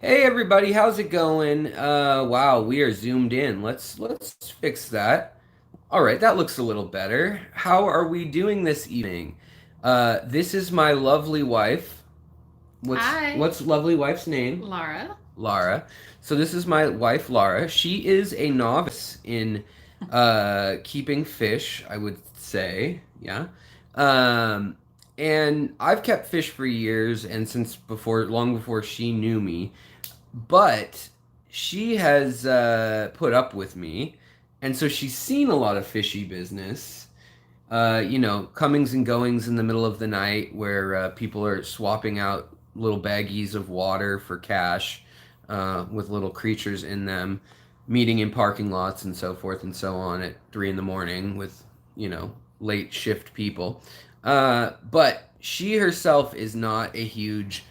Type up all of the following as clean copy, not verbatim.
Hey everybody, how's it going? Wow, we are zoomed in. Let's fix that. All right, that looks a little better. How are we doing this evening? This is my lovely wife. Hi, What's lovely wife's name? Laura. Lara. So this is my wife Lara. She is a novice in keeping fish, I would say. Yeah. Um, and I've kept fish for years and since long before she knew me. But she has put up with me, and so she's seen a lot of fishy business. Comings and goings in the middle of the night where people are swapping out little baggies of water for cash with little creatures in them, meeting in parking lots and so forth and so on at 3 in the morning with, late shift people. But she herself is not a huge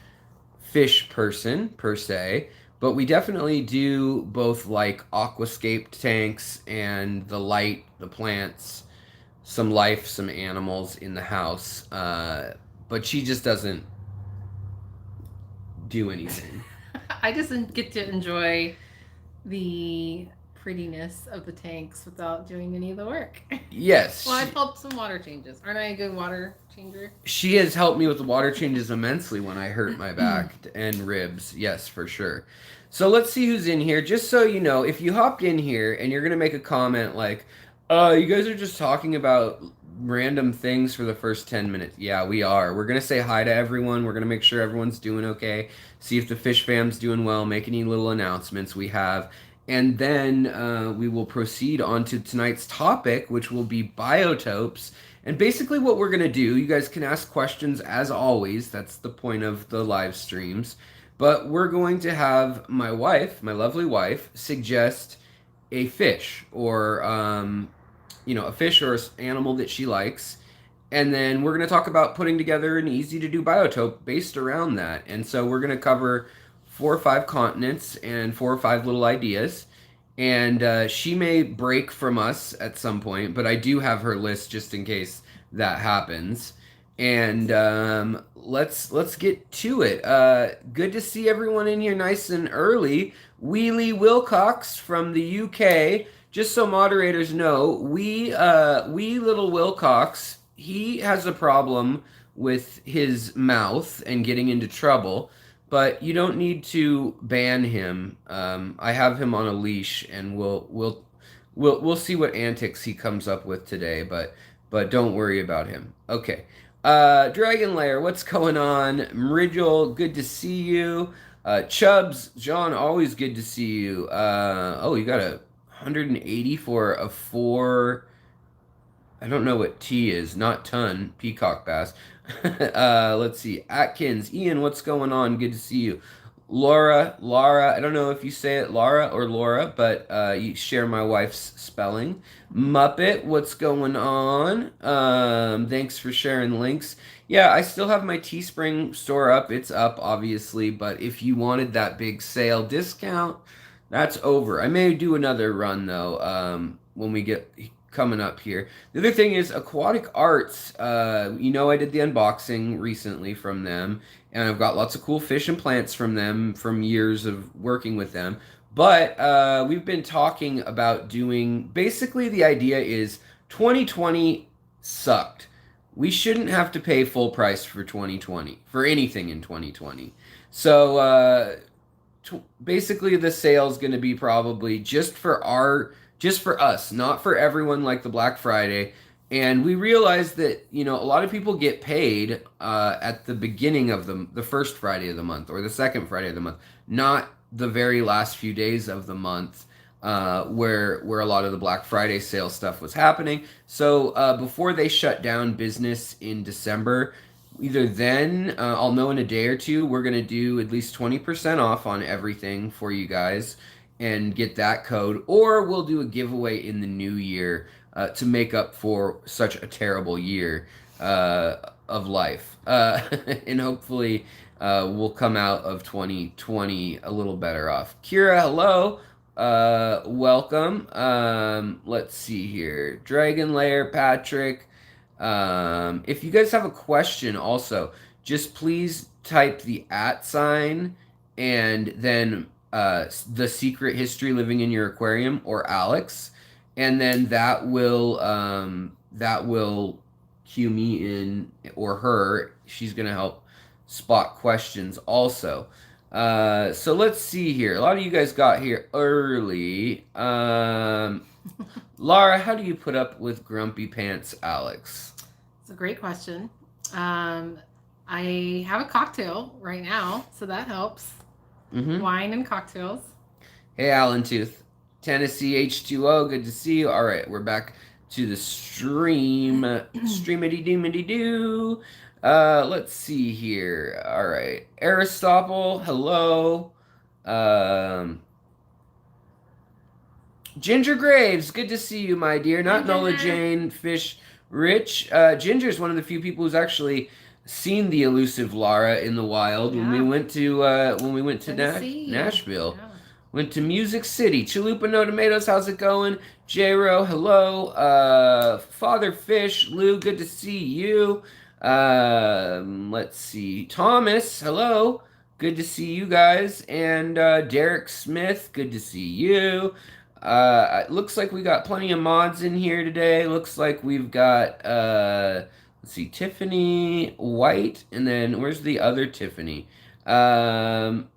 fish person per se, but we definitely do both like aquascaped tanks and the light, the plants, some life, some animals in the house. But she just doesn't do anything. I just get to enjoy the prettiness of the tanks without doing any of the work. Yes, Well, I've helped some water changes. Aren't I a good water changer? she has helped me with the water changes immensely when I hurt my back and ribs. Yes, for sure. So let's see who's in here. Just so you know, if you hopped in here and you're gonna make a comment like, you guys are just talking about random things for the first 10 minutes. Yeah, we are. We're gonna say hi to everyone. We're gonna make sure everyone's doing okay. See if the fish fam's doing well, make any little announcements we have. And then we will proceed on to tonight's topic, which will be biotopes. And basically, what we're going to do, you guys can ask questions as always. That's the point of the live streams. But we're going to have my wife, my lovely wife, suggest a fish or, a fish or an animal that she likes. And then we're going to talk about putting together an easy to do biotope based around that. And so we're going to cover 4 or 5 continents and 4 or 5 little ideas. And she may break from us at some point, but I do have her list just in case that happens. And let's get to it. Good to see everyone in here nice and early. Wheelie Wilcox from the UK. Just so moderators know, we little Wilcox, he has a problem with his mouth and getting into trouble, but you don't need to ban him. I have him on a leash, and we'll see what antics he comes up with today. But don't worry about him. Okay. Dragon Lair, what's going on? Mridgel, good to see you. Chubbs, John, always good to see you. Oh, you got a 180 for a four. I don't know what T is, not ton, peacock bass. Let's see. Atkins, Ian, what's going on? Good to see you. Laura, I don't know if you say it Laura or Laura, but you share my wife's spelling. Muppet, what's going on? Thanks for sharing links. Yeah, I still have my Teespring store up. It's up, obviously, but if you wanted that big sale discount, that's over. I may do another run though, when we get coming up here. The other thing is Aquatic Arts. I did the unboxing recently from them, and I've got lots of cool fish and plants from them from years of working with them. But we've been talking about doing basically the idea is 2020 sucked. We shouldn't have to pay full price for 2020 for anything in 2020. So basically the sale is going to be probably just for us, not for everyone like the Black Friday. And we realized that a lot of people get paid at the beginning of the first Friday of the month or the second Friday of the month, not the very last few days of the month where a lot of the Black Friday sale stuff was happening. So before they shut down business in December, either then I'll know in a day or two we're gonna do at least 20% off on everything for you guys and get that code, or we'll do a giveaway in the new year to make up for such a terrible year of life. And hopefully we'll come out of 2020 a little better off. Kira, hello. Welcome. Let's see here. Dragon Lair, Patrick. If you guys have a question, also, just please type the @ sign and then The Secret History Living in Your Aquarium or Alex, and then that will cue me in, or her. She's gonna help spot questions also. So let's see here. A lot of you guys got here early. Laura, how do you put up with grumpy pants, Alex? It's a great question. I have a cocktail right now, so that helps. Mm-hmm. Wine and cocktails. Hey, Alan Tooth. Tennessee H2O, good to see you. All right, we're back to the stream. Streamity doomity doo. Let's see here. All right. Aristotle, hello. Um, Ginger Graves, good to see you, my dear. Not Hi, Nola Ginger. Jane Fish Rich. Ginger's one of the few people who's actually seen the elusive Lara in the wild when we Yeah. went to Tennessee. Nashville. Yeah. Went to Music City. Chalupa No Tomatoes, how's it going? J-Ro, hello. Father Fish, Lou, good to see you. Let's see. Thomas, hello. Good to see you guys. And Derek Smith, good to see you. It looks like we got plenty of mods in here today. Looks like we've got let's see, Tiffany White, and then where's the other Tiffany? Um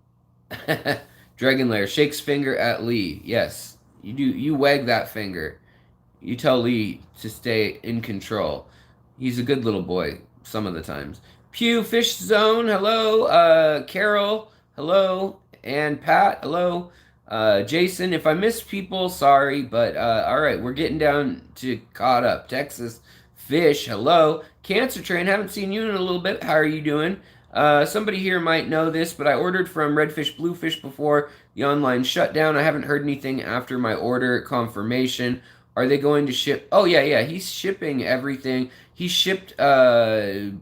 Dragon Lair shakes finger at Lee. Yes, you do. You wag that finger. You tell Lee to stay in control. He's a good little boy some of the times. Pew Fish Zone, hello. Carol, hello. And Pat, hello. Jason, if I miss people, sorry, but all right, we're getting down to caught up. Texas Fish, hello. Cancer Train, haven't seen you in a little bit. How are you doing? Somebody here might know this, but I ordered from Redfish Bluefish before the online shutdown. I haven't heard anything after my order confirmation. Are they going to ship? Oh yeah, yeah. He's shipping everything. He shipped 2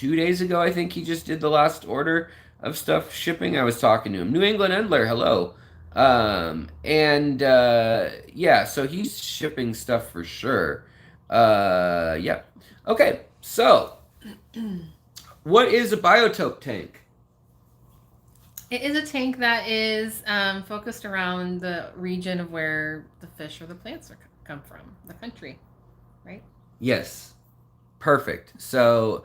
days ago. I think he just did the last order of stuff shipping. I was talking to him. New England Endler, hello. And yeah, so he's shipping stuff for sure. Yeah. Okay, so what is a biotope tank? It is a tank that is focused around the region of where the fish or the plants come from, the country, right? Yes, perfect. So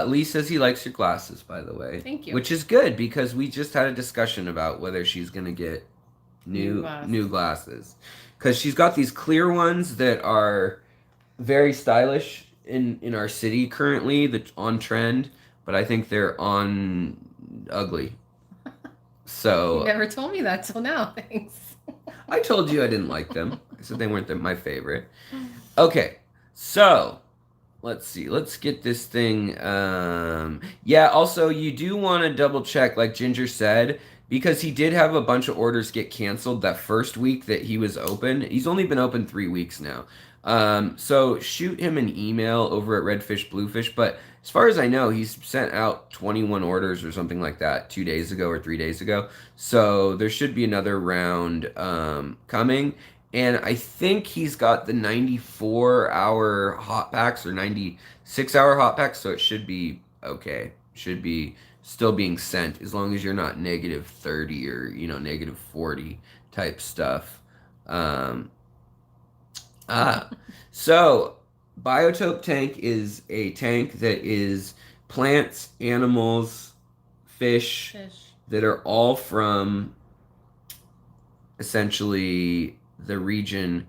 Lee says he likes your glasses, by the way. Thank you. Which is good because we just had a discussion about whether she's gonna get new glasses, because she's got these clear ones that are very stylish in our city currently, that's on trend, but I think they're on ugly. You So never told me that till now. Thanks. I told you I didn't like them. I said they weren't my favorite. Okay, so let's see. Let's get this thing. Yeah, also, you do want to double check, like Ginger said, because he did have a bunch of orders get canceled that first week that he was open. He's only been open 3 weeks now. So shoot him an email over at Redfish Bluefish. But as far as I know, he's sent out 21 orders or something like that 2 days ago or 3 days ago. So there should be another round coming. And I think he's got the 94-hour hot packs or 96-hour hot packs, so it should be okay. Should be still being sent as long as you're not -30 or -40 type stuff. Um, ah, so Biotope tank is a tank that is plants, animals, fish Fish. that are all from essentially the region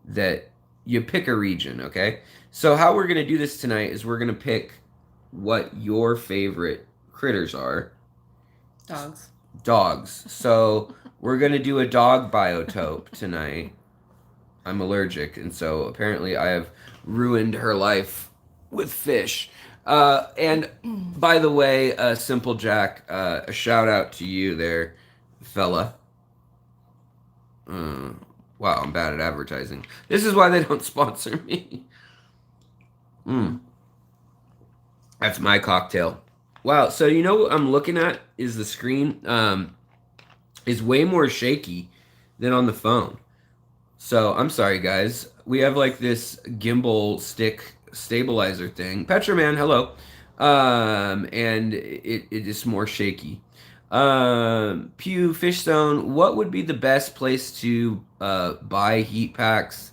that you pick a region, okay? So how we're gonna do this tonight is we're gonna pick what your favorite critters are. Dogs. Dogs. So we're gonna do a dog biotope tonight. I'm allergic, and so apparently I have ruined her life with fish. And by the way, Simple Jack, a shout out to you there, fella. Wow, I'm bad at advertising. This is why they don't sponsor me. That's my cocktail. Wow, so you know what I'm looking at is the screen is way more shaky than on the phone. So I'm sorry, guys. We have like this gimbal stick stabilizer thing. Petraman, hello. And it is more shaky. Pew Fishstone, what would be the best place to buy heat packs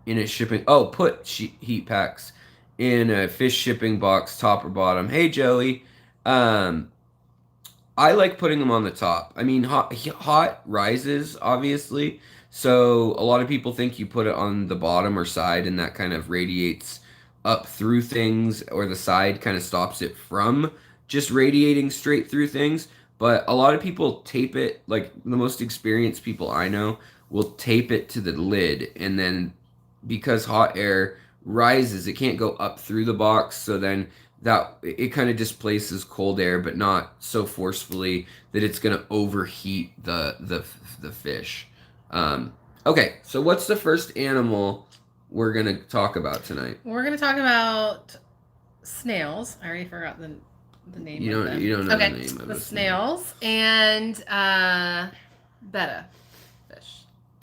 in a shipping? Oh, put heat packs in a fish shipping box, top or bottom. Hey Joey, um, I like putting them on the top. I mean, hot rises, obviously. So a lot of people think you put it on the bottom or side, and that kind of radiates up through things, or the side kind of stops it from just radiating straight through things. But a lot of people tape it, like the most experienced people I know will tape it to the lid, and then because hot air rises, it can't go up through the box. So then that it kind of displaces cold air, but not so forcefully that it's going to overheat the fish. Okay, so what's the first animal we're going to talk about tonight? We're going to talk about snails. I already forgot the name. You don't know the name of the snails and betta fish.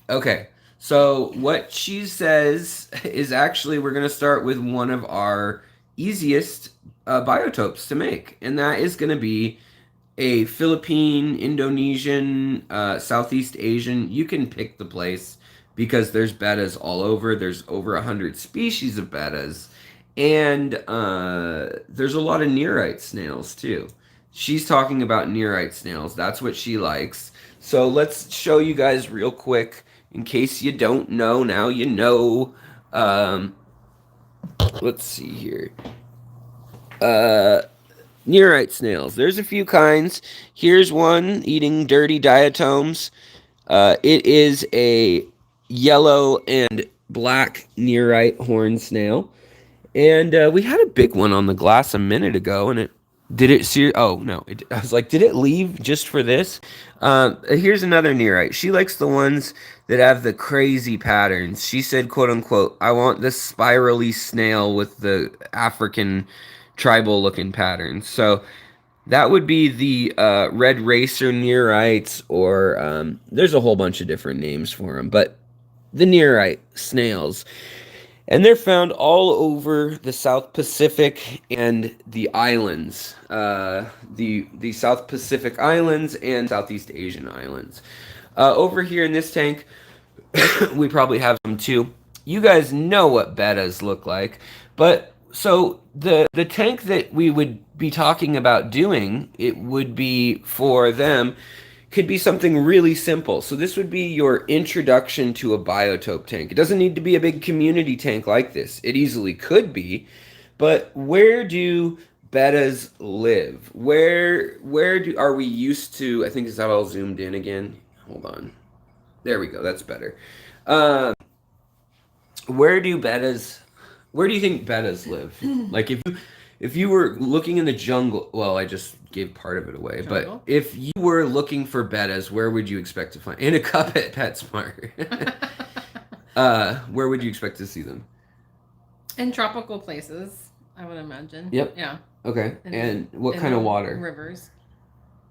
Okay. So what she says is actually we're going to start with one of our easiest biotopes to make, and that is going to be a Philippine, Indonesian, Southeast Asian. You can pick the place because there's bettas all over. There's over 100 species of bettas, and there's a lot of nearite snails too. She's talking about nearite snails. That's what she likes. So let's show you guys real quick in case you don't know. Now you know. Let's see here. Nearite snails. There's a few kinds. Here's one eating dirty diatoms. It is a yellow and black nearite horn snail. And we had a big one on the glass a minute ago, and oh no! I was like, did it leave just for this? Here's another nearite. She likes the ones that have the crazy patterns. She said, "quote unquote," I want this spirally snail with the African tribal-looking patterns. So that would be the red racer nearites, or there's a whole bunch of different names for them, but the nearite snails. And they're found all over the South Pacific and the islands, the South Pacific Islands and Southeast Asian islands. Over here in this tank, we probably have them too. You guys know what bettas look like, but so the tank that we would be talking about doing, it would be for them, could be something really simple. So this would be your introduction to a biotope tank. It doesn't need to be a big community tank like this. It easily could be, but where do bettas live? Where are we used to? I think is that all zoomed in again. Hold on. There we go. That's better. Where do bettas? Where do you think bettas live? Like if you were looking in the jungle, well, I just gave part of it away. Jungle? But if you were looking for bettas, where would you expect to find? In a cup at PetSmart. Where would you expect to see them? In tropical places, I would imagine. Yep. Yeah. Okay. And what kind of water? Rivers.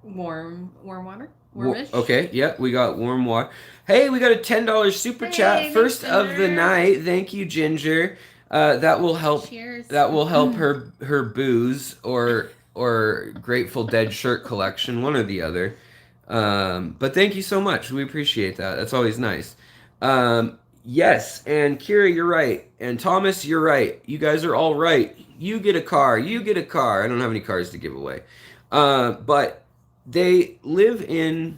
Warm water. Warmish. Okay. Yeah, we got warm water. Hey, we got a $10 super chat first of the night. Thank you, Ginger. That will help. Cheers. That will help her booze or Grateful Dead shirt collection, one or the other. But thank you so much. We appreciate that. That's always nice. Yes, and Kira, you're right, and Thomas, you're right. You guys are all right. You get a car. You get a car. I don't have any cars to give away, but they live in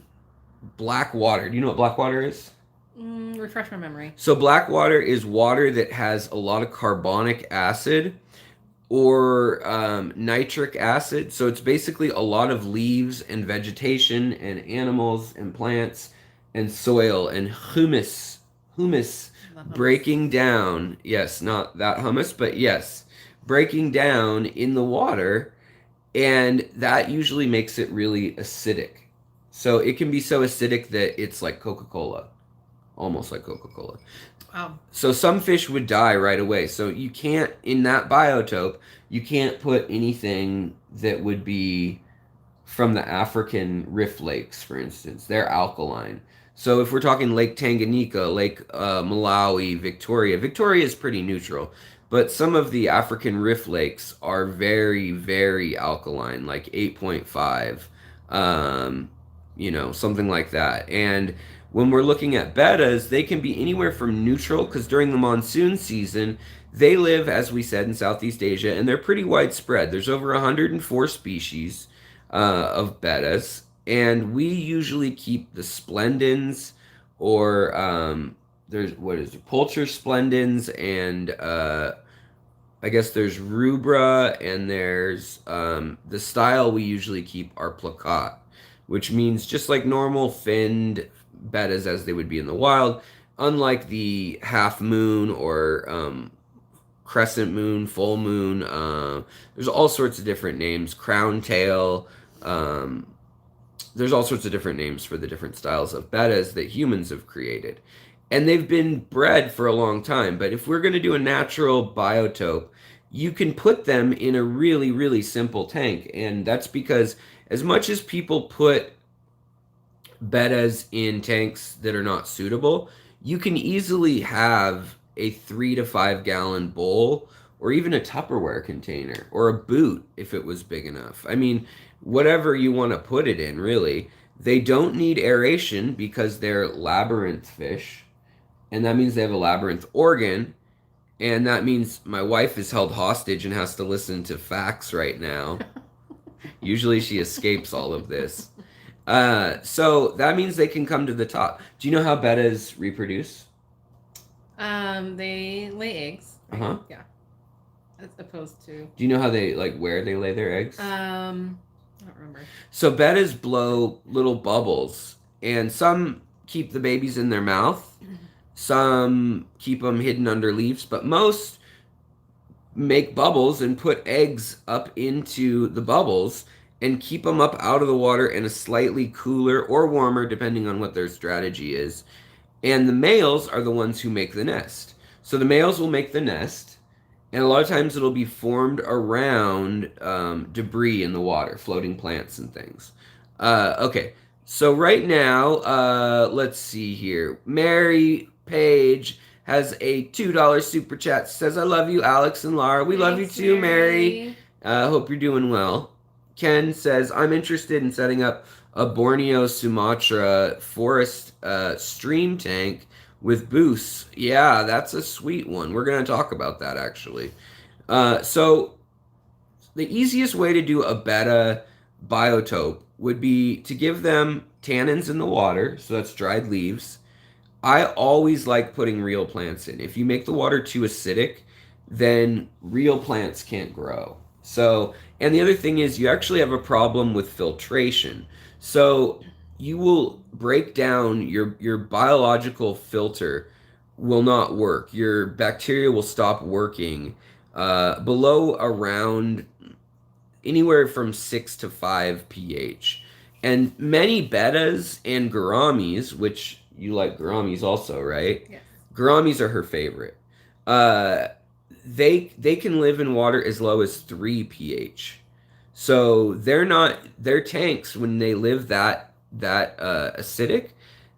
black water. Do you know what black water is? Refresh my memory. So black water is water that has a lot of carbonic acid or nitric acid. So it's basically a lot of leaves and vegetation and animals and plants and soil and humus breaking down. Yes, not that hummus, but yes, breaking down in the water. And that usually makes it really acidic. So it can be so acidic that it's like Coca-Cola. Almost like Coca-Cola. Wow. So some fish would die right away. So you can't, in that biotope, you can't put anything that would be from the African Rift Lakes, for instance. They're alkaline. So if we're talking Lake Tanganyika, Lake Malawi, Victoria. Victoria is pretty neutral. But some of the African Rift Lakes are very, very alkaline, like 8.5. um, something like that. And when we're looking at bettas, they can be anywhere from neutral, because during the monsoon season, they live, as we said, in Southeast Asia, and they're pretty widespread. There's over 104 species of bettas, and we usually keep the splendens, or there's what is it, Pulcher splendens, and I guess there's rubra, and there's the style we usually keep are plakat, which means just like normal finned bettas as they would be in the wild, unlike the half moon or crescent moon, full moon. There's all sorts of different names. Crown tail. Um, there's all sorts of different names for the different styles of bettas that humans have created. And they've been bred for a long time. But if we're going to do a natural biotope, you can put them in a really, really simple tank. And that's because as much as people put bettas in tanks that are not suitable, you can easily have a 3 to 5 gallon bowl or even a Tupperware container or a boot if it was big enough. I mean, whatever you want to put it in, really. They don't need aeration because they're labyrinth fish, and that means they have a labyrinth organ, and that means my wife is held hostage and has to listen to facts right now. Usually she escapes all of this. So that means they can come to the top. Do you know how bettas reproduce? They lay eggs. Right? Uh-huh. Yeah. As opposed to. Do you know how they, like, where they lay their eggs? I don't remember. So bettas blow little bubbles, and some keep the babies in their mouth, some keep them hidden under leaves, but most make bubbles and put eggs up into the bubbles and keep them up out of the water in a slightly cooler or warmer, depending on what their strategy is. And the males are the ones who make the nest. So the males will make the nest, and a lot of times it'll be formed around debris in the water, floating plants and things. Okay, so right now, let's see here. Mary Page has a $2 super chat. Says, I love you, Alex and Lara. We love you too, Mary. Hope you're doing well. Ken says, I'm interested in setting up a Borneo Sumatra forest stream tank with boosts. Yeah, that's a sweet one. We're going to talk about that, actually. So the easiest way to do a betta biotope would be to give them tannins in the water, so that's dried leaves. I always like putting real plants in. If you make the water too acidic, then real plants can't grow. So, and the other thing is you actually have a problem with filtration. So you will break down your biological filter will not work. Your bacteria will stop working below around anywhere from 6 to 5 pH. And many bettas and gouramis, which you like gouramis also, right? Yes. Gouramis are her favorite. They can live in water as low as 3 pH. So their tanks, when they live that acidic,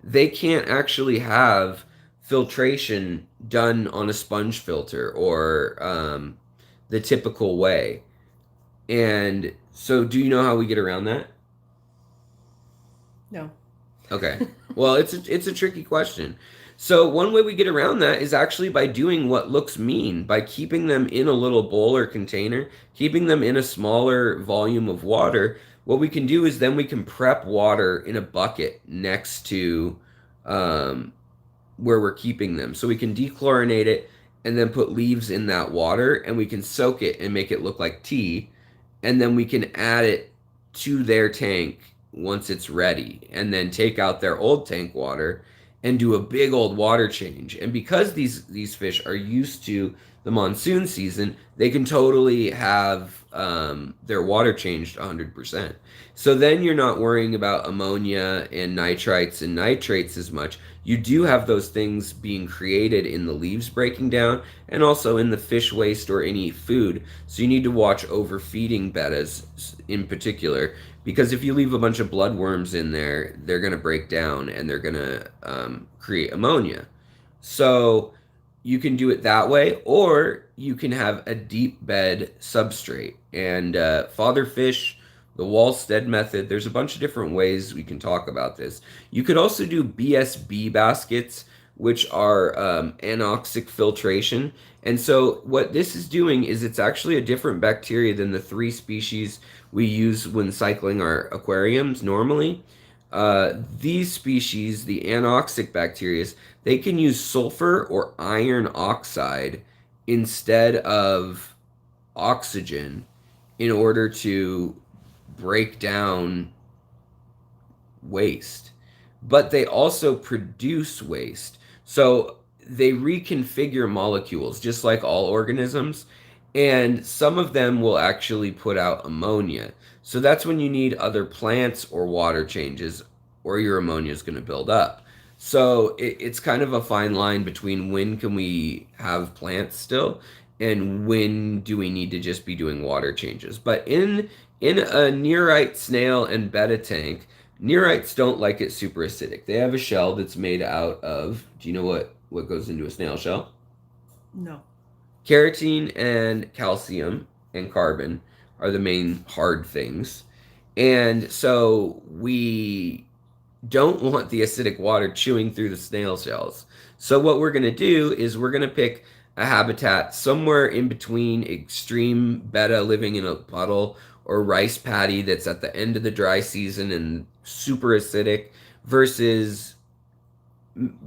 they can't actually have filtration done on a sponge filter or the typical way. And so, do you know how we get around that? No. Okay. Well, it's a tricky question. So one way we get around that is actually by doing what looks mean, by keeping them in a little bowl or container, keeping them in a smaller volume of water. What we can do is then we can prep water in a bucket next to where we're keeping them. So we can dechlorinate it and then put leaves in that water, and we can soak it and make it look like tea. And then we can add it to their tank once it's ready, and then take out their old tank water and do a big old water change. And because these fish are used to the monsoon season, they can totally have their water changed 100%. So then you're not worrying about ammonia and nitrites and nitrates as much. You do have those things being created in the leaves breaking down and also in the fish waste or any food. So you need to watch overfeeding bettas in particular, because if you leave a bunch of bloodworms in there, they're going to break down and they're going to create ammonia. So you can do it that way, or you can have a deep bed substrate. And father fish the Wallstead method. There's a bunch of different ways we can talk about this. You could also do BSB baskets, which are anoxic filtration. And so what this is doing is it's actually a different bacteria than the 3 species we use when cycling our aquariums normally. These species, the anoxic bacteria, they can use sulfur or iron oxide instead of oxygen in order to break down waste. But they also produce waste. So they reconfigure molecules just like all organisms. And some of them will actually put out ammonia. So that's when you need other plants or water changes, or your ammonia is going to build up. So it's kind of a fine line between when can we have plants still and when do we need to just be doing water changes. But in a nearite snail and betta tank, nearites don't like it super acidic. They have a shell that's made out of, do you know what goes into a snail shell? No. Keratin and calcium and carbon are the main hard things. And so we don't want the acidic water chewing through the snail shells. So what we're going to do is we're going to pick a habitat somewhere in between extreme betta living in a puddle or rice paddy that's at the end of the dry season and super acidic versus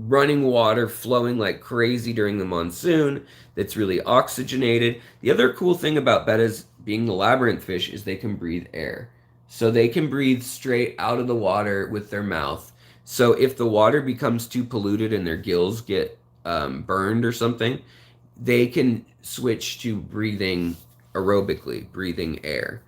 running water flowing like crazy during the monsoon that's really oxygenated. The other cool thing about bettas being the labyrinth fish is they can breathe air. So they can breathe straight out of the water with their mouth. So if the water becomes too polluted and their gills get burned or something, they can switch to breathing aerobically, breathing air.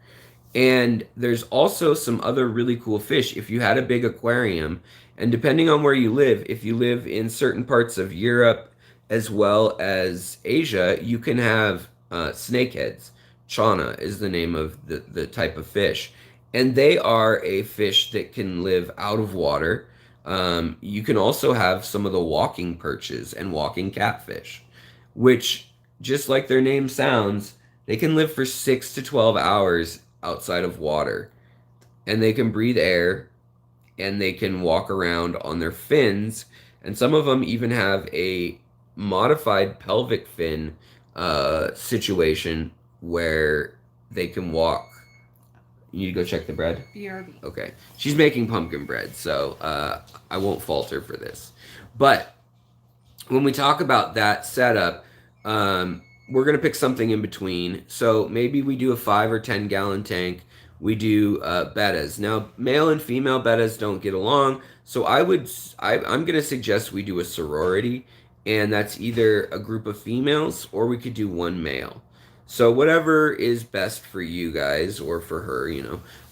And there's also some other really cool fish. If you had a big aquarium, and depending on where you live, if you live in certain parts of Europe as well as Asia, you can have snakeheads. Chana is the name of the type of fish. And they are a fish that can live out of water. You can also have some of the walking perches and walking catfish, which, just like their name sounds, they can live for 6 to 12 hours outside of water. And they can breathe air and they can walk around on their fins. And some of them even have a modified pelvic fin situation where they can walk. You need to go check the bread? BRB. Okay. She's making pumpkin bread, so I won't fault her for this. But when we talk about that setup, we're going to pick something in between. So maybe we do a 5 or 10 gallon tank. We do bettas. Now, male and female bettas don't get along, so I'm going to suggest we do a sorority, and that's either a group of females or we could do one male. So whatever is best for you guys or for her,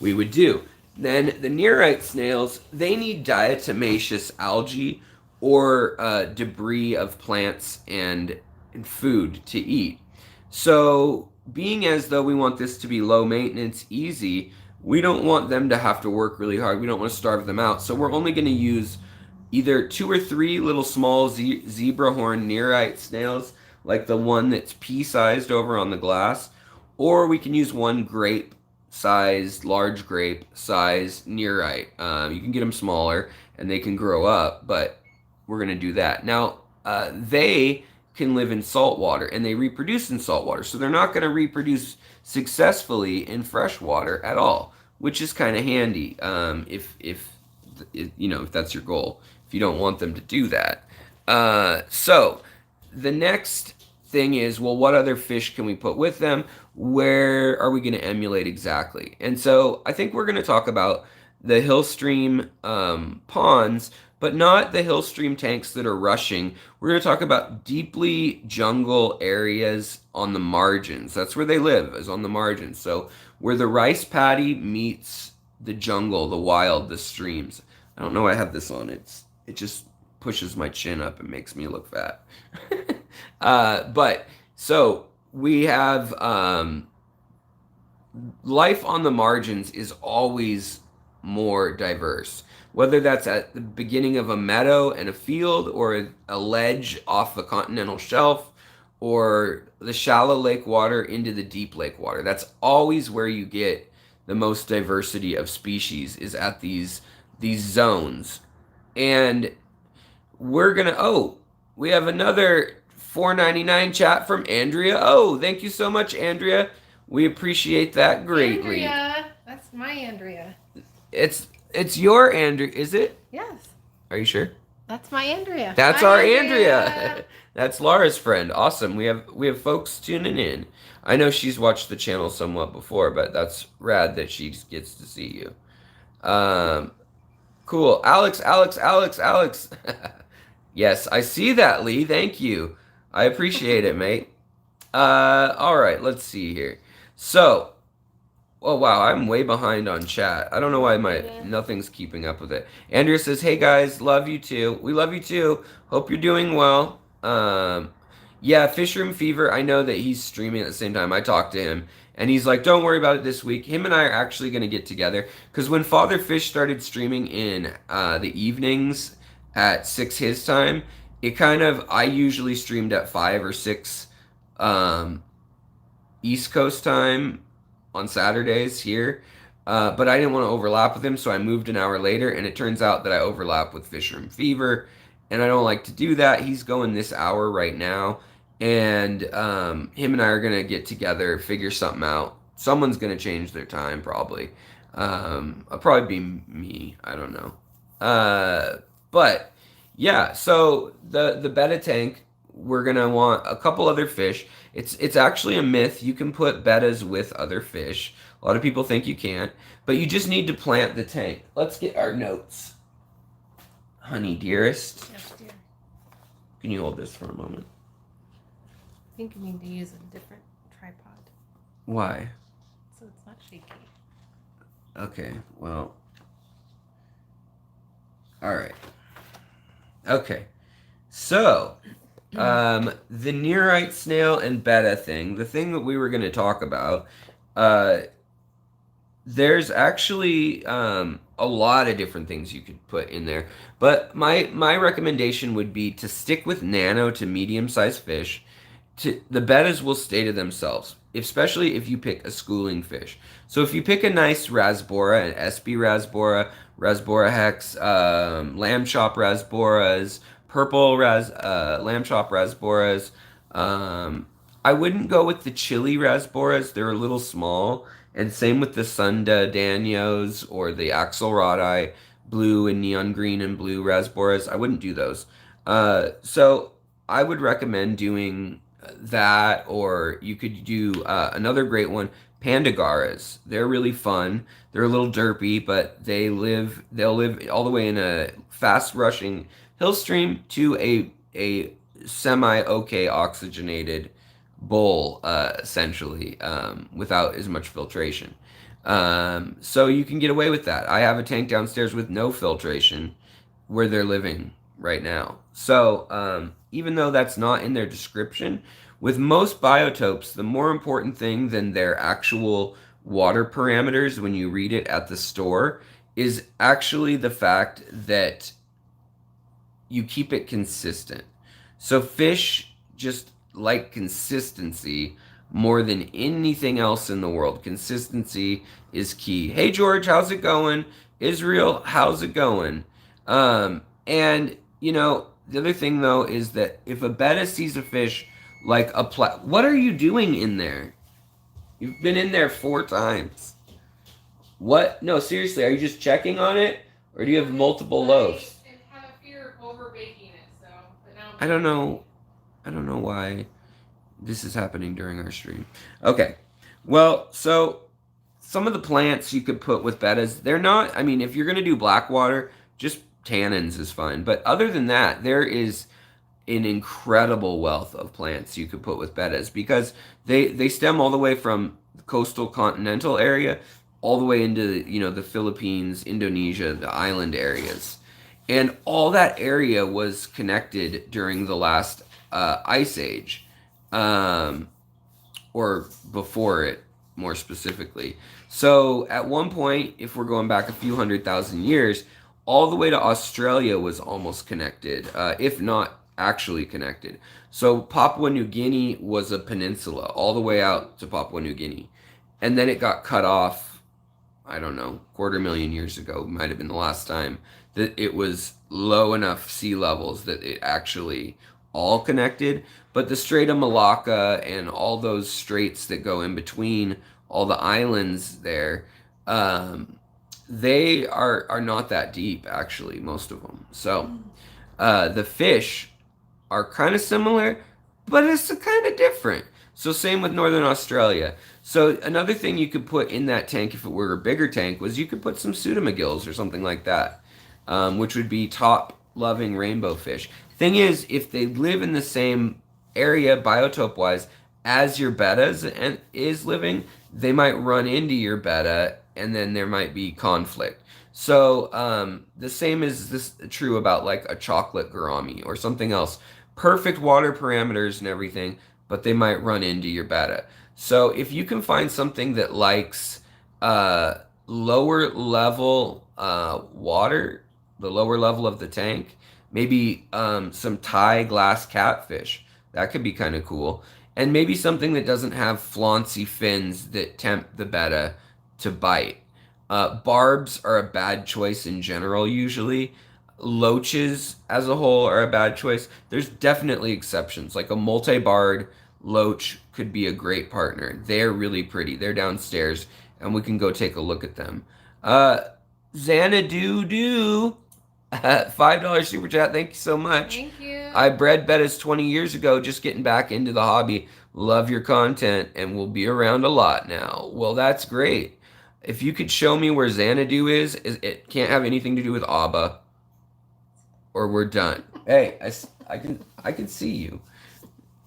we would do. Then the nearite snails, they need diatomaceous algae or debris of plants and food to eat. So being as though we want this to be low maintenance, easy, we don't want them to have to work really hard. We don't want to starve them out. So we're only going to use either 2 or 3 little small zebra horn nearite snails, like the one that's pea-sized over on the glass, or we can use one grape-sized, large grape-sized nearite. You can get them smaller, and they can grow up, but we're going to do that. Now, they can live in salt water, and they reproduce in salt water, so they're not going to reproduce successfully in fresh water at all, which is kind of handy if that's your goal, if you don't want them to do that. So the next thing is, well, what other fish can we put with them? Where are we going to emulate exactly? And so I think we're going to talk about the hill stream ponds, but not the hill stream tanks that are rushing. We're going to talk about deeply jungle areas on the margins. That's where they live, is on the margins. So where the rice paddy meets the jungle, the wild, the streams. I don't know why I have this on. It just pushes my chin up and makes me look fat. But so we have life on the margins is always more diverse, whether that's at the beginning of a meadow and a field or a ledge off the continental shelf or the shallow lake water into the deep lake water. That's always where you get the most diversity of species is at these zones. And we're gonna we have another $4.99 chat from Andrea. Oh, thank you so much, Andrea. We appreciate that greatly. Andrea, that's my Andrea. It's your Andrea, is it? Yes. Are you sure? That's my Andrea. That's Hi, our Andrea. That's Laura's friend. Awesome. We have folks tuning in. I know she's watched the channel somewhat before, but that's rad that she gets to see you. Cool. Alex. Yes, I see that, Lee. Thank you. I appreciate it, mate. All right, let's see here. So, oh wow, I'm way behind on chat. I don't know why nothing's keeping up with it. Andrea says, "Hey guys, love you too. We love you too. Hope you're doing well." Yeah, Fish Room Fever. I know that he's streaming at the same time. I talked to him, and he's like, "Don't worry about it this week." Him and I are actually going to get together because when Father Fish started streaming in the evenings at 6 his time, it kind of I usually streamed at 5 or 6 East Coast time on Saturdays here, but I didn't want to overlap with him, so I moved an hour later, and it turns out that I overlap with Fish Room Fever, and I don't like to do that. He's going this hour right now, and him and I are going to get together, figure something out. Someone's going to change their time, probably. I'll probably be me. I don't know. But, yeah, so the Betta tank, we're going to want a couple other fish. It's actually a myth. You can put bettas with other fish. A lot of people think you can't, but you just need to plant the tank. Let's get our notes. Honey dearest. Yes, dear. Can you hold this for a moment? I think you need to use a different tripod Why? so it's not shaky. Okay, well. All right. Okay. So, the nearite snail and betta thing, the thing that we were going to talk about, there's actually a lot of different things you could put in there. But my recommendation would be to stick with nano to medium-sized fish. The bettas will stay to themselves, especially if you pick a schooling fish. So if you pick a nice rasbora, an SB rasbora, rasbora hex, lamb chop rasboras, purple lamb chop rasboras, I wouldn't go with the chili rasboras. They're a little small. And same with the Sunda Danios or the Axelrodi blue and neon green and blue rasboras. I wouldn't do those. So I would recommend doing that, or you could do another great one, Pandagaras. They're really fun. They're a little derpy, but they'll live all the way in a fast rushing hill stream to a semi okay oxygenated bowl, essentially, without as much filtration. So you can get away with that. I have a tank downstairs with no filtration where they're living right now. So even though that's not in their description, with most biotopes, the more important thing than their actual water parameters when you read it at the store is actually the fact that you keep it consistent. So fish just like consistency more than anything else in the world. Consistency is key. Hey George, how's it going? Israel, how's it going? And you know, the other thing though is that if a betta sees a fish like what are you doing in there? You've been in there 4 times. What? No, seriously, are you just checking on it, or do you have multiple loaves? I have a fear of over baking it, so. But now I don't know why this is happening during our stream. Okay. Well, so some of the plants you could put with bettas, they're not, I mean, if you're going to do black water, just tannins is fine. But other than that, there is an incredible wealth of plants you could put with bettas because they stem all the way from the coastal continental area all the way into, you know, the Philippines, Indonesia, the island areas. And all that area was connected during the last ice age, or before it, more specifically. So at one point, if we're going back a few 100,000 years, all the way to Australia was almost connected, if not actually connected. So Papua New Guinea was a peninsula all the way out to Papua New Guinea. And then it got cut off I don't know, 250,000 years ago might have been the last time that it was low enough sea levels that it actually all connected. But the Strait of Malacca and all those straits that go in between all the islands there, um, they are not that deep actually, most of them. So the fish are kind of similar, but it's kind of different. So same with Northern Australia. So another thing you could put in that tank if it were a bigger tank was you could put some pseudomagills or something like that, which would be top loving rainbow fish. Thing is, if they live in the same area biotope wise as your bettas and is living, they might run into your betta and then there might be conflict. So the same is this true about like a chocolate gourami or something else. Perfect water parameters and everything, but they might run into your betta. So if you can find something that likes lower level water, the lower level of the tank, maybe some Thai glass catfish, that could be kind of cool. And maybe something that doesn't have flauncy fins that tempt the betta to bite. Barbs are a bad choice in general, usually. Loaches as a whole are a bad choice. There's definitely exceptions. Like a multi-barred loach could be a great partner. They're really pretty. They're downstairs, and we can go take a look at them. Xanadu Doo, $5 super chat. Thank you so much. Thank you. I bred bettas 20 years ago, just getting back into the hobby. Love your content, and will be around a lot now. Well, that's great. If you could show me where Xanadu is, it can't have anything to do with Abba, or we're done. Hey, I can see you.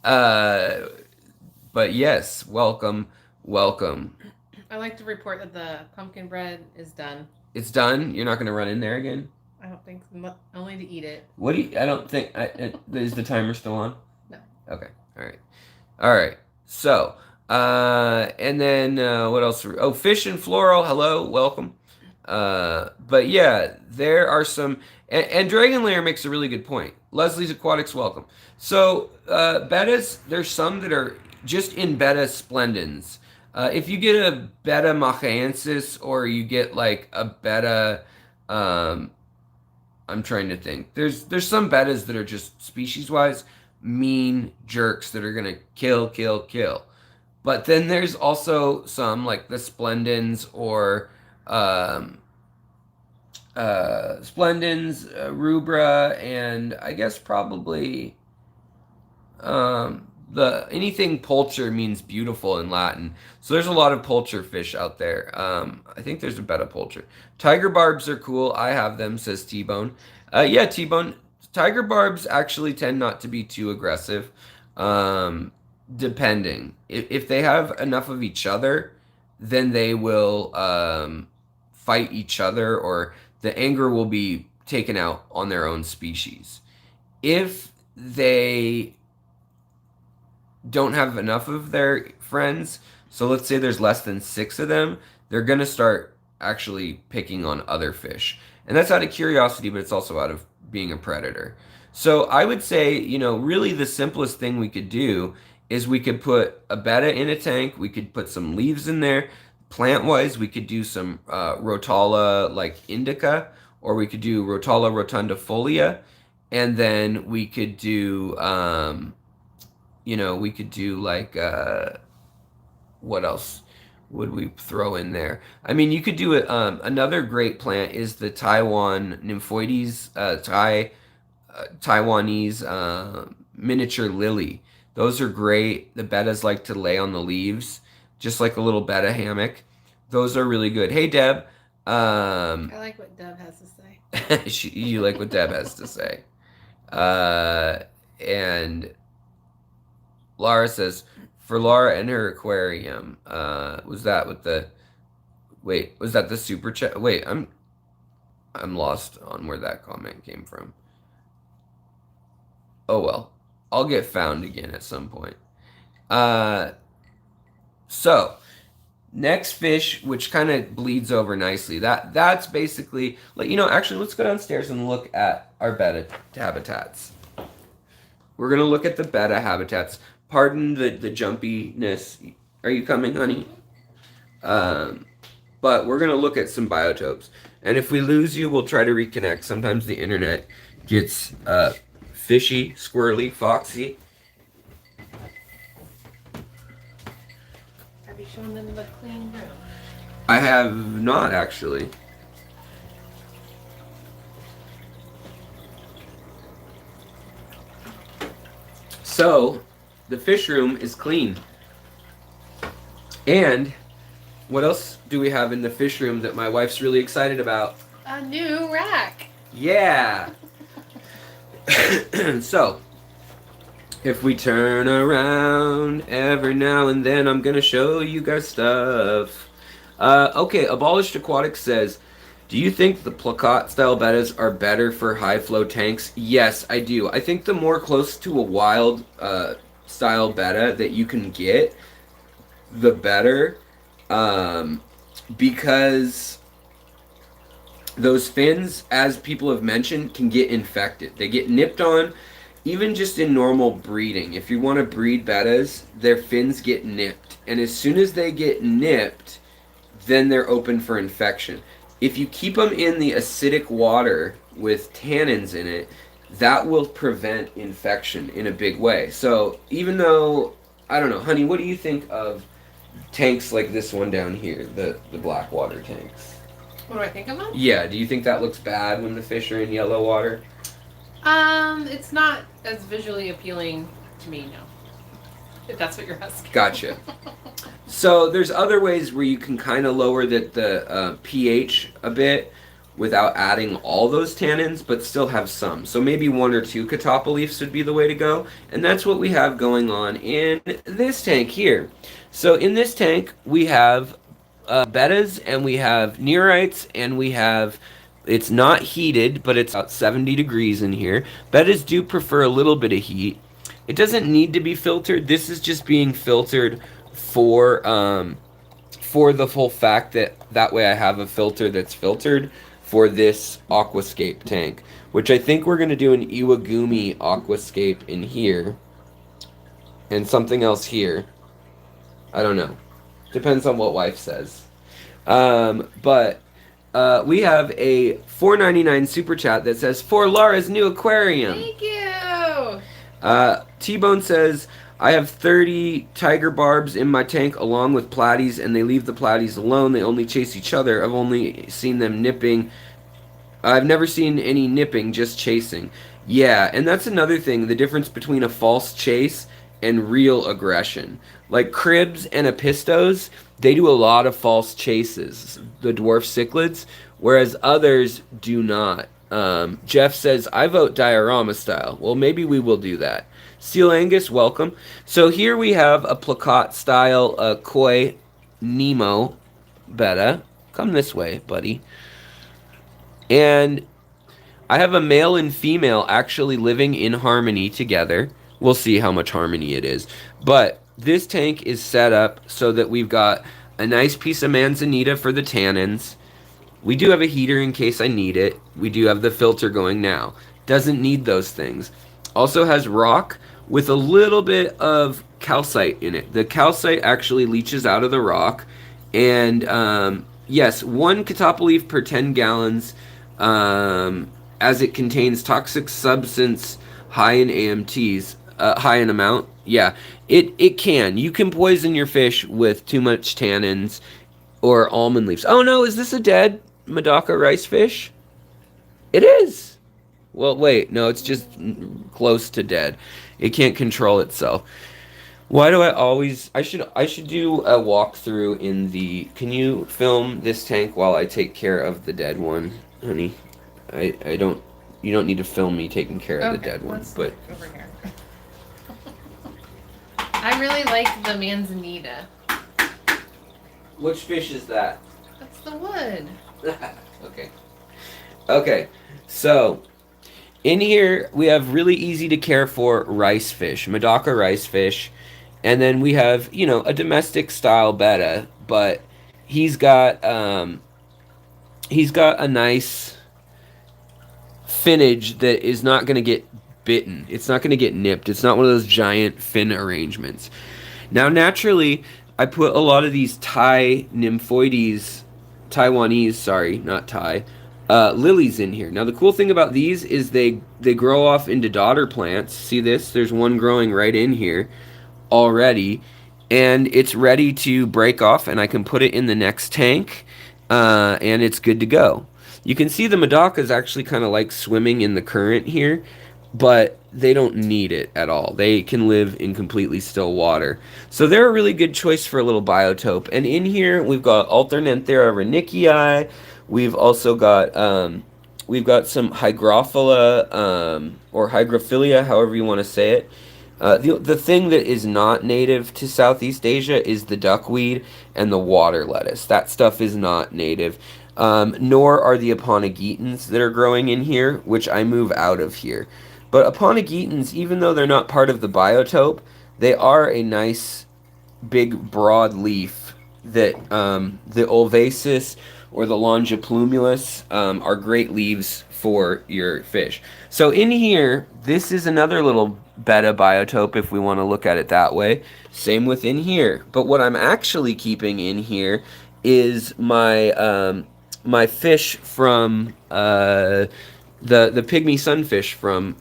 But yes, welcome. I'd like to report that the pumpkin bread is done. It's done. You're not going to run in there again. I don't think so. Only to eat it. What do you? I don't think. Is the timer still on? No. Okay. All right. So, and then what else? Oh, fish and floral. Hello, welcome. But yeah, there are some, and Dragon Lair makes a really good point. Leslie's Aquatics, welcome. So, bettas, there's some that are just in betta splendens. If you get a betta machaensis or you get like a betta, I'm trying to think. There's some bettas that are just species wise mean jerks that are gonna kill. But then there's also some like the splendens or splendens, rubra, and I guess probably the anything pulcher means beautiful in Latin. So there's a lot of pulcher fish out there. I think there's a betta pulcher. Tiger barbs are cool. I have them, says T-Bone. Yeah, T-Bone. Tiger barbs actually tend not to be too aggressive. Depending. If they have enough of each other, then they will fight each other, or the anger will be taken out on their own species. If they don't have enough of their friends, so let's say there's less than 6 of them, they're going to start actually picking on other fish. And that's out of curiosity, but it's also out of being a predator. So I would say, really the simplest thing we could do is we could put a betta in a tank, we could put some leaves in there. Plant-wise, we could do some Rotala like indica, or we could do Rotala rotundifolia, and then we could do, we could do like, what else would we throw in there? I mean, you could do it. Another great plant is the Taiwan nymphoides, Taiwanese miniature lily. Those are great. The bettas like to lay on the leaves, just like a little betta hammock. Those are really good. Hey, Deb. I like what Deb has to say. You like what Deb has to say. And Laura says, for Laura and her aquarium, was that the super chat? Wait, I'm lost on where that comment came from. Oh well, I'll get found again at some point. So next fish, which kind of bleeds over nicely. That's basically like, actually let's go downstairs and look at our betta habitats. We're gonna look at the betta habitats. Pardon the jumpiness. Are you coming, honey? but we're going to look at some biotopes. And if we lose you, we'll try to reconnect. Sometimes the internet gets fishy, squirrely, foxy. Have you shown them the clean room? I have not, actually. So, the fish room is clean. And what else do we have in the fish room that my wife's really excited about? A new rack. Yeah. So, if we turn around every now and then, I'm gonna show you guys stuff. Okay, Abolished Aquatics says, do you think the plakat style bettas are better for high flow tanks? Yes, I do. I think the more close to a wild style betta that you can get, the better. Because those fins, as people have mentioned, can get infected. They get nipped on, even just in normal breeding. If you want to breed bettas, their fins get nipped. And as soon as they get nipped, then they're open for infection. If you keep them in the acidic water with tannins in it, that will prevent infection in a big way. So even though, I don't know, honey, what do you think of tanks like this one down here, the black water tanks? What do I think of them? Yeah, do you think that looks bad when the fish are in yellow water? It's not as visually appealing to me, no. If that's what you're asking. Gotcha. So there's other ways where you can kind of lower the pH a bit without adding all those tannins, but still have some. So maybe 1 or 2 catopleafs would be the way to go. And that's what we have going on in this tank here. So in this tank, we have bettas, and we have neorites, and we have, it's not heated, but it's about 70 degrees in here. Bettas do prefer a little bit of heat. It doesn't need to be filtered. This is just being filtered for the full fact that way I have a filter that's filtered for this aquascape tank, which I think we're going to do an Iwagumi aquascape in here and something else here. I don't know. Depends on what wife says. But we have a $4.99 super chat that says, for Laura's new aquarium. Thank you. T-Bone says, I have 30 tiger barbs in my tank along with platies, and they leave the platies alone. They only chase each other. I've only seen them nipping. I've never seen any nipping, just chasing. Yeah, and that's another thing, the difference between a false chase and real aggression. Like cribs and apistos, they do a lot of false chases, the dwarf cichlids, whereas others do not. Jeff says, I vote diorama style. Well, maybe we will do that. Seal Angus, welcome. So here we have a plakat style koi Nemo betta. Come this way, buddy. And I have a male and female actually living in harmony together. We'll see how much harmony it is. But this tank is set up so that we've got a nice piece of manzanita for the tannins. We do have a heater in case I need it. We do have the filter going now. Doesn't need those things. Also has rock with a little bit of calcite in it. The calcite actually leaches out of the rock. And yes, 1 catopleaf per 10 gallons as it contains toxic substance high in AMTs. High in amount. Yeah, it can. You can poison your fish with too much tannins or almond leaves. Oh no, is this a dead Medaka rice fish? It is. Well, wait, no, it's just close to dead. It can't control itself. Why do I always... I should do a walkthrough in the... Can you film this tank while I take care of the dead one, honey? I don't... You don't need to film me taking care of the dead one, but... Over here. I really like the manzanita. Which fish is that? That's the wood. Okay. Okay, so in here we have really easy to care for rice fish, Medaka rice fish, and then we have, you know, a domestic style betta, but he's got a nice finnage that is not going to get bitten. It's not going to get nipped. It's not one of those giant fin arrangements. Now, naturally, I put a lot of these Thai nymphoides Taiwanese, sorry, not Thai, lilies in here. Now the cool thing about these is they grow off into daughter plants. See this? There's one growing right in here already, and it's ready to break off, and I can put it in the next tank, and it's good to go. You can see the Medocas actually kind of like swimming in the current here, but they don't need it at all. They can live in completely still water. So they're a really good choice for a little biotope. And in here, we've got Alternanthera renickii. We've also got some hygrophila, or hygrophilia, however you want to say it. The thing that is not native to Southeast Asia is the duckweed and the water lettuce. That stuff is not native. Nor are the Aponogetans that are growing in here, which I move out of here. But Aponogetans, even though they're not part of the biotope, they are a nice big broad leaf that the Ulvasis or the Longiplumulus are great leaves for your fish. So in here, this is another little Betta biotope if we want to look at it that way. Same within here. But what I'm actually keeping in here is my my fish from the pygmy sunfish from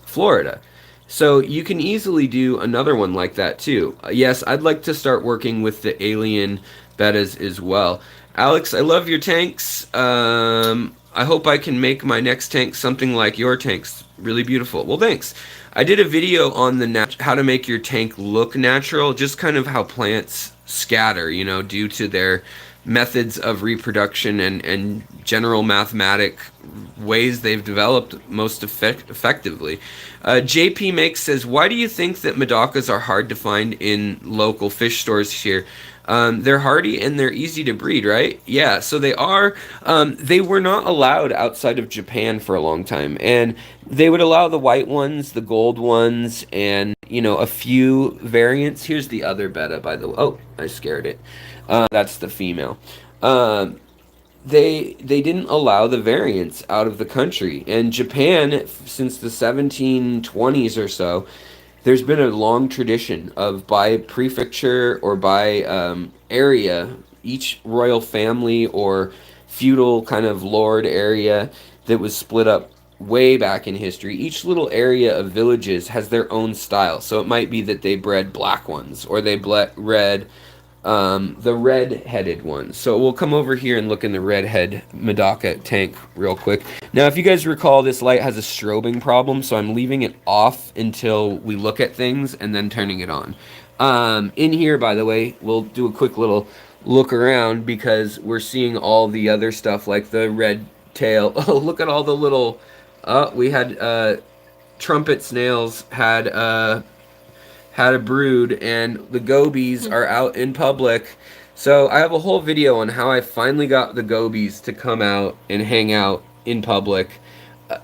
Florida. So you can easily do another one like that too. Yes, I'd like to start working with the alien bettas as well. Alex, I love your tanks. I hope I can make my next tank something like your tanks. Really beautiful. Well, thanks. I did a video on the how to make your tank look natural, just kind of how plants scatter, you know, due to their methods of reproduction and general mathematic ways they've developed most effectively. JP Makes says, why do you think that Medocas are hard to find in local fish stores here? They're hardy and they're easy to breed, right? Yeah, so they are. They were not allowed outside of Japan for a long time, and they would allow the white ones, the gold ones, and, you know, a few variants. Here's the other Betta, by the way. Oh, I scared it. That's the female. They didn't allow the variants out of the country, and Japan, since the 1720s or so, there's been a long tradition of by prefecture or by area, each royal family or feudal kind of lord area that was split up way back in history. Each little area of villages has their own style. So it might be that they bred black ones, or they bred the red-headed ones. So we'll come over here and look in the redhead Medoca tank real quick. Now, if you guys recall, this light has a strobing problem, so I'm leaving it off until we look at things and then turning it on. In here, by the way, we'll do a quick little look around because we're seeing all the other stuff like the red tail. Oh, look at all the little... we had trumpet snails had a brood, and the gobies are out in public. So I have a whole video on how I finally got the gobies to come out and hang out in public.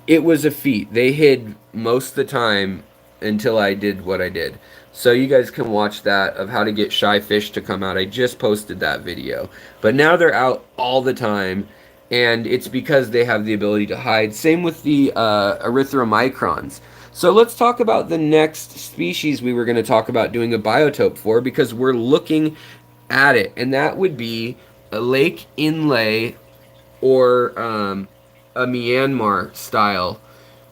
It was a feat. They hid most of the time until I did what I did. So you guys can watch that of how to get shy fish to come out. I just posted that video. But now they're out all the time, and it's because they have the ability to hide. Same with the erythromicrons. So let's talk about the next species we were going to talk about doing a biotope for, because we're looking at it, and that would be a Lake Inlay or a Myanmar style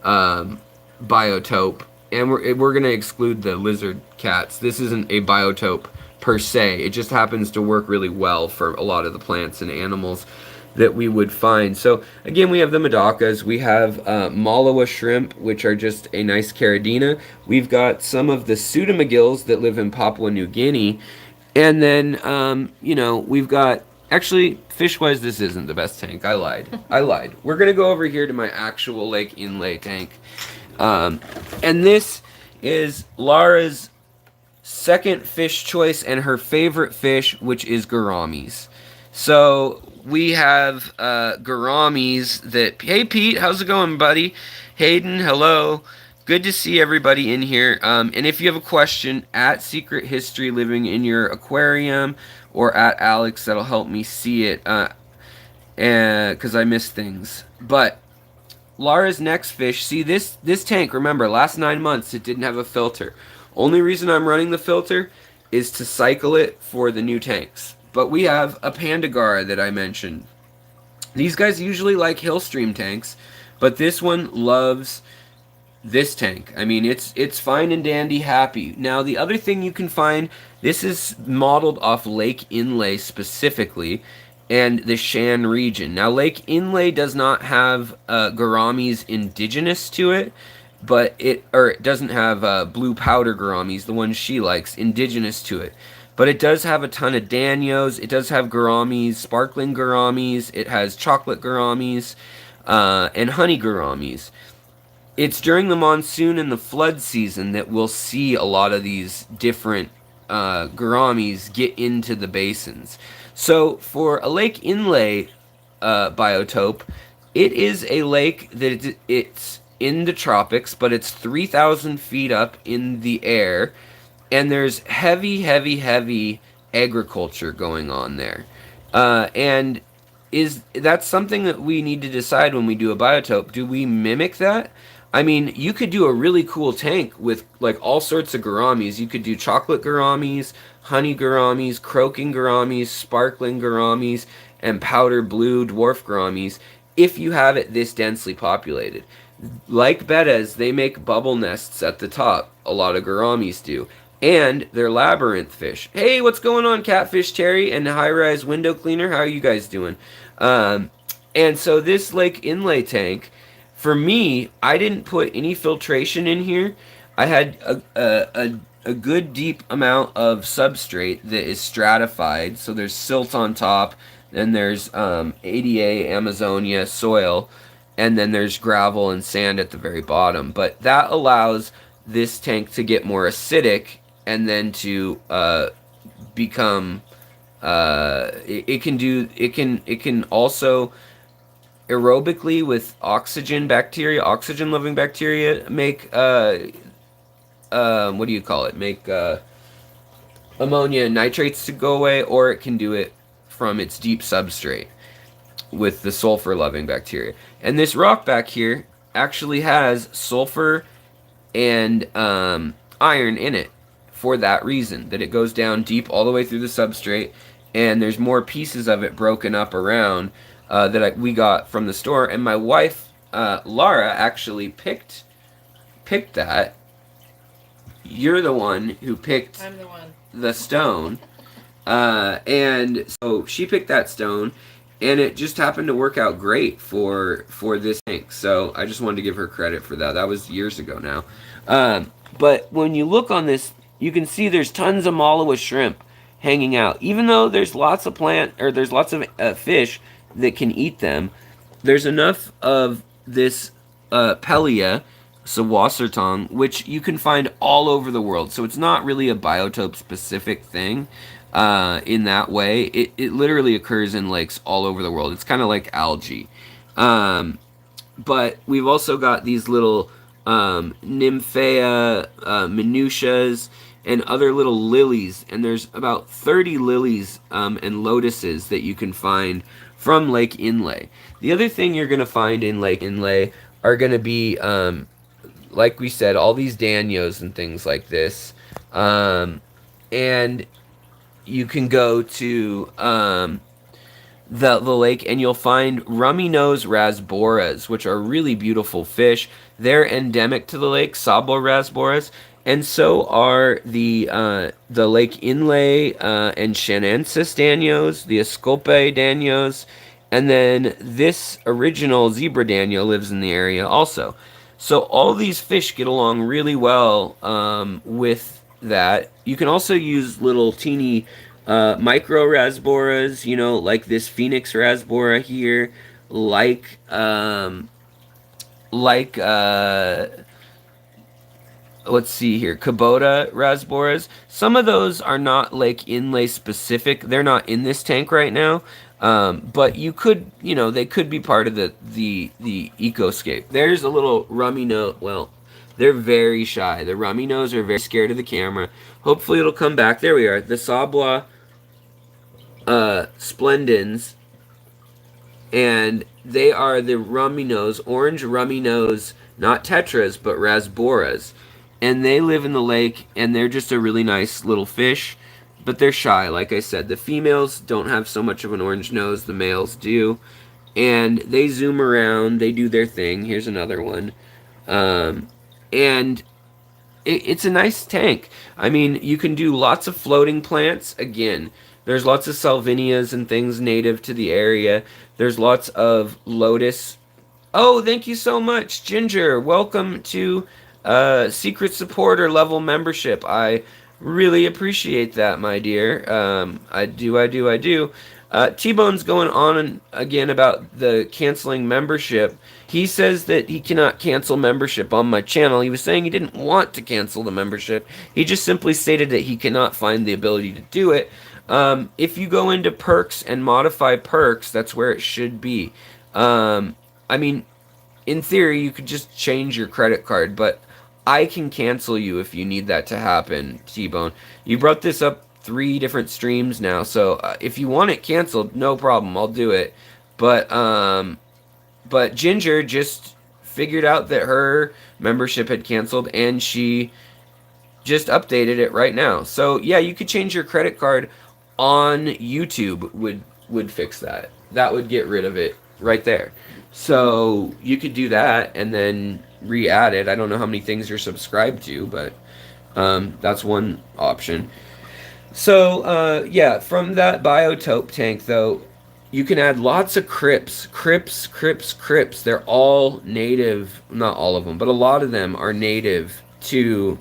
biotope, and we're going to exclude the lizard cats. This isn't a biotope per se. It just happens to work really well for a lot of the plants and animals that we would find. So again, we have the Medocas, we have Malawa shrimp, which are just a nice caridina. We've got some of the pseudomagills that live in Papua New Guinea, and then you know, we've got, actually, fish-wise, this isn't the best tank. I lied. We're gonna go over here to my actual Lake Inlay tank, and this is Lara's second fish choice and her favorite fish, which is gouramis. So we have gouramis that... Hey, Pete, how's it going, buddy? Hayden, hello. Good to see everybody in here. And if you have a question, at Secret History Living in Your Aquarium or at Alex, that'll help me see it, because I miss things. But Lara's next fish, see this tank, remember, last 9 months it didn't have a filter. Only reason I'm running the filter is to cycle it for the new tanks. But we have a Pandagara that I mentioned. These guys usually like Hillstream tanks, but this one loves this tank. I mean, it's fine and dandy happy. Now, the other thing you can find, this is modeled off Lake Inlay specifically, and the Shan region. Now, Lake Inlay does not have gouramis indigenous to it, but it doesn't have blue powder gouramis, the ones she likes, indigenous to it. But it does have a ton of danios. It does have gouramis, sparkling gouramis. It has chocolate gouramis and honey gouramis. It's during the monsoon and the flood season that we'll see a lot of these different gouramis get into the basins. So for a Lake Inlay biotope, it is a lake that it's in the tropics, but it's 3,000 feet up in the air, and there's heavy agriculture going on there. And is that's something that we need to decide when we do a biotope. Do we mimic that? I mean, you could do a really cool tank with like all sorts of gouramis. You could do chocolate gouramis, honey gouramis, croaking gouramis, sparkling gouramis, and powder blue dwarf gouramis if you have it this densely populated. Like Betta's, they make bubble nests at the top. A lot of gouramis do. And they're labyrinth fish. Hey, what's going on, Catfish Terry and High Rise Window Cleaner? How are you guys doing? And so this Lake Inlay tank, for me, I didn't put any filtration in here. I had a good deep amount of substrate that is stratified. So there's silt on top, then there's ADA Amazonia soil, and then there's gravel and sand at the very bottom. But that allows this tank to get more acidic and then to become it can also aerobically with oxygen loving bacteria make what do you call it, make ammonia and nitrates to go away, or it can do it from its deep substrate with the sulfur loving bacteria. And this rock back here actually has sulfur and iron in it for that reason, that it goes down deep all the way through the substrate, and there's more pieces of it broken up around we got from the store. And my wife Laura actually picked that. You're the one who picked. I'm the one. The stone, and so she picked that stone, and it just happened to work out great for this tank. So I just wanted to give her credit for that. That was years ago now. But when you look on this, you can see there's tons of Malawa shrimp hanging out. Even though there's lots of fish that can eat them, there's enough of this Pelia, Sawassertong, which you can find all over the world. So it's not really a biotope specific thing in that way. It literally occurs in lakes all over the world. It's kind of like algae. But we've also got these little Nymphea, Minutias, and other little lilies. And there's about 30 lilies and lotuses that you can find from Lake Inlay. The other thing you're going to find in Lake Inlay are going to be, like we said, all these danios and things like this. And you can go to the lake and you'll find rummy nose rasboras, which are really beautiful fish. They're endemic to the lake, Sablo rasboras, and so are the Lake Inlay and Shenansis danios, the Esculpe danios, and then this original zebra danio lives in the area also. So all these fish get along really well with that. You can also use little teeny micro rasboras, like this Phoenix rasbora here, let's see here, Kubota rasboras. Some of those are not Lake Inlay specific. They're not in this tank right now. But you could, they could be part of the ecoscape. There's a little rummy nose. Well, they're very shy. The rummy nose are very scared of the camera. Hopefully it'll come back. There we are. The Sabla splendens, and they are the rummy nose, orange rummy nose, not tetras, but rasboras. And they live in the lake, and they're just a really nice little fish. but they're shy. Like I said, the females don't have so much of an orange nose, the males do. And they zoom around, they do their thing. Here's another one. And it's a nice tank. I mean, you can do lots of floating plants. Again, there's lots of salvinias and things native to the area. There's lots of lotus. Oh, thank you so much, Ginger. Welcome to secret supporter level membership. I really appreciate that, my dear. I do. T-Bone's going on again about the canceling membership. He says that he cannot cancel membership on my channel. He was saying he didn't want to cancel the membership. He just simply stated that he cannot find the ability to do it. If you go into perks and modify perks, that's where it should be. I mean, in theory, you could just change your credit card, but I can cancel you if you need that to happen, T-Bone. You brought this up 3 different streams now, so if you want it canceled, no problem, I'll do it. But Ginger just figured out that her membership had canceled, and she just updated it right now. So yeah, you could change your credit card on YouTube. Would fix that. That would get rid of it right there. So you could do that and then re-add it. I don't know how many things you're subscribed to, but that's one option. So yeah, from that Biotope tank though, you can add lots of crypts. They're all native, not all of them, but a lot of them are native to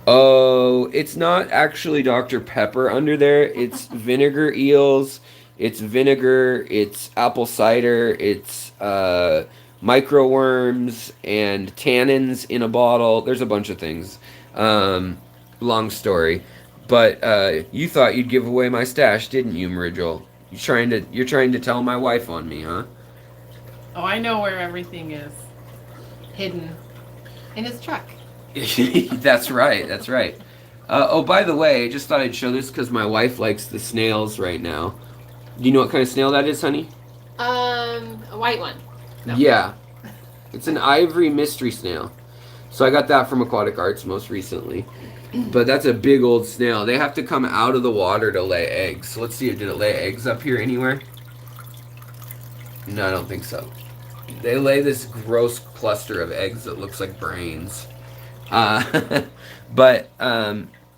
oh, it's not actually Dr. Pepper under there. It's vinegar eels. It's vinegar. It's apple cider. It's microworms and tannins in a bottle. There's a bunch of things. Long story. But you thought you'd give away my stash, didn't you, Marijol? You're trying to tell my wife on me, huh? Oh, I know where everything is hidden in his truck. That's right. That's right. Oh, by the way, I just thought I'd show this because my wife likes the snails right now. Do you know what kind of snail that is, honey? A white one. No. Yeah. It's an ivory mystery snail. So I got that from Aquatic Arts most recently. But that's a big old snail. They have to come out of the water to lay eggs. So let's see, did it lay eggs up here anywhere? No, I don't think so. They lay this gross cluster of eggs that looks like brains. But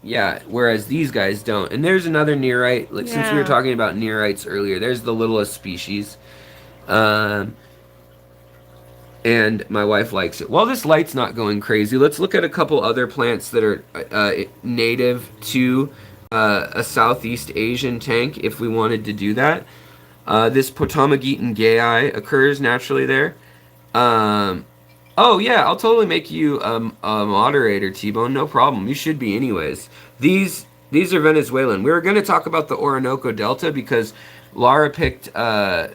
yeah, whereas these guys don't. And there's another nearite. Like since we were talking about nearites earlier, there's the littlest species. And my wife likes it. While this light's not going crazy, let's look at a couple other plants that are native to a Southeast Asian tank if we wanted to do that. This Potamogeton gayi occurs naturally there. Oh yeah, I'll totally make you a moderator, T-Bone. No problem. You should be anyways. These are Venezuelan. We were going to talk about the Orinoco Delta because Laura picked her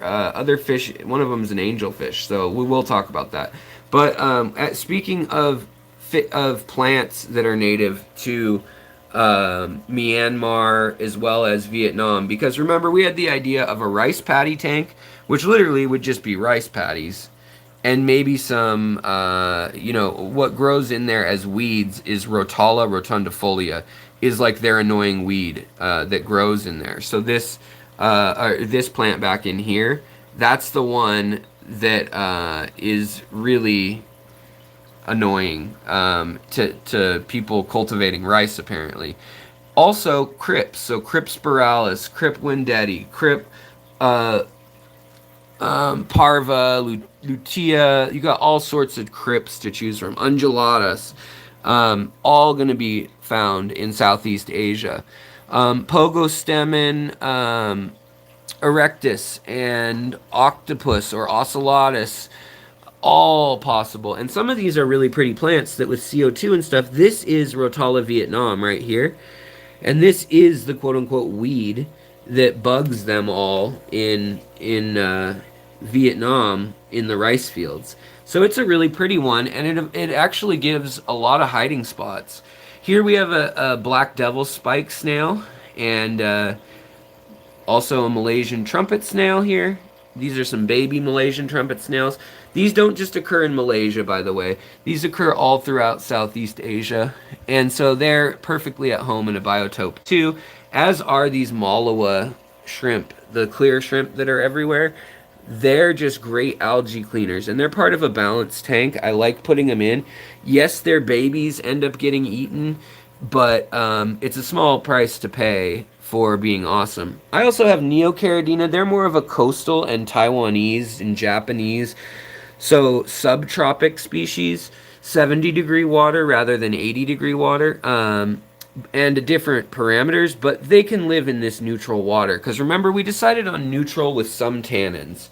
other fish. One of them is an angelfish, so we will talk about that. But speaking of plants that are native to Myanmar as well as Vietnam, because remember we had the idea of a rice paddy tank, which literally would just be rice paddies, and maybe some, what grows in there as weeds is Rotala rotundifolia, is like their annoying weed that grows in there. So this plant back in here, that's the one that is really annoying to people cultivating rice, apparently. Also, Crips. So Cripspiralis, Crip windetti, Crip parva, lutea. You got all sorts of Crips to choose from. Undulatus. All going to be found in Southeast Asia. Pogostemon, erectus, and octopus or ocellatus, all possible. And some of these are really pretty plants that with CO2 and stuff. This is Rotala Vietnam right here. And this is the quote-unquote weed that bugs them all in Vietnam in the rice fields. So it's a really pretty one, and it actually gives a lot of hiding spots. Here we have a black devil spike snail, and also a Malaysian trumpet snail here. These are some baby Malaysian trumpet snails. These don't just occur in Malaysia, by the way. These occur all throughout Southeast Asia. And so they're perfectly at home in a biotope too, as are these Malawa shrimp, the clear shrimp that are everywhere. They're just great algae cleaners, and they're part of a balanced tank. I like putting them in. Yes, their babies end up getting eaten, but it's a small price to pay for being awesome. I also have Neocaridina. They're more of a coastal and Taiwanese and Japanese, so subtropic species, 70-degree water rather than 80-degree water, and different parameters, but they can live in this neutral water. Because remember, we decided on neutral with some tannins.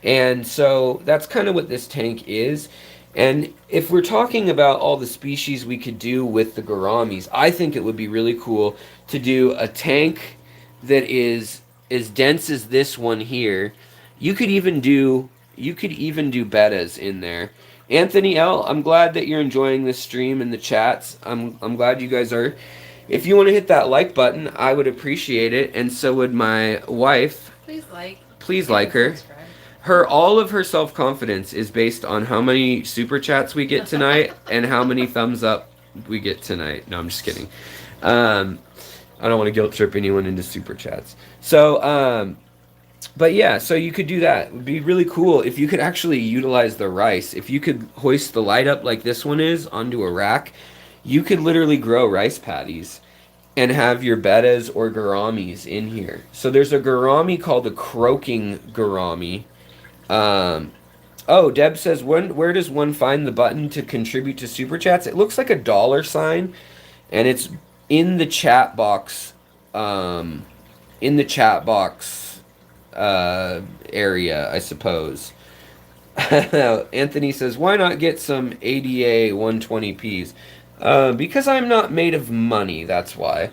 And so that's kind of what this tank is. And if we're talking about all the species we could do with the gouramis, I think it would be really cool to do a tank that is as dense as this one here. You could even do bettas in there. Anthony L, I'm glad that you're enjoying this stream and the chats. I'm glad you guys are. If you want to hit that like button, I would appreciate it, and so would my wife. Please like her. All of her self-confidence is based on how many super chats we get tonight and how many thumbs up we get tonight. No, I'm just kidding. I don't want to guilt trip anyone into super chats. So, but yeah, so you could do that. It would be really cool if you could actually utilize the rice. If you could hoist the light up like this one is onto a rack, you could literally grow rice paddies and have your bettas or gouramis in here. So there's a gourami called the croaking gourami. Oh, Deb says, where does one find the button to contribute to super chats? It looks like a $sign, and it's in the chat box. Area, I suppose. Anthony says, why not get some ADA 120p's? Because I'm not made of money, that's why.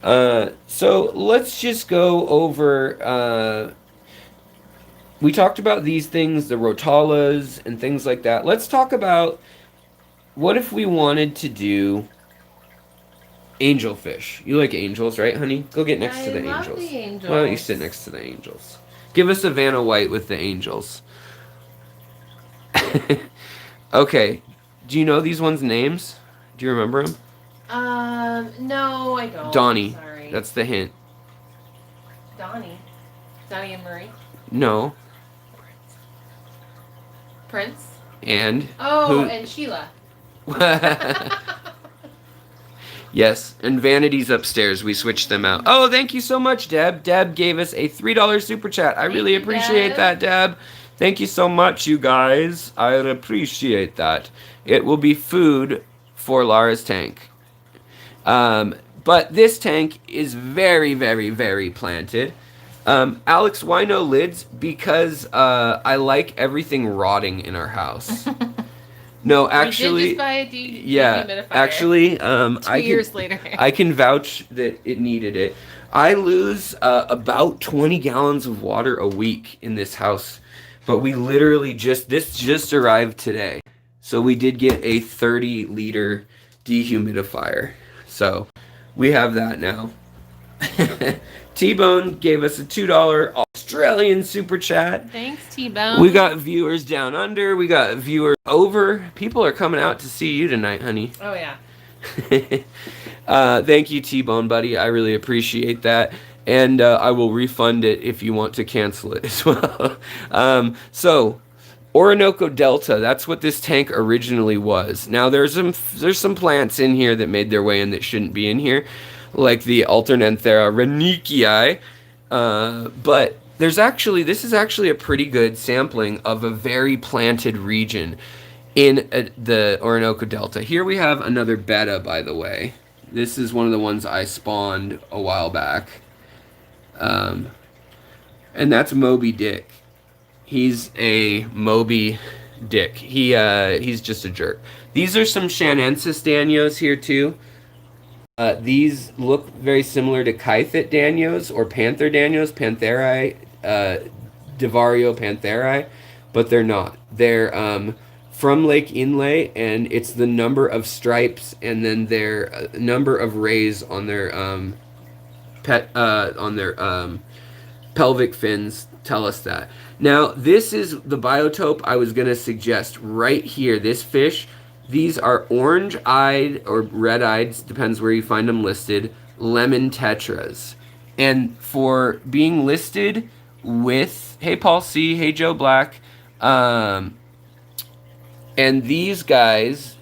So let's just go over, we talked about these things, the rotalas and things like that. Let's talk about what if we wanted to do angelfish. You like angels, right, honey? Go get next to the angels. The angels. Why don't you sit next to the angels? Give us a Vanna White with the angels. Okay. Do you know these ones' names? Do you remember them? No, I don't. Donnie. Sorry. That's the hint. Donnie and Marie? No. Prince? And? Oh, and Sheila. Yes, and Vanity's upstairs. We switched them out. Oh, thank you so much, Deb. Deb gave us a $3 super chat. I really appreciate that, Deb. Thank you so much, you guys. I appreciate that. It will be food for Lara's tank. But this tank is very, very, very planted. Alex, why no lids? Because I like everything rotting in our house. No, actually, we did just buy a dehumidifier. Actually, 2 years later, I can vouch that it needed it. I lose about 20 gallons of water a week in this house, but we literally this just arrived today, so we did get a 30-liter dehumidifier. So we have that now. T-Bone gave us a $2 Australian super chat. Thanks, T-Bone. We got viewers down under. We got viewers over. People are coming out to see you tonight, honey. Oh, yeah. Thank you, T-Bone, buddy. I really appreciate that. And I will refund it if you want to cancel it as well. So, Orinoco Delta, that's what this tank originally was. Now, there's some plants in here that made their way in that shouldn't be in here, like the Alternanthera renicii, but this is actually a pretty good sampling of a very planted region in the Orinoco Delta. Here we have another Betta, by the way. This is one of the ones I spawned a while back, and that's Moby Dick. He's a Moby Dick. He's just a jerk. These are some Shanensis Danios here too. These look very similar to Kythit Danios or Panther Danios, Pantheri, Divario Pantheri, but they're not. They're from Lake Inlay, and it's the number of stripes and then their number of rays on their pelvic fins tell us that. Now, this is the biotope I was going to suggest right here. This fish, these are orange-eyed or red-eyed, depends where you find them listed, lemon tetras. And for being listed with, hey Paul C, hey Joe Black, and these guys,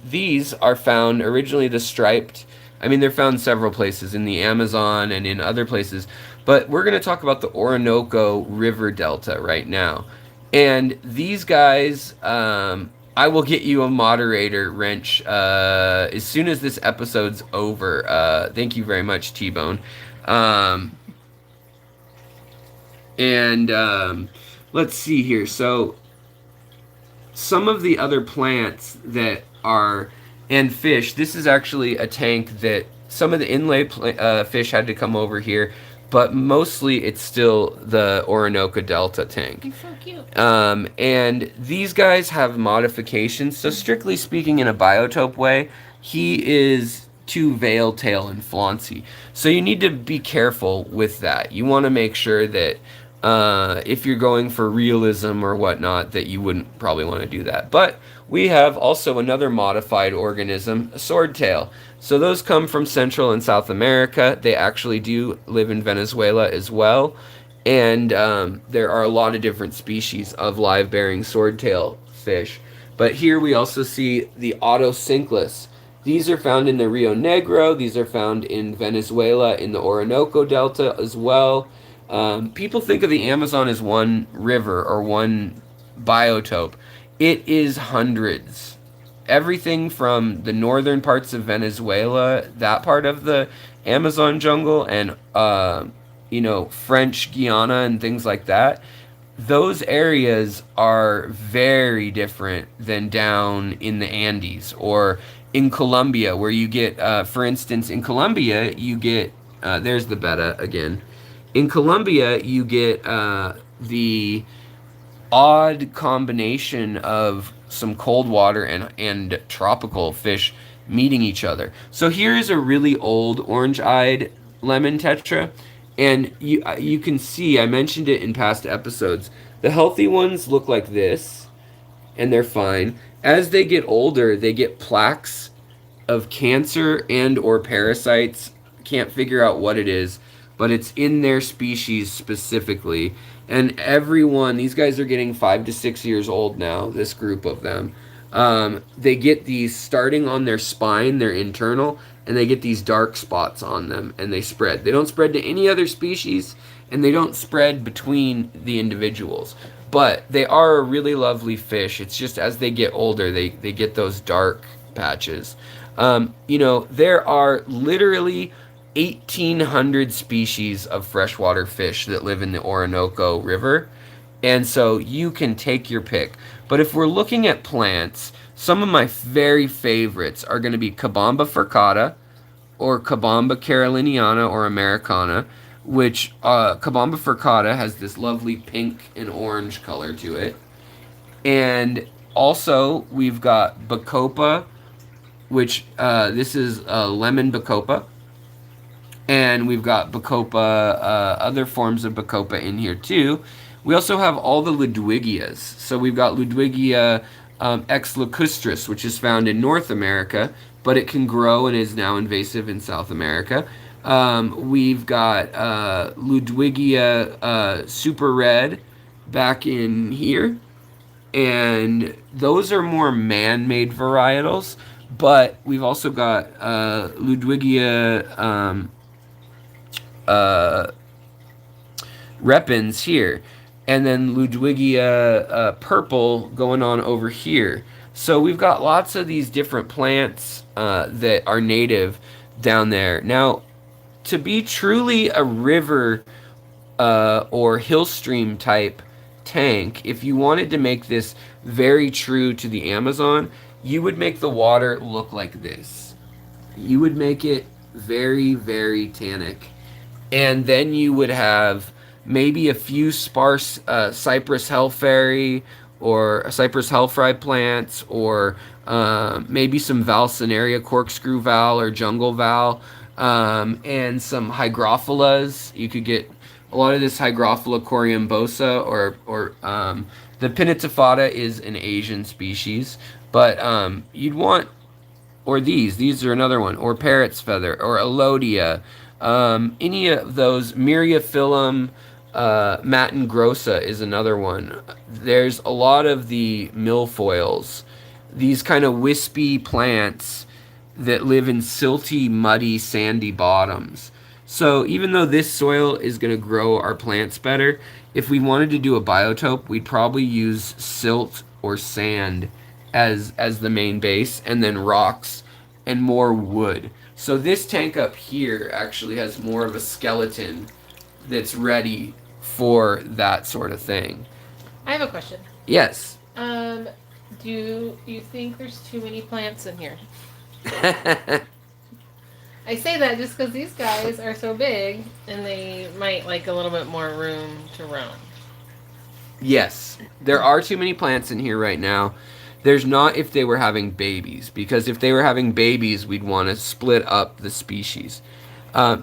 these are found originally the striped. I mean, they're found several places in the Amazon and in other places, but we're going to talk about the Orinoco River Delta right now. And these guys, I will get you a moderator wrench as soon as this episode's over. Thank you very much, T-Bone. And let's see here. So some of the other plants that are and fish. This is actually a tank that some of the inlay fish had to come over here, but mostly it's still the Orinoco Delta tank. He's so cute. And these guys have modifications. So strictly speaking, in a biotope way, he is too veil tail and flauncy. So you need to be careful with that. You want to make sure that if you're going for realism or whatnot, that you wouldn't probably want to do that. But we have also another modified organism, a swordtail. So those come from Central and South America. They actually do live in Venezuela as well. And there are a lot of different species of live-bearing swordtail fish. But here we also see the Autosynclus. These are found in the Rio Negro. These are found in Venezuela in the Orinoco Delta as well. People think of the Amazon as one river or one biotope. It is hundreds. Everything from the northern parts of Venezuela, that part of the Amazon jungle, and French Guiana and things like that. Those areas are very different than down in the Andes or in Colombia, where you get, for instance, in Colombia, you get, there's the Betta again. In Colombia, you get the odd combination of some cold water and tropical fish meeting each other. So here is a really old orange-eyed lemon tetra, and you can see, I mentioned it in past episodes, the healthy ones look like this, and they're fine. As they get older, they get plaques of cancer and or parasites. Can't figure out what it is, but it's in their species specifically. And everyone, these guys are getting 5 to 6 years old now, this group of them. They get these starting on their spine, their internal, and they get these dark spots on them, and they spread. They don't spread to any other species, and they don't spread between the individuals. But they are a really lovely fish. It's just as they get older, they get those dark patches. There are literally 1,800 species of freshwater fish that live in the Orinoco River, and so you can take your pick. But if we're looking at plants, some of my very favorites are going to be Cabamba furcata or Cabamba caroliniana or americana, which Cabamba furcata has this lovely pink and orange color to it. And also we've got Bacopa, which this is lemon Bacopa. And we've got Bacopa, other forms of Bacopa in here too. We also have all the Ludwigias. So we've got Ludwigia ex lacustris, which is found in North America, but it can grow and is now invasive in South America. We've got Ludwigia super red back in here. And those are more man-made varietals. But we've also got Ludwigia repens here, and then Ludwigia purple going on over here. So we've got lots of these different plants that are native down there. Now, to be truly a river or hill stream type tank, if you wanted to make this very true to the Amazon, you would make the water look like this. You would make it very, very tannic. And then you would have maybe a few sparse Cypress hellfairy or Cypress hellfry plants, or maybe some Valsenaria corkscrew val or jungle val, and some hygrophilas. You could get A lot of this Hygrophila coriambosa or the pinnatifada is an Asian species, but you'd want, or these are another one, or parrot's feather, or elodia, any of those, myriaphyllum, matin grossa is another one. There's a lot of the milfoils, these kind of wispy plants that live in silty, muddy, sandy bottoms. So even though this soil is going to grow our plants better, if we wanted to do a biotope, we'd probably use silt or sand as the main base, and then rocks and more wood. So this tank up here actually has more of a skeleton that's ready for that sort of thing. I have a question. Yes. Do you think there's too many plants in here? I say that just because these guys are so big and they might like a little bit more room to roam. Yes, there are too many plants in here right now. There's not if they were having babies, because if they were having babies, we'd want to split up the species.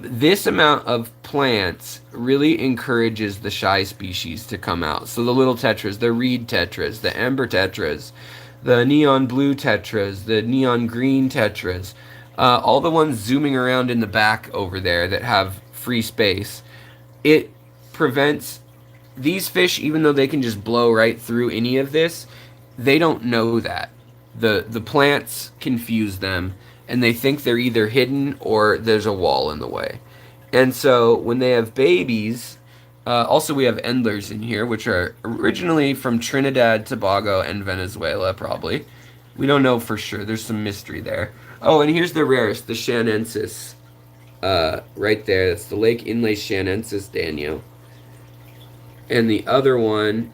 This amount of plants really encourages the shy species to come out. So the little tetras, the reed tetras, the ember tetras, the neon blue tetras, the neon green tetras, all the ones zooming around in the back over there that have free space. It prevents these fish, even though they can just blow right through any of this, they don't know that. The plants confuse them, and they think they're either hidden or there's a wall in the way. And so when they have babies, also we have endlers in here, which are originally from Trinidad, Tobago, and Venezuela, probably. We don't know for sure. There's some mystery there. Oh, and here's the rarest, the Shanensis. Right there. That's the Lake Inlay Shanensis Daniel. And the other one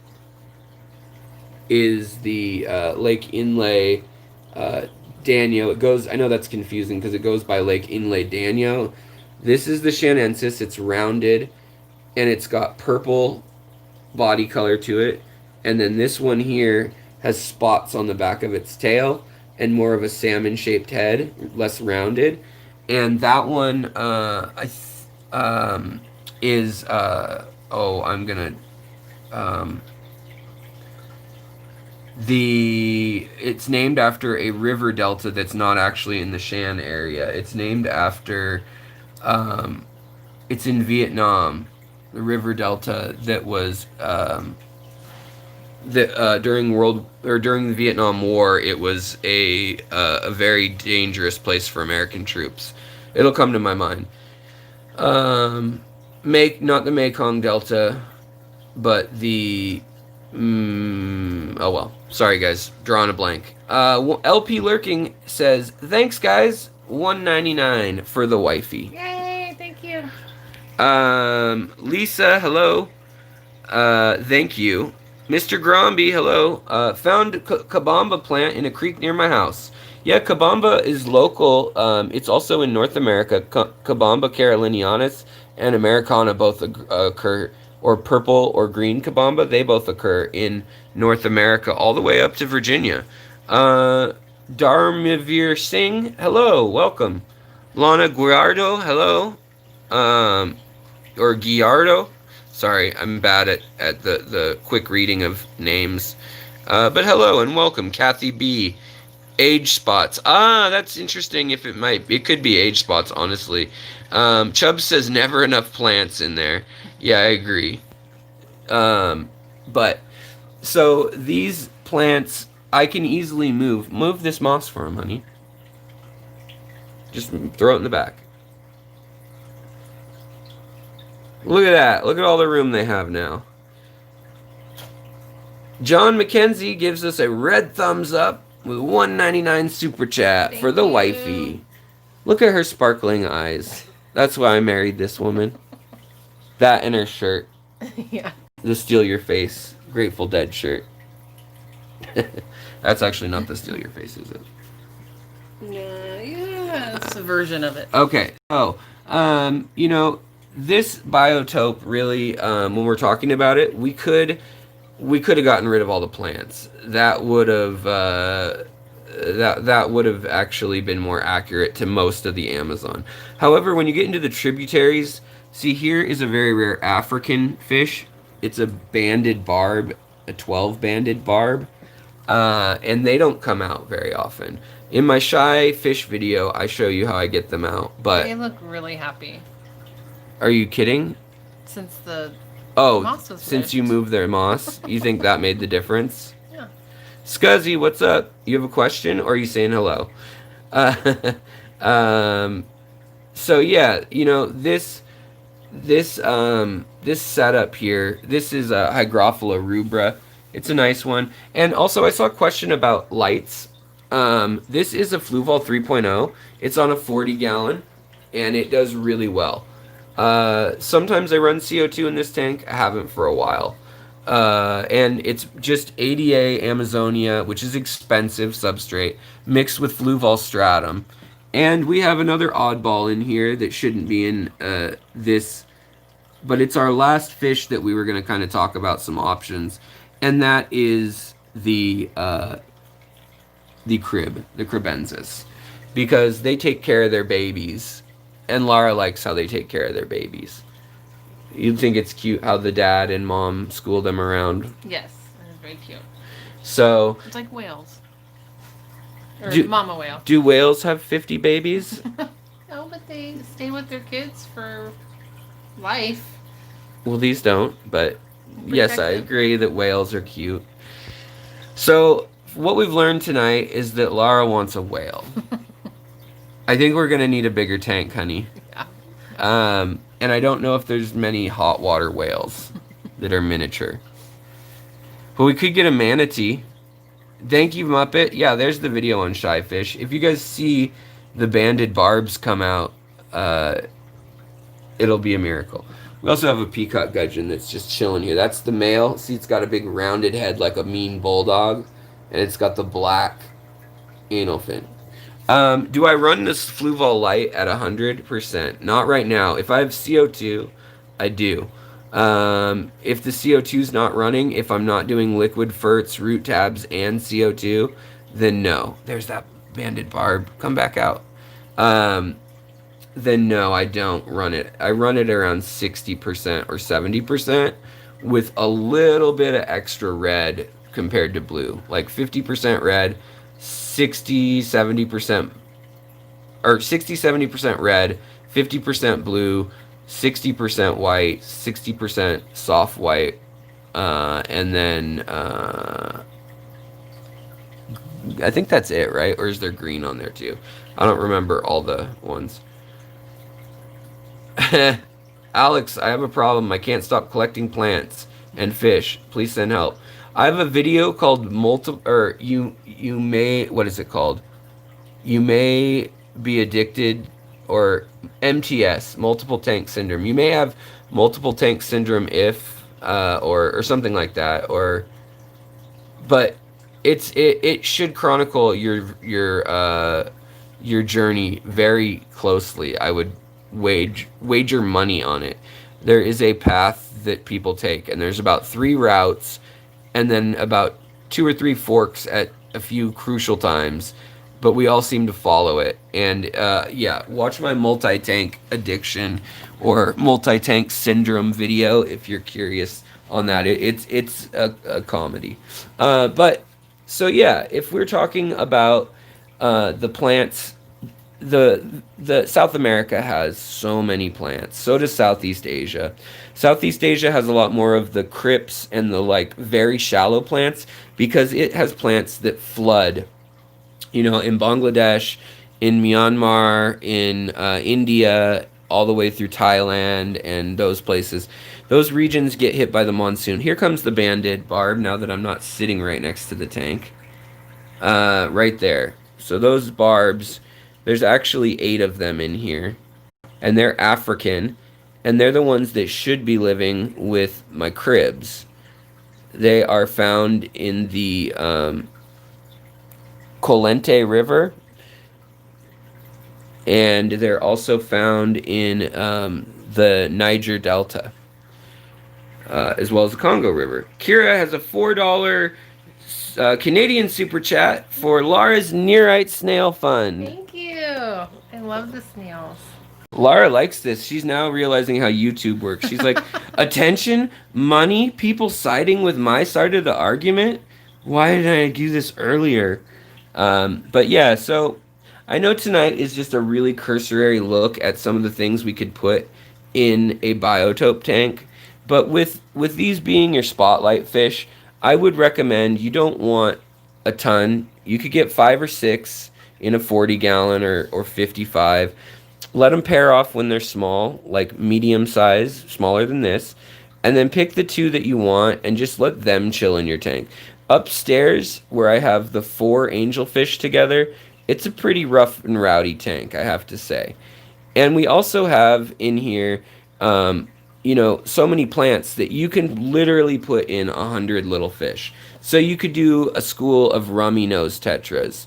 is the Lake Inlay Daniel. It goes, I know that's confusing because it goes by Lake Inlay Daniel. This is the Shanensis. It's rounded and it's got purple body color to it. And then this one here has spots on the back of its tail and more of a salmon shaped head, less rounded. And that one is I'm gonna it's named after a river delta that's not actually in the Shan area. It's named after it's in Vietnam, the river delta that was during the Vietnam War. It was a very dangerous place for American troops. It'll come to my mind. Not the Mekong Delta, but the oh well. Sorry guys, drawing a blank. LP Lurking says, "Thanks guys, $1.99 for the wifey." Yay! Thank you. Lisa, hello. Thank you. Mr. Gromby, hello. Found Kabamba plant in a creek near my house. Yeah, Kabamba is local. It's also in North America. Kabamba carolinianus and Americana both occur, or purple or green Kabamba, they both occur in North America all the way up to Virginia. Dharmavir Singh, hello, welcome. Lana Guiardo, hello. Or Guiardo. Sorry, I'm bad at the quick reading of names. But hello and welcome, Kathy B. Age spots. That's interesting. It could be age spots, honestly. Chubb says never enough plants in there. Yeah, I agree. But so these plants, I can easily move. Move this moss for him, honey. Just throw it in the back. Look at that. Look at all the room they have now. John McKenzie gives us a red thumbs up with $1.99 super chat for the wifey. Look at her sparkling eyes. That's why I married this woman. That and her shirt. Yeah. The Steal Your Face Grateful Dead shirt. That's actually not the Steal Your Face, is it? Yeah, it's a version of it. Okay. So, this biotope really, when we're talking about it, we could have gotten rid of all the plants. That would have that would have actually been more accurate to most of the Amazon. However, when you get into the tributaries, See, here is a very rare African fish. It's a banded barb, a 12 banded barb, and they don't come out very often. In my shy fish video, I show you how I get them out. But They look really happy are you kidding? since the Oh, moss was since you ripped. moved their moss, you think that made the difference? Yeah. Scuzzy, what's up? You have a question, or are you saying hello? Uh, um, so yeah, you know this setup here. This is a Hygrophila rubra. It's a nice one. And also, I saw a question about lights. This is a Fluval 3.0. It's on a 40 gallon, and it does really well. Sometimes I run CO2 in this tank. I haven't for a while. And it's just ADA Amazonia, which is expensive substrate, mixed with Fluval stratum. And we have another oddball in here that shouldn't be in this, but it's our last fish that we were going to kind of talk about some options, and that is the crib, the cribensis, because they take care of their babies, and Lara likes how they take care of their babies. You'd think it's cute how the dad and mom school them around. Yes, it is very cute. So, It's like whales. Or Do- mama whale. do whales have 50 babies? No, but they stay with their kids for life. Well, these don't, but yes, I Protected. agree that whales are cute. So, what we've learned tonight is that Lara wants a whale. I think we're gonna need a bigger tank, honey. Yeah. And I don't know if there's many hot water whales that are miniature. But we could get a manatee. Thank you, Muppet. Yeah, there's the video on Shy Fish. If you guys see the banded barbs come out, it'll be a miracle. We also have a peacock gudgeon that's just chilling here. That's the male. See, it's got a big rounded head like a mean bulldog, and it's got the black anal fin. Do I run this Fluval Light at 100%? Not right now. If I have CO2, I do. If the CO2 is not running, if I'm not doing liquid ferts, root tabs, and CO2, then no. There's that banded barb. Come back out. Then no, I don't run it. I run it around 60% or 70% with a little bit of extra red compared to blue. Like 50% red, 60, 70%, or 60, 70% red, 50% blue, 60% white, 60% soft white, and then I think that's it, right? Or is there green on there too? I don't remember all the ones. Alex, I have a problem. I can't stop collecting plants and fish. Please send help. I have a video called you may, what is it called? You may be addicted, or MTS, multiple tank syndrome. You may have multiple tank syndrome if or something like that, but it should chronicle your journey very closely. I would wager money on it. There is a path that people take, and there's about 3 routes, and then about 2 or 3 forks at a few crucial times, but we all seem to follow it. And yeah, watch my multi-tank addiction or multi-tank syndrome video if you're curious on that. It's a comedy. But so yeah, if we're talking about the plants, the South America has so many plants. So does Southeast Asia. Southeast Asia has a lot more of the crypts and the like very shallow plants because it has plants that flood. You know, in Bangladesh, in Myanmar, in India, all the way through Thailand and those places. Those regions get hit by the monsoon. Here comes the banded barb now that I'm not sitting right next to the tank. Right there. So those barbs, there's actually 8 of them in here. And they're African. And they're the ones that should be living with my cribs. They are found in the Colente River. And they're also found in the Niger Delta. As well as the Congo River. Kira has a $4 Canadian super chat for Lara's Nearite Snail Fund. Thank you. I love the snails. Laura likes this. She's now realizing how YouTube works. She's like, attention, money, people siding with my side of the argument. Why didn't I do this earlier? But yeah, so I know tonight is just a really cursory look at some of the things we could put in a biotope tank. But with these being your spotlight fish, I would recommend you don't want a ton. You could get 5 or 6 in a 40 gallon or 55. Let them pair off when they're small, like medium size, smaller than this, and then pick the 2 that you want and just let them chill in your tank. Upstairs, where I have the 4 angelfish together, it's a pretty rough and rowdy tank, I have to say. And we also have in here, so many plants that you can literally put in 100 little fish. So you could do a school of rummy nose tetras.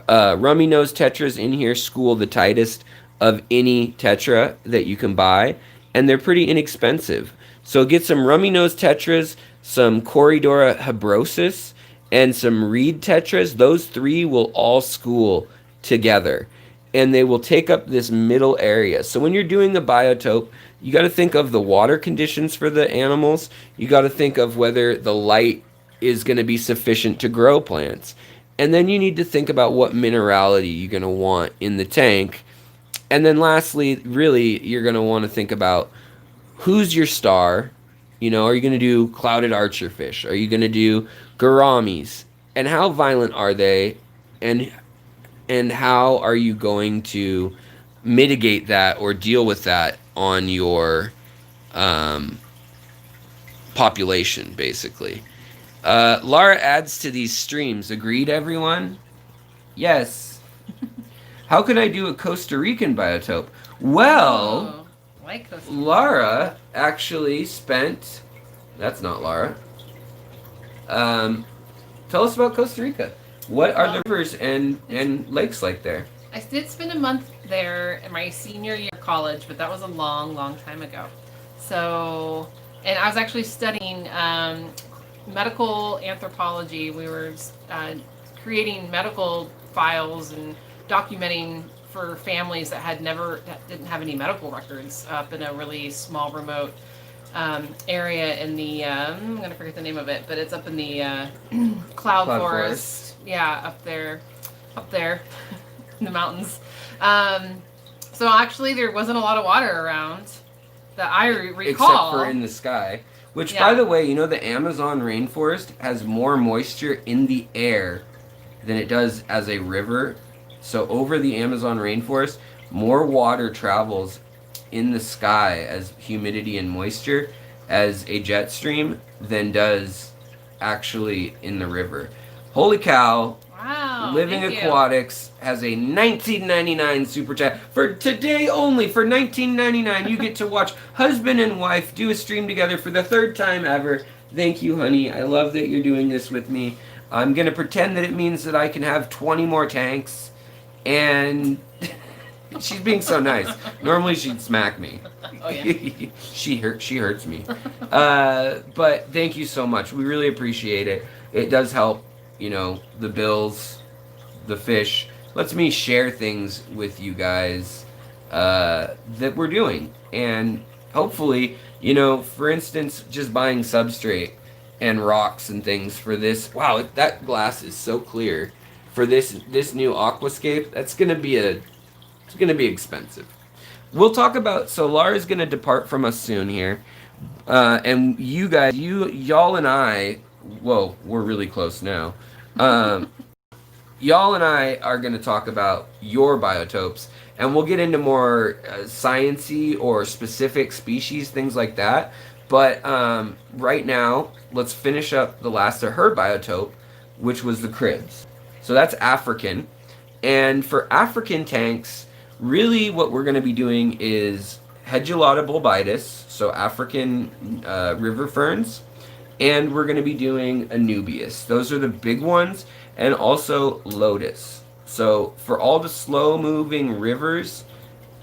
Rummy nose tetras in here school the tightest of any tetra that you can buy, and they're pretty inexpensive. So get some rummy nose tetras, some Corydora hebrosus, and some reed tetras. Those 3 will all school together, and they will take up this middle area. So when you're doing a biotope, you got to think of the water conditions for the animals. You got to think of whether the light is going to be sufficient to grow plants. And then you need to think about what minerality you're going to want in the tank. And then lastly, really, you're going to want to think about who's your star. Are you going to do clouded archerfish? Are you going to do gouramis? And how violent are they? And how are you going to mitigate that or deal with that on your population, basically? Laura adds to these streams. Agreed, everyone? Yes. How could I do a Costa Rican biotope? Well, like Costa Rica. Laura actually spent... That's not Laura. Tell us about Costa Rica. What are the rivers and lakes like there? I did spend a month there in my senior year of college, but that was a long, long time ago. So, and I was actually studying medical anthropology. We were creating medical files and documenting for families that didn't have any medical records up in a really small, remote area in the I'm gonna forget the name of it, but it's up in the cloud forest. Yeah, up there in the mountains. So actually, there wasn't a lot of water around that I recall. Except for in the sky. Which, by the way, the Amazon rainforest has more moisture in the air than it does as a river. So over the Amazon rainforest, more water travels in the sky as humidity and moisture as a jet stream than does actually in the river. Holy cow. Wow. Living Aquatics has a $19.99 super chat. For today only, for $19.99, you get to watch husband and wife do a stream together for the 3rd time ever. Thank you, honey. I love that you're doing this with me. I'm going to pretend that it means that I can have 20 more tanks. And she's being so nice. Normally she'd smack me. Oh, yeah. She hurts me. But thank you so much. We really appreciate it. It does help, the bills, the fish. Lets me share things with you guys that we're doing. And hopefully, for instance, just buying substrate and rocks and things for this. Wow, that glass is so clear. For this new aquascape, it's gonna be expensive. We'll talk about. So Laura's gonna depart from us soon here, and you guys, y'all and I. Whoa, we're really close now. Y'all and I are gonna talk about your biotopes, and we'll get into more science-y or specific species, things like that. But right now, let's finish up the last of her biotope, which was the cribs. So that's African. And for African tanks, really what we're going to be doing is Hedulata bulbitis, so African river ferns, and we're going to be doing Anubias. Those are the big ones, and also lotus. So for all the slow-moving rivers,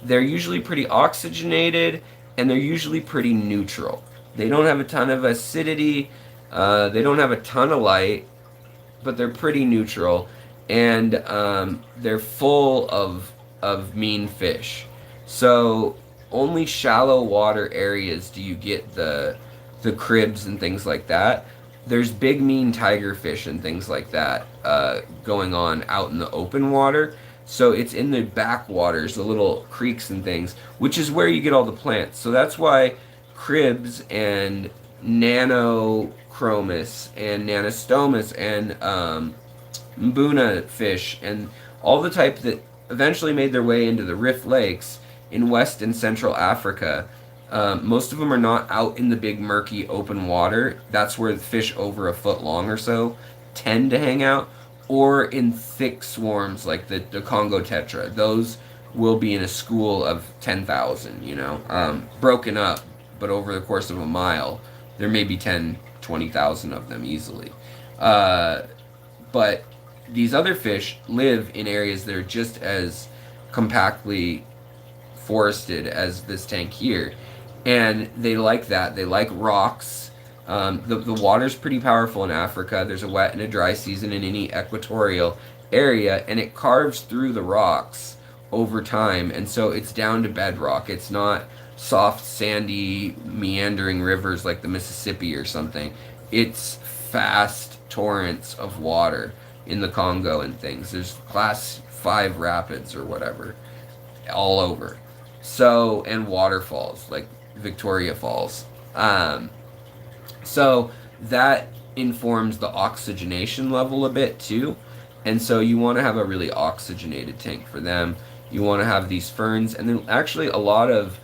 they're usually pretty oxygenated, and they're usually pretty neutral. They don't have a ton of acidity, they don't have a ton of light, but they're pretty neutral, and they're full of mean fish. So only shallow water areas do you get the cribs and things like that. There's big mean tigerfish and things like that going on out in the open water. So it's in the backwaters, the little creeks and things, which is where you get all the plants. So that's why cribs and nanochromis and nanostomus and mbuna fish and all the type that eventually made their way into the Rift Lakes in West and Central Africa. Most of them are not out in the big murky open water. That's where the fish over a foot long or so tend to hang out, or in thick swarms like the Congo tetra. Those will be in a school of 10,000, broken up, but over the course of a mile, there may be 10, 20,000 of them easily. But these other fish live in areas that are just as compactly forested as this tank here, and they like that. They like rocks. The water's pretty powerful in Africa. There's a wet and a dry season in any equatorial area, and it carves through the rocks over time, and so it's down to bedrock. It's not soft, sandy, meandering rivers like the Mississippi or something. It's fast torrents of water in the Congo and things. There's class 5 rapids or whatever all over. So, and waterfalls like Victoria Falls. So that informs the oxygenation level a bit too. And so you want to have a really oxygenated tank for them. You want to have these ferns, and then actually a lot of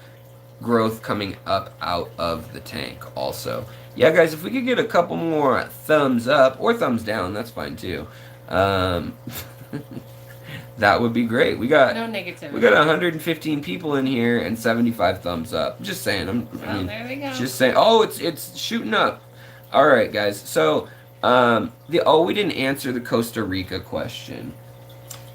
growth coming up out of the tank also. Yeah, guys, if we could get a couple more thumbs up or thumbs down, that's fine too. Um, that would be great. We got No negativity. we got 115 people in here and 75 thumbs up. Just saying. There they go. Just saying. Oh, it's shooting up. All right, guys. So we didn't answer the Costa Rica question.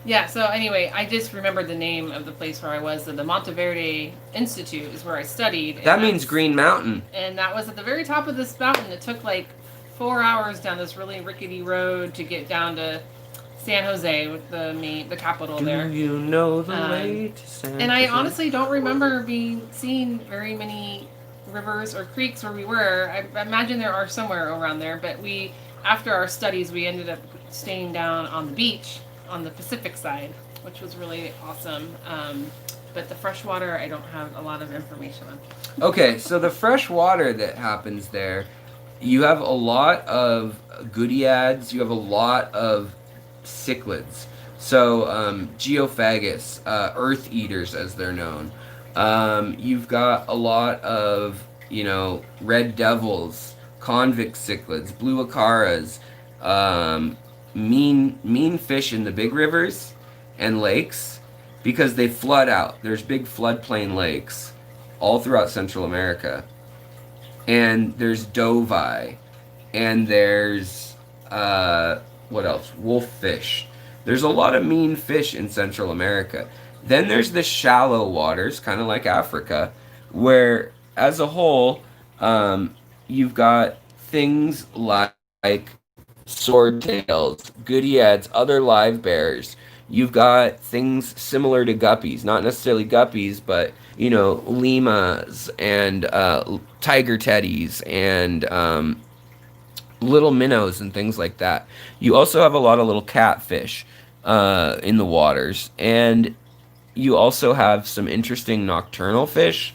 Yeah, so anyway, I just remembered the name of the place where I was. The Monteverde Institute is where I studied. That means Green Mountain. And that was at the very top of this mountain. It took like 4 hours down this really rickety road to get down to San Jose, with the capital there. Do you know the way to San Jose? And I honestly don't remember seeing very many rivers or creeks where we were. I imagine there are somewhere around there, but after our studies, we ended up staying down on the beach on the Pacific side, which was really awesome. But the fresh water, I don't have a lot of information on. Okay, so the fresh water that happens there, you have a lot of goodyads, you have a lot of cichlids. So geophagus, earth eaters as they're known. You've got a lot of, red devils, convict cichlids, blue acaras, mean fish in the big rivers and lakes because they flood out. There's big floodplain lakes all throughout Central America. And there's dovi. And there's, what else? Wolffish. There's a lot of mean fish in Central America. Then there's the shallow waters, kind of like Africa, where as a whole, you've got things like swordtails, goodyads, other live bears. You've got things similar to guppies, not necessarily guppies, but lemurs and tiger teddies and little minnows and things like that. You also have a lot of little catfish in the waters, and you also have some interesting nocturnal fish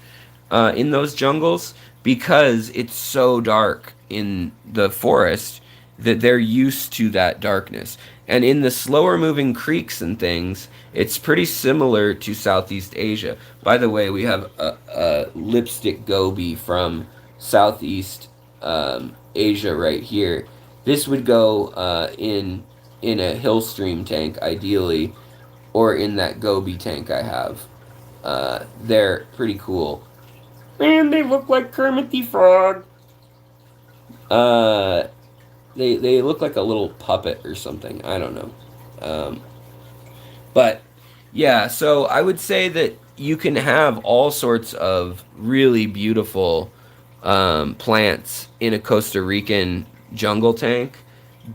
in those jungles because it's so dark in the forest that they're used to that darkness. And in the slower moving creeks and things, it's pretty similar to Southeast Asia. By the way, we have a lipstick goby from Southeast Asia right here. This would go in a hill stream tank, ideally, or in that goby tank I have. They're pretty cool. Man, they look like Kermit the Frog. They look like a little puppet or something. I don't know. But yeah, so I would say that you can have all sorts of really beautiful plants in a Costa Rican jungle tank,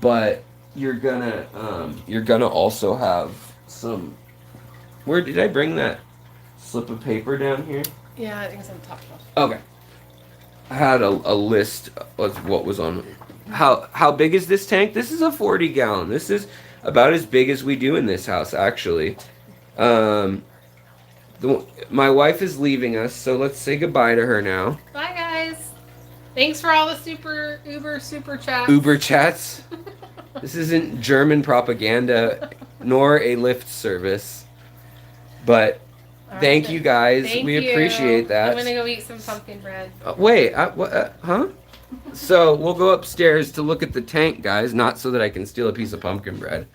but you're gonna also have some. Where did I bring that slip of paper down here? Yeah, I think it's on the top shelf. Okay. I had a list of what was on. How big is this tank? This is a 40 gallon. This is about as big as we do in this house, actually. Um, my wife is leaving us, so let's say goodbye to her now. Bye, guys. Thanks for all the super chats. Uber chats. This isn't German propaganda, nor a Lyft service. But thank you guys. We appreciate that. I'm gonna go eat some pumpkin bread. Wait, what? Huh? So we'll go upstairs to look at the tank, guys. Not so that I can steal a piece of pumpkin bread.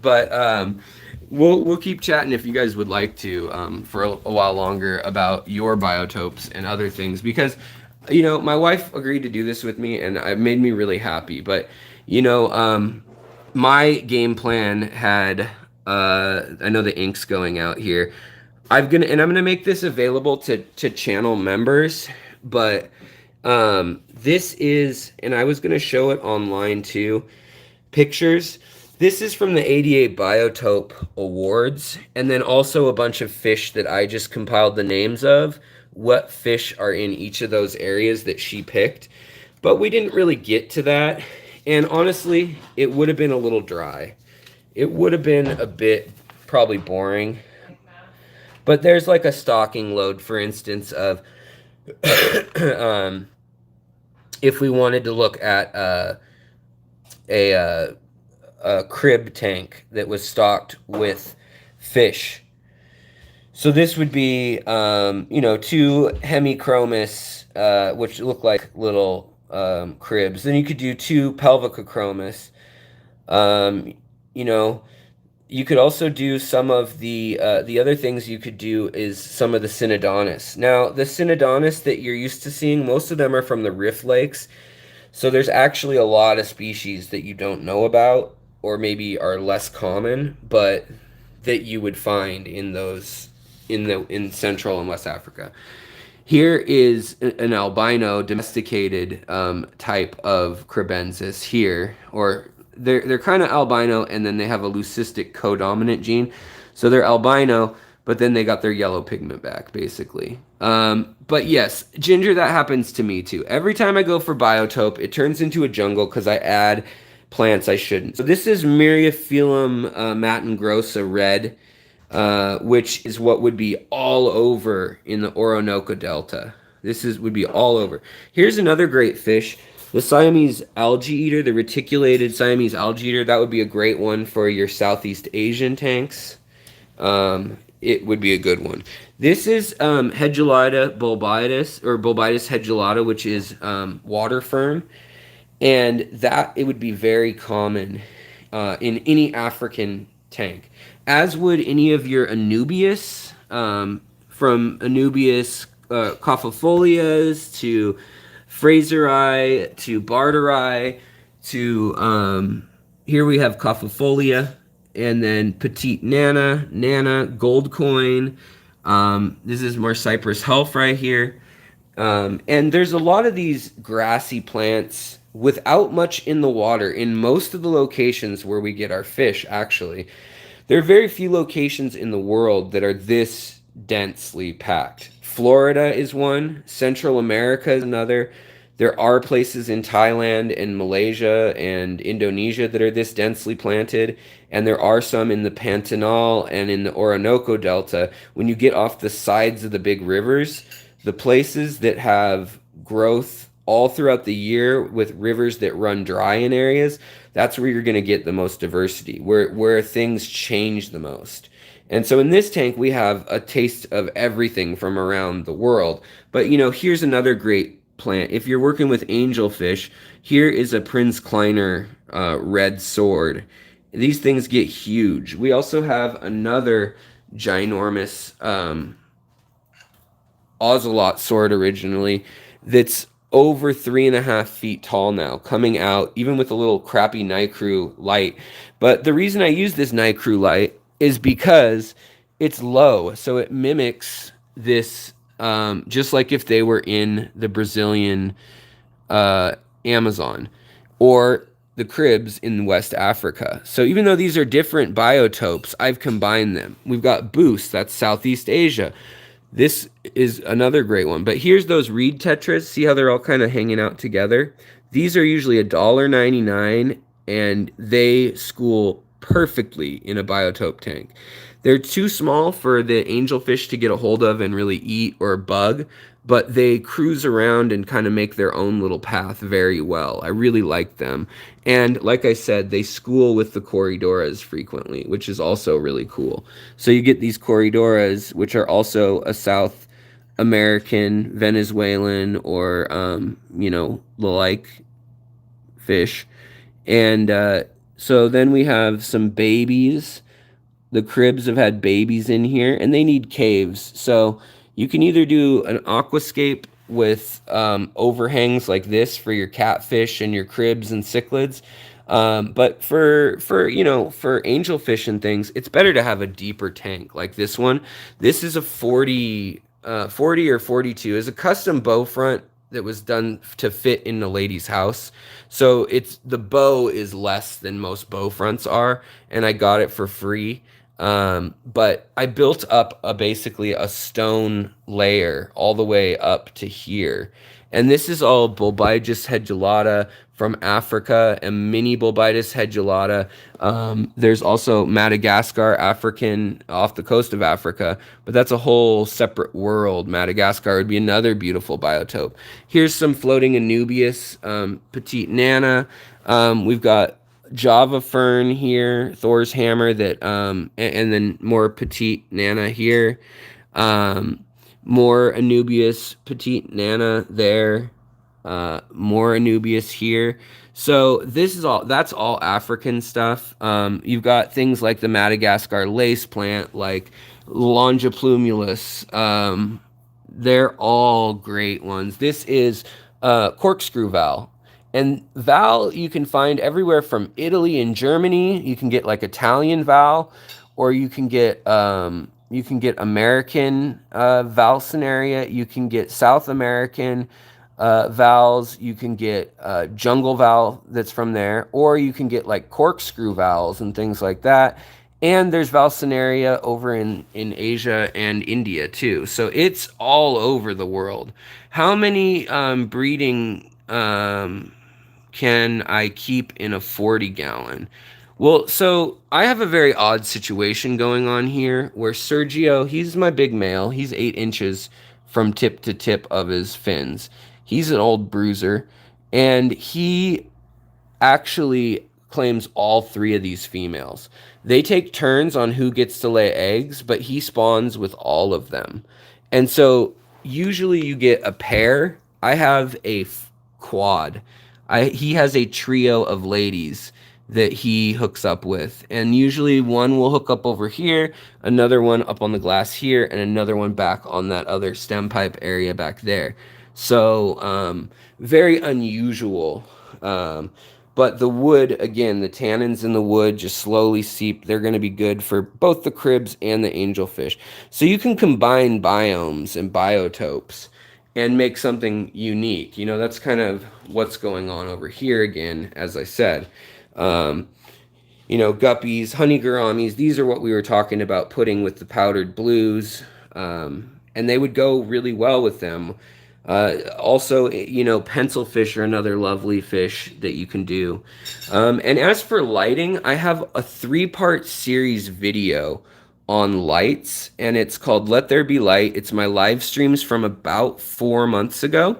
But we'll keep chatting if you guys would like to for a while longer about your biotopes and other things, because my wife agreed to do this with me, and it made me really happy. But my game plan had I know the ink's going out here. I'm gonna make this available to channel members, but this is, and I was gonna show it online too. Pictures. This is from the 88 Biotope Awards, and then also a bunch of fish that I just compiled the names of, what fish are in each of those areas that she picked. But we didn't really get to that, and honestly, it would have been a little dry. It would have been a bit probably boring. But there's like a stocking load, for instance, of if we wanted to look at a crib tank that was stocked with fish. So this would be, two hemichromis, which look like little cribs. Then you could do two pelvicochromis. You could also do some of the other things you could do is some of the Synodontis. Now, the Synodontis that you're used to seeing, most of them are from the Rift Lakes. So there's actually a lot of species that you don't know about, or maybe are less common, but that you would find in those in Central and West Africa. Here is an albino domesticated type of Cribensis here, or they're kind of albino, and then they have a leucistic codominant gene, so they're albino, but then they got their yellow pigment back, basically. But yes, Ginger, that happens to me too. Every time I go for Biotope, it turns into a jungle because I add plants I shouldn't. So this is Myriophyllum matangrosa red, which is what would be all over in the Orinoco Delta. Would be all over. Here's another great fish, the Siamese algae eater, the reticulated Siamese algae eater. That would be a great one for your Southeast Asian tanks. It would be a good one. This is Hedulata bulbitis, or Bulbitis hedulata, which is water fern. And that, it would be very common in any African tank. As would any of your Anubias, from Anubias cophofolias to Fraseri to Barteri to, here we have cophofolia, and then Petite Nana, Gold Coin. This is more Cypress Health right here. And there's a lot of these grassy plants without much in the water in most of the locations where we get our fish, actually. There are very few locations in the world that are this densely packed. Florida is one. Central America is another. There are places in Thailand and Malaysia and Indonesia that are this densely planted, and there are some in the Pantanal and in the Orinoco Delta. When you get off the sides of the big rivers, the places that have growth all throughout the year with rivers that run dry in areas, that's where you're going to get the most diversity, where things change the most. And so in this tank, we have a taste of everything from around the world. But, here's another great plant. If you're working with angelfish, here is a Prinz Kleiner red sword. These things get huge. We also have another ginormous ocelot sword originally that's over 3.5 feet tall now, coming out even with a little crappy Nicrew light. But the reason I use this Nicrew light is because it's low, so it mimics this, just like if they were in the Brazilian Amazon, or the cribs in West Africa. So even though these are different biotopes, I've combined them. We've got Boost, that's Southeast Asia. This is another great one. But here's those reed tetras. See how they're all kind of hanging out together? These are usually $1.99, and they school perfectly in a biotope tank. They're too small for the angelfish to get a hold of and really eat or bug, but they cruise around and kind of make their own little path very well. I really like them. And like I said, they school with the Corydoras frequently, which is also really cool. So you get these Corydoras, which are also a South American, Venezuelan, or, the like fish. And so then we have some babies. The cribs have had babies in here, and they need caves. So you can either do an aquascape with overhangs like this for your catfish and your cribs and cichlids. But for angelfish and things, it's better to have a deeper tank like this one. This is a 40 or 42. It's a custom bow front that was done to fit in the lady's house. So the bow is less than most bow fronts are, and I got it for free. But I built up basically a stone layer all the way up to here. And this is all Bulbitis hedulata from Africa and mini Bulbitis hedulata. There's also Madagascar African off the coast of Africa, but that's a whole separate world. Madagascar would be another beautiful biotope. Here's some floating Anubias, petite nana. We've got Java fern here, Thor's hammer and then more petite nana here. More Anubias, petite nana there. More Anubias here. So that's all African stuff. You've got things like the Madagascar lace plant, like Longiplumulus. They're all great ones. This is corkscrew val. And val you can find everywhere from Italy and Germany. You can get like Italian val, or you can get American Valsinaria. You can get South American vowels. You can get jungle val that's from there, or you can get like corkscrew vowels and things like that. And there's Valsinaria over in Asia and India too. So it's all over the world. How many breeding can I keep in a 40-gallon? Well, so I have a very odd situation going on here where Sergio, he's my big male. He's 8 inches from tip to tip of his fins. He's an old bruiser, and he actually claims all 3 of these females. They take turns on who gets to lay eggs, but he spawns with all of them. And so usually you get a pair. I have a quad. He has a trio of ladies that he hooks up with, and usually one will hook up over here, another one up on the glass here, and another one back on that other stem pipe area back there. So very unusual. But the wood, again, the tannins in the wood just slowly seep. They're going to be good for both the cribs and the angelfish. So you can combine biomes and biotopes and make something unique. That's kind of what's going on over here again, as I said. Guppies, honey gouramis, these are what we were talking about putting with the powdered blues. And they would go really well with them. Also, pencilfish are another lovely fish that you can do. And as for lighting, I have a 3-part series video on lights, and it's called Let There Be Light. It's my live streams from about 4 months ago,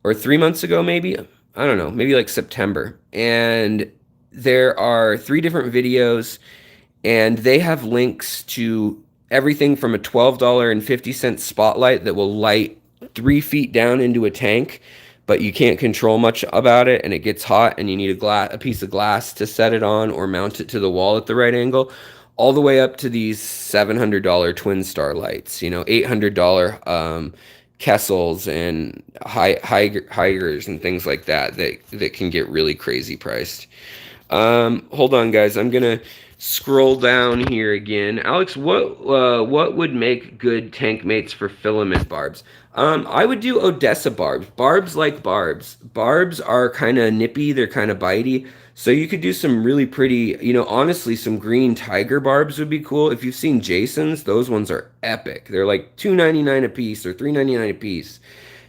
or 3 months ago, maybe. I don't know, maybe like September. And there are 3 different videos, and they have links to everything from a $12.50 spotlight that will light 3 feet down into a tank, but you can't control much about it, and it gets hot, and you need a piece of glass to set it on or mount it to the wall at the right angle, all the way up to these $700 twin star lights, $800 Kessels and Higers and things like that can get really crazy priced. Hold on, guys. I'm gonna scroll down here again. Alex, what would make good tank mates for filament barbs? I would do Odessa barbs. Barbs like barbs. Barbs are kind of nippy, they're kind of bitey. So you could do some really pretty, honestly, some green tiger barbs would be cool. If you've seen Jason's, those ones are epic. They're like $2.99 a piece or $3.99 a piece.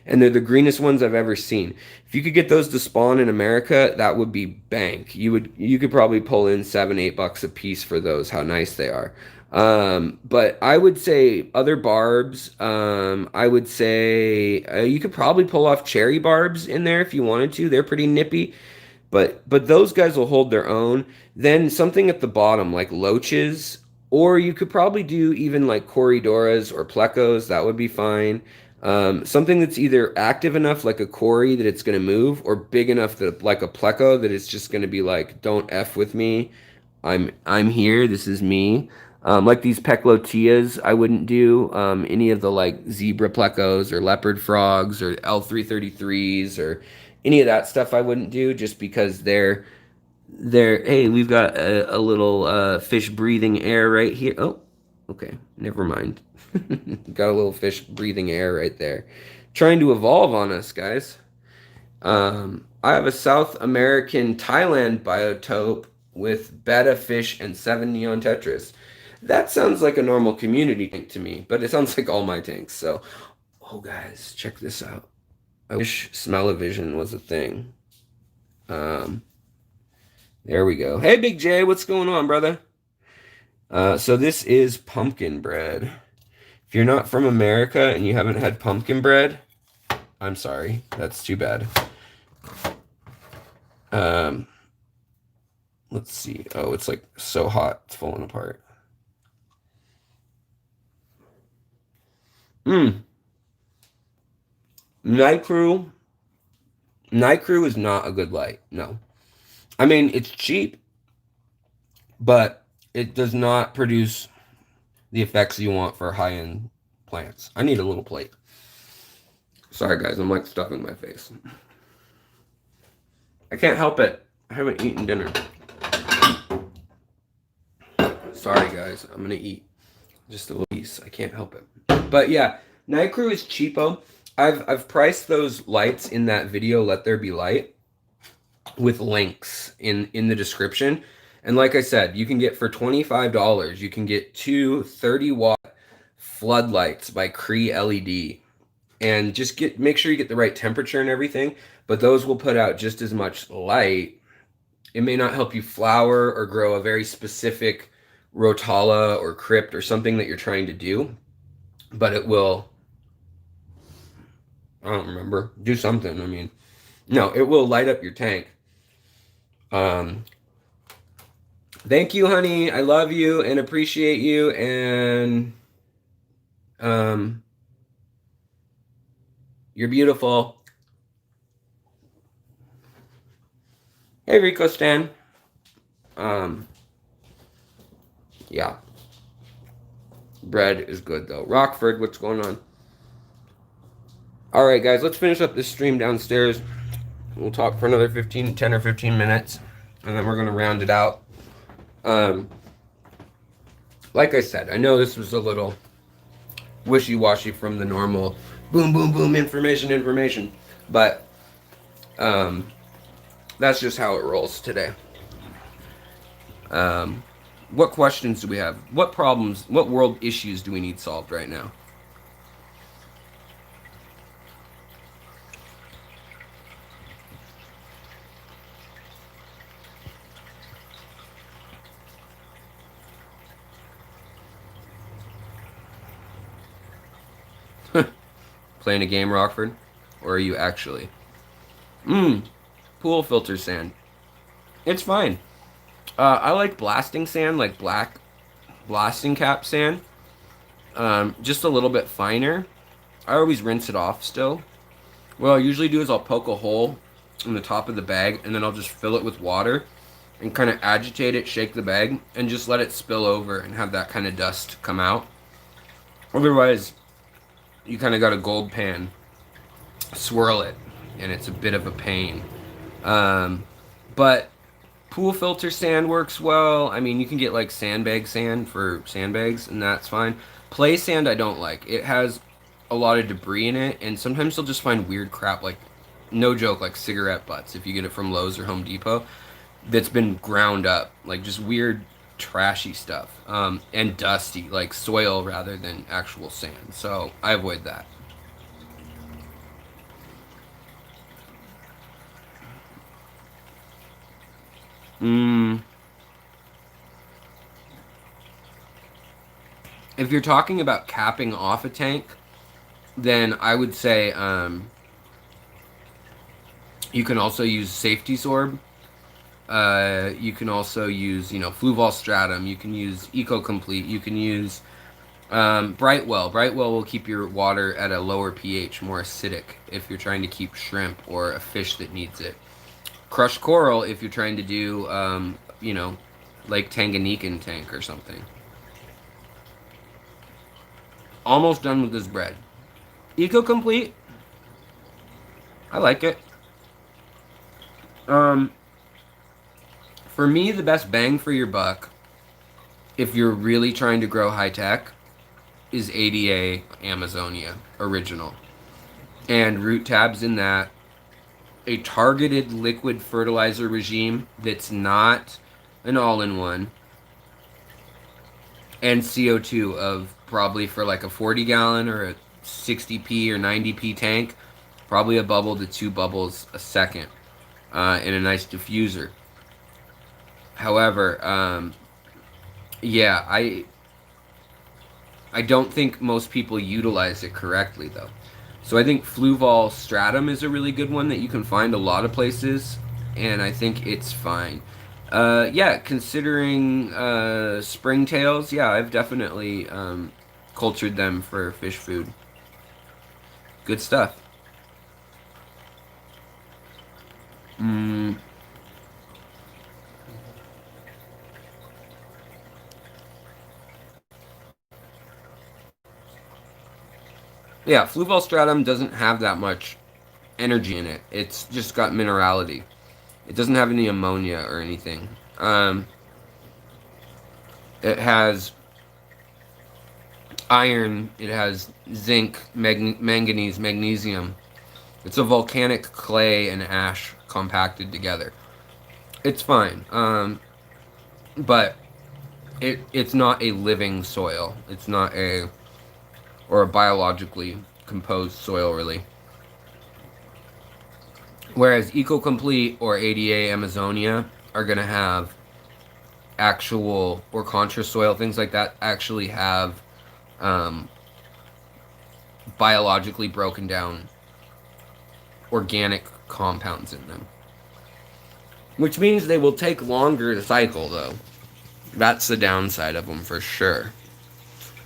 And they're the greenest ones I've ever seen. If you could get those to spawn in America, that would be bank. You could probably pull in $7-8 a piece for those. How nice they are. But I would say other barbs. I would say you could probably pull off cherry barbs in there if you wanted to. They're pretty nippy, but those guys will hold their own. Then something at the bottom like loaches, or you could probably do even like corridoras or plecos. That would be fine. Something that's either active enough, like a quarry, that it's going to move, or big enough that, like a pleco, that it's just going to be like, don't f with me. I'm here. This is me. Like these peclotias, I wouldn't do any of the like zebra plecos or leopard frogs or L333s or any of that stuff. I wouldn't do just because they're. Hey, we've got a little fish breathing air right here. Oh, okay, never mind. Got a little fish breathing air right there. Trying to evolve on us, guys. I have a South American Thailand biotope with betta fish and 7 neon tetras. That sounds like a normal community tank to me, but it sounds like all my tanks. So, oh guys, check this out. I wish smell-o-vision was a thing. There we go. Hey, Big J, what's going on, brother? So this is pumpkin bread. If you're not from America and you haven't had pumpkin bread, I'm sorry. That's too bad. Let's see. Oh, it's like so hot. It's falling apart. Night Crew. Night Crew is not a good light. No. I mean, it's cheap, but it does not produce the effects you want for high-end plants. I need a little plate. Sorry, guys. I'm like stuffing my face. I can't help it. I haven't eaten dinner. Sorry, guys. I'm going to eat just a little piece. I can't help it. But yeah, Night Crew is cheapo. I've priced those lights in that video, Let There Be Light, with links in the description. And like I said, you can get for $25, you can get two 30-watt floodlights by Cree LED. And just make sure you get the right temperature and everything, but those will put out just as much light. It may not help you flower or grow a very specific rotala or crypt or something that you're trying to do, but it will, I don't remember, do something. I mean, no, it will light up your tank. Thank you, honey. I love you and appreciate you. And you're beautiful. Hey, Rico Stan. Yeah. Bread is good, though. Rockford, what's going on? All right, guys, let's finish up this stream downstairs. We'll talk for another 10 or 15 minutes, and then we're going to round it out. Like I said, I know this was a little wishy-washy from the normal boom, boom, boom, information, but that's just how it rolls today. What questions do we have? What problems, what world issues do we need solved right now? Playing a game, Rockford? Or are you actually? Pool filter sand. It's fine. I like blasting sand, like black blasting cap sand. Just a little bit finer. I always rinse it off still. What I'll usually do is I'll poke a hole in the top of the bag, and then I'll just fill it with water and kind of agitate it, shake the bag, and just let it spill over and have that kind of dust come out. Otherwise, you kind of got a gold pan, swirl it, and it's a bit of a pain. But Pool filter sand works well. I mean, you can get like sandbag sand for sandbags, and that's fine. Play sand I don't like. It has a lot of debris in it, and sometimes you'll just find weird crap, like, no joke, like cigarette butts if you get it from Lowe's or Home Depot that's been ground up, like just weird, trashy stuff, and dusty, like soil rather than actual sand. So I avoid that. Mm, if you're talking about capping off a tank, then I would say you can also use safety sorb. You can also use, Fluval stratum. You can use Eco Complete. You can use Brightwell. Brightwell will keep your water at a lower pH, more acidic, if you're trying to keep shrimp or a fish that needs it. Crushed coral, if you're trying to do, Lake Tanganyikan tank or something. Almost done with this bread. Eco Complete. I like it. Um, for me, the best bang for your buck, if you're really trying to grow high tech, is ADA Amazonia original. And root tabs in that, a targeted liquid fertilizer regime that's not an all-in-one, and CO2 of probably for like a 40 gallon or a 60p or 90p tank, probably a bubble to two bubbles a second, in a nice diffuser. However, yeah, I don't think most people utilize it correctly though. So I think Fluval stratum is a really good one that you can find a lot of places, and I think it's fine. Yeah, considering springtails, yeah, I've definitely cultured them for fish food. Good stuff. Mm, yeah, Fluval stratum doesn't have that much energy in it. It's just got minerality. It doesn't have any ammonia or anything. It has iron, it has zinc, manganese, magnesium. It's a volcanic clay and ash compacted together. It's fine, but it's not a living soil. It's not a or a biologically composed soil really. Whereas Eco Complete or ADA Amazonia are gonna have actual or contra soil things like that actually have um, biologically broken down organic compounds in them. Which means they will take longer to cycle, though. That's the downside of them for sure.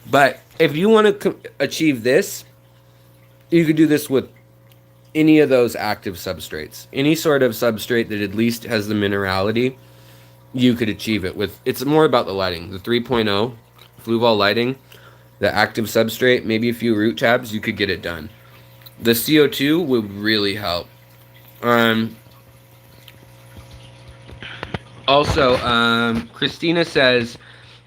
But if you want to achieve this, you could do this with any of those active substrates. Any sort of substrate that at least has the minerality, you could achieve it with. It's more about the lighting. The 3.0 Fluval lighting, the active substrate, maybe a few root tabs, you could get it done. The CO2 would really help. Um, Christina says,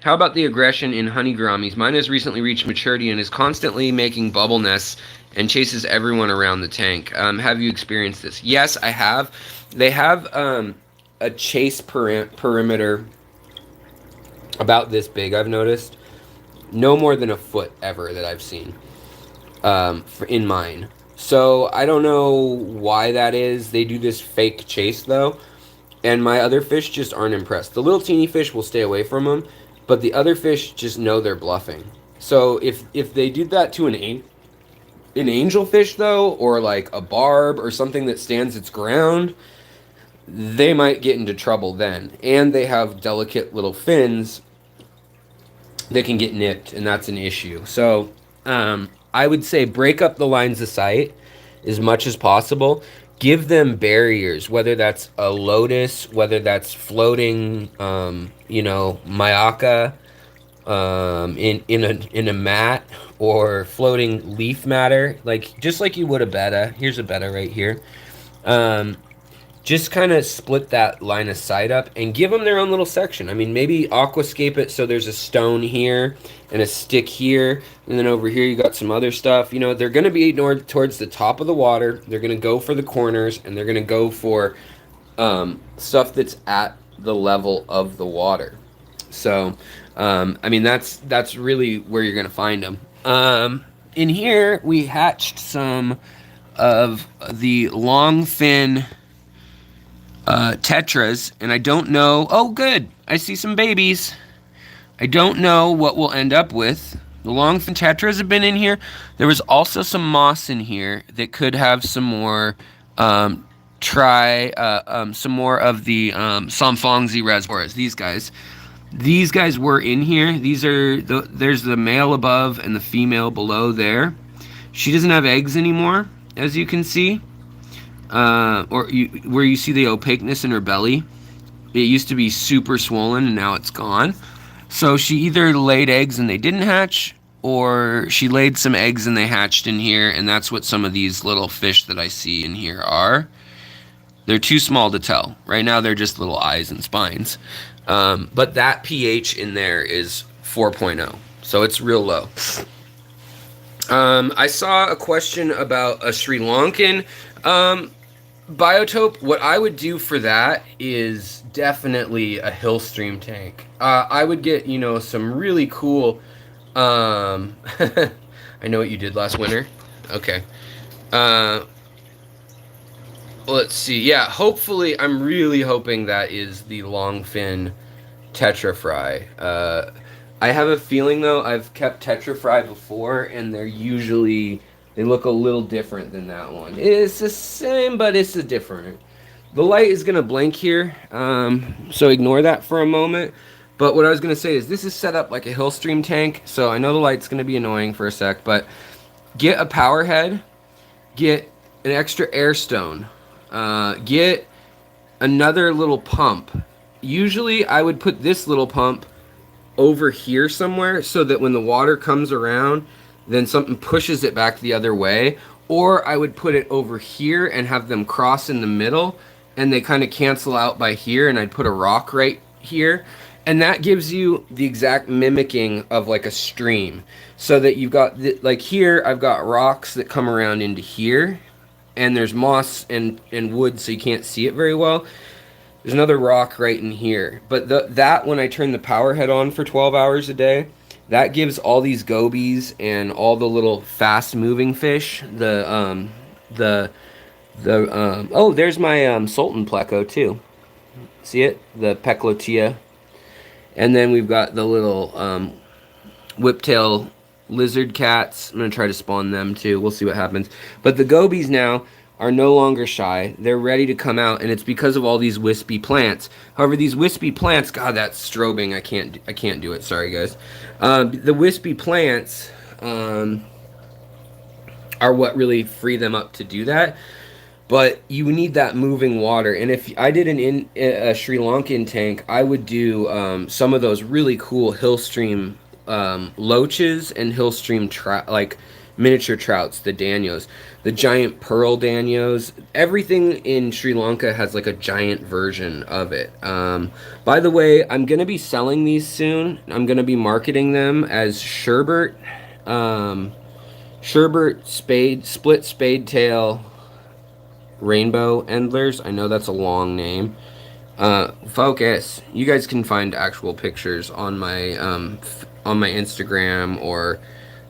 how about the aggression in honey gouramis? Mine has recently reached maturity and is constantly making bubble nests and chases everyone around the tank. Have you experienced this? Yes, I have. They have a chase perimeter about this big, I've noticed. No more than a foot ever that I've seen in mine. So I don't know why that is. They do this fake chase though, and my other fish just aren't impressed. The little teeny fish will stay away from them, but the other fish just know they're bluffing. So if they do that to an angelfish though, or like a barb or something that stands its ground, they might get into trouble then. And they have delicate little fins that can get nipped, and that's an issue. So I would say break up the lines of sight as much as possible. Give them barriers, whether that's a lotus, whether that's floating, mayaca in a mat, or floating leaf matter, like just like you would a betta. Here's a betta right here. just kind of split that line of sight up and give them their own little section. I mean, maybe aquascape it so there's a stone here and a stick here, and then over here you got some other stuff. You know, they're going to be towards the top of the water. They're going to go for the corners, and they're going to go for stuff that's at the level of the water. So, I mean, that's really where you're going to find them. In here, we hatched some of the long fin tetras, and I don't know. Oh, good. I see some babies. I don't know what we'll end up with. The longfin tetras have been in here. There was also some moss in here that could have some more. Some more of the Somfongzi reservoirs. These guys were in here. There's the male above and the female below there. She doesn't have eggs anymore, as you can see. Where you see the opaqueness in her belly. It used to be super swollen and now it's gone. So she either laid eggs and they didn't hatch, or she laid some eggs and they hatched in here, and that's what some of these little fish that I see in here are. They're too small to tell. Right now they're just little eyes and spines. But that pH in there is 4.0, so it's real low. I saw a question about a Sri Lankan Biotope. What I would do for that is definitely a Hillstream tank. I would get, you know, some really cool... I know what you did last winter. Okay. Let's see. Yeah, hopefully, I'm really hoping that is the longfin tetrafry. I have a feeling, though, I've kept tetrafry before, and they look a little different than that one. It's the same, but it's different. The light is going to blink here, so ignore that for a moment. But what I was going to say is this is set up like a Hillstream tank, so I know the light's going to be annoying for a sec, but get a power head, get an extra air stone, get another little pump. Usually I would put this little pump over here somewhere so that when the water comes around, then something pushes it back the other way. Or I would put it over here and have them cross in the middle, and they kind of cancel out by here, and I'd put a rock right here. And that gives you the exact mimicking of like a stream. So that you've got, like here, I've got rocks that come around into here. And there's moss and wood, so you can't see it very well. There's another rock right in here. But that, when I turn the power head on for 12 hours a day, that gives all these gobies and all the little fast-moving fish oh, there's my Sultan pleco too. See it? The Peclotia. And then we've got the little whiptail lizard cats. I'm going to try to spawn them too. We'll see what happens. But the gobies now are no longer shy. They're ready to come out, and it's because of all these wispy plants. However, these wispy plants, God, that's strobing. I can't do it. Sorry, guys. The wispy plants are what really free them up to do that. But you need that moving water, and if I did a Sri Lankan tank, I would do some of those really cool Hillstream loaches and Hillstream like miniature trouts, the danios, the giant pearl danios. Everything in Sri Lanka has like a giant version of it. By the way, I'm gonna be selling these soon. I'm gonna be marketing them as Sherbert split spade tail rainbow endlers. I know that's a long name. Focus. You guys can find actual pictures on my Instagram or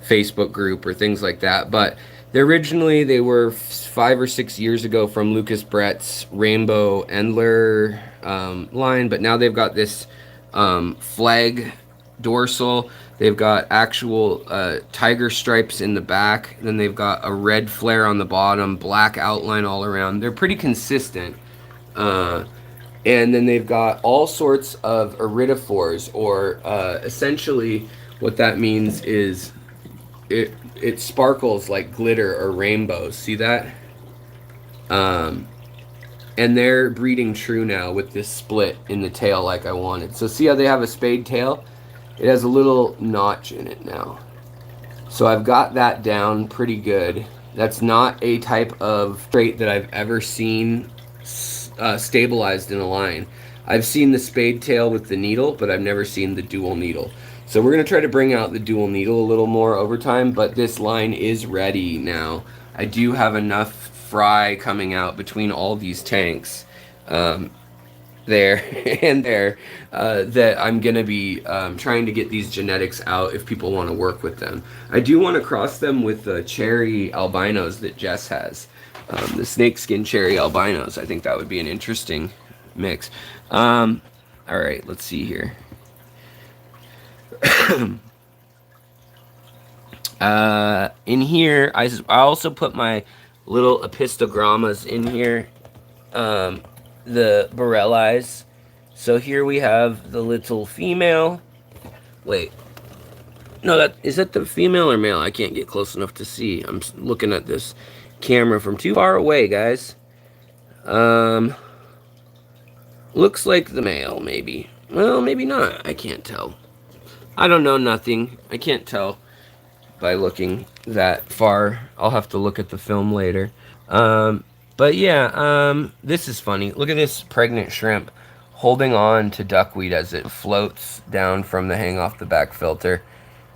Facebook group or things like that. But they were 5 or 6 years ago from Lucas Brett's Rainbow Endler line, but now they've got this flag dorsal. They've got actual tiger stripes in the back. Then they've got a red flare on the bottom, black outline all around. They're pretty consistent. And then they've got all sorts of iridophores, or essentially what that means is it sparkles like glitter or rainbows. See that? And they're breeding true now with this split in the tail like I wanted. So see how they have a spade tail? It has a little notch in it now. So I've got that down pretty good. That's not a type of trait that I've ever seen stabilized in a line. I've seen the spade tail with the needle, but I've never seen the dual needle. So we're going to try to bring out the dual needle a little more over time, but this line is ready now. I do have enough fry coming out between all these tanks, there and there, that I'm going to be trying to get these genetics out if people want to work with them. I do want to cross them with the cherry albinos that Jess has. The snakeskin cherry albinos. I think that would be an interesting mix. All right, let's see here. In here, I also put my little apistogrammas in here, the Borellis. So here we have the little female. Wait, no, is that the female or male? I can't get close enough to see. I'm looking at this camera from too far away, guys. Looks like the male, maybe. Well, maybe not. I can't tell. I don't know nothing. I can't tell by looking that far. I'll have to look at the film later. But yeah, this is funny. Look at this pregnant shrimp holding on to duckweed as it floats down from the hang off the back filter.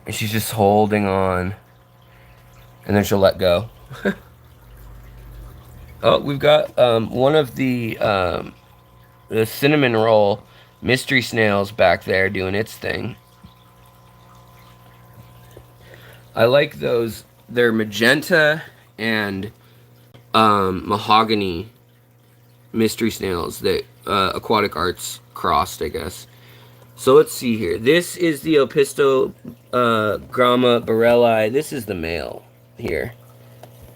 And she's just holding on. And then she'll let go. Oh, we've got one of the cinnamon roll mystery snails back there doing its thing. I like those. They're magenta and mahogany mystery snails that Aquatic Arts crossed, I guess. So let's see here. This is the Opistogramma borelli. This is the male here,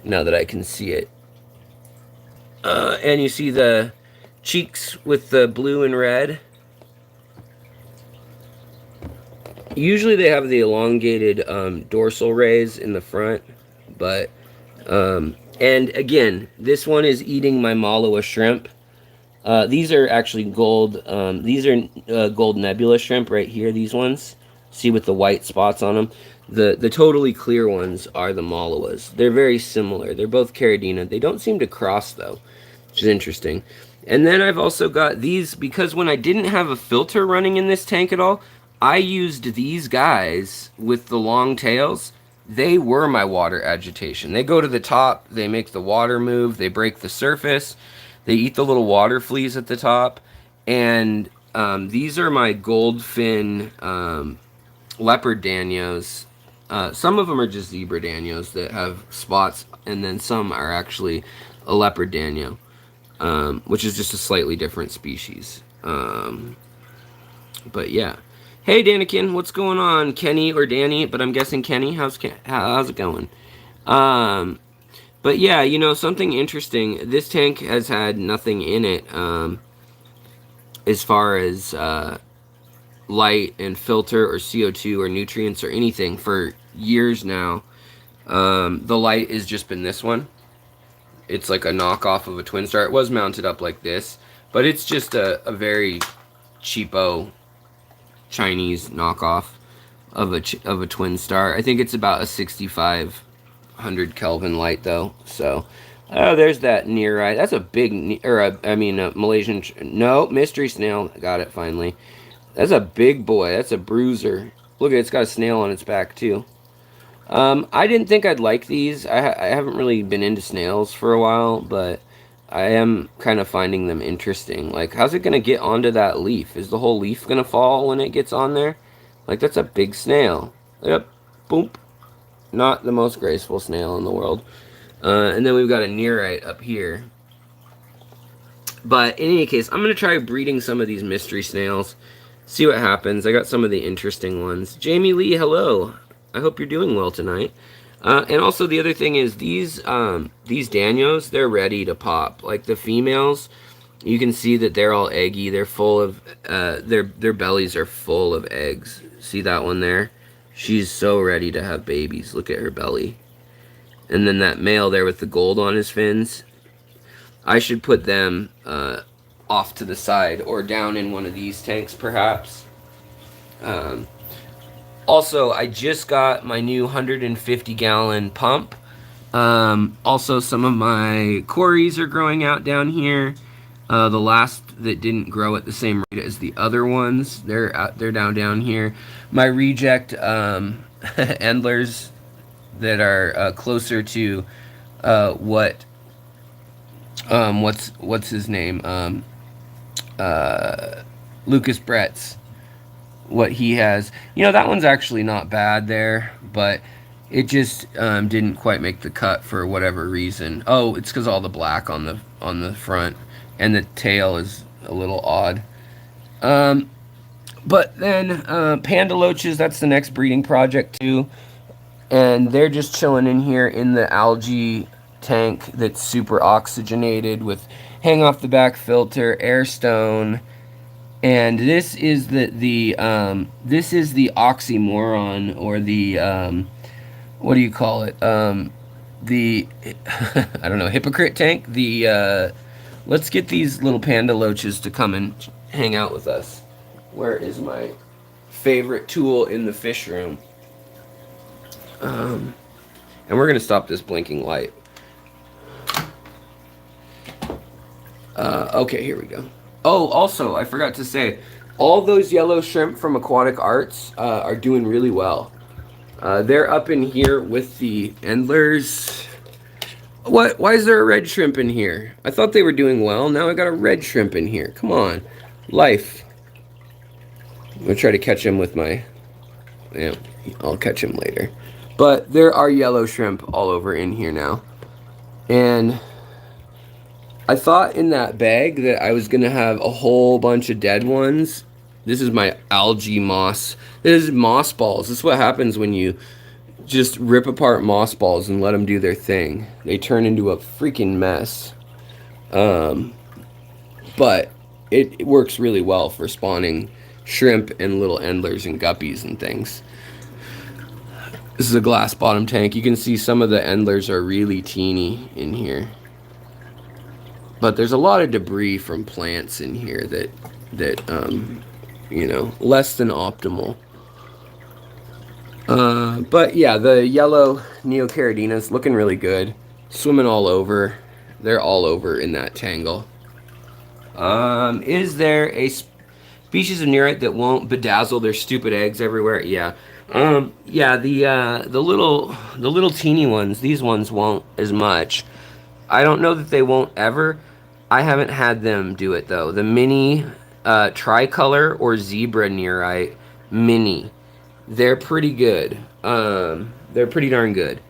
now that I can see it. And you see the cheeks with the blue and red. Usually they have the elongated dorsal rays in the front, but and again, this one is eating my Malawa shrimp. These are actually gold. These are gold nebula shrimp right here. These ones, see, with the white spots on them. The totally clear ones are the Malawas. They're very similar. They're both Caridina. They don't seem to cross though, which is interesting. And then I've also got these, because when I didn't have a filter running in this tank at all, I used these guys with the long tails. They were my water agitation. They go to the top, they make the water move, they break the surface, they eat the little water fleas at the top, and these are my goldfin leopard danios. Some of them are just zebra danios that have spots, and then some are actually a leopard danio, which is just a slightly different species. But yeah. Hey, Danikin, what's going on? Kenny or Danny, but I'm guessing Kenny. How's it going? But yeah, you know, something interesting. This tank has had nothing in it as far as light and filter or CO2 or nutrients or anything for years now. The light has just been this one. It's like a knockoff of a Twin Star. It was mounted up like this, but it's just a very cheapo Chinese knockoff of a Twin Star. I think it's about a 6,500 Kelvin light though. So, oh, there's that nearite. That's a big, Malaysian. No, mystery snail. Got it finally. That's a big boy. That's a bruiser. Look, it's got a snail on its back too. I didn't think I'd like these. I haven't really been into snails for a while, but I am kind of finding them interesting. Like, how's it going to get onto that leaf? Is the whole leaf going to fall when it gets on there? Like, that's a big snail. Yep. Boom. Not the most graceful snail in the world. And then we've got a nearite up here. But in any case, I'm going to try breeding some of these mystery snails. See what happens. I got some of the interesting ones. Jamie Lee, hello. I hope you're doing well tonight. And also the other thing is these danios, they're ready to pop. Like the females, you can see that they're all eggy. They're full of their bellies are full of eggs. See that one there? She's so ready to have babies. Look at her belly. And then that male there with the gold on his fins. I should put them off to the side or down in one of these tanks perhaps. Also, I just got my new 150-gallon pump. Also, some of my cories are growing out down here. The last that didn't grow at the same rate as the other ones, they're down here. My reject endlers that are closer to what what's his name Lucas Brett's, what he has. You know, that one's actually not bad there, but it just didn't quite make the cut for whatever reason. Oh, it's because all the black on the front, and the tail is a little odd. But then panda loaches, that's the next breeding project too, and they're just chilling in here in the algae tank that's super oxygenated with hang off the back filter, air stone. And this is this is the oxymoron, or the what do you call it? The I don't know, hypocrite tank. The let's get these little panda loaches to come and hang out with us. Where is my favorite tool in the fish room? And we're gonna stop this blinking light. Okay, here we go. Oh, also, I forgot to say, all those yellow shrimp from Aquatic Arts are doing really well. They're up in here with the endlers. What? Why is there a red shrimp in here? I thought they were doing well. Now I got a red shrimp in here. Come on. Life. I'm going to try to catch him with my... Yeah, I'll catch him later. But there are yellow shrimp all over in here now. And I thought in that bag that I was going to have a whole bunch of dead ones. This is my algae moss. This is moss balls. This is what happens when you just rip apart moss balls and let them do their thing. They turn into a freaking mess. But it works really well for spawning shrimp and little endlers and guppies and things. This is a glass bottom tank. You can see some of the endlers are really teeny in here. But there's a lot of debris from plants in here that you know, less than optimal. But yeah, the yellow neocaridina's looking really good. Swimming all over. They're all over in that tangle. Is there a species of neurite that won't bedazzle their stupid eggs everywhere? Yeah. Yeah, the little teeny ones, these ones won't as much. I don't know that they won't ever. I haven't had them do it though. The mini tricolor or zebra neurite mini, they're pretty good. They're pretty darn good.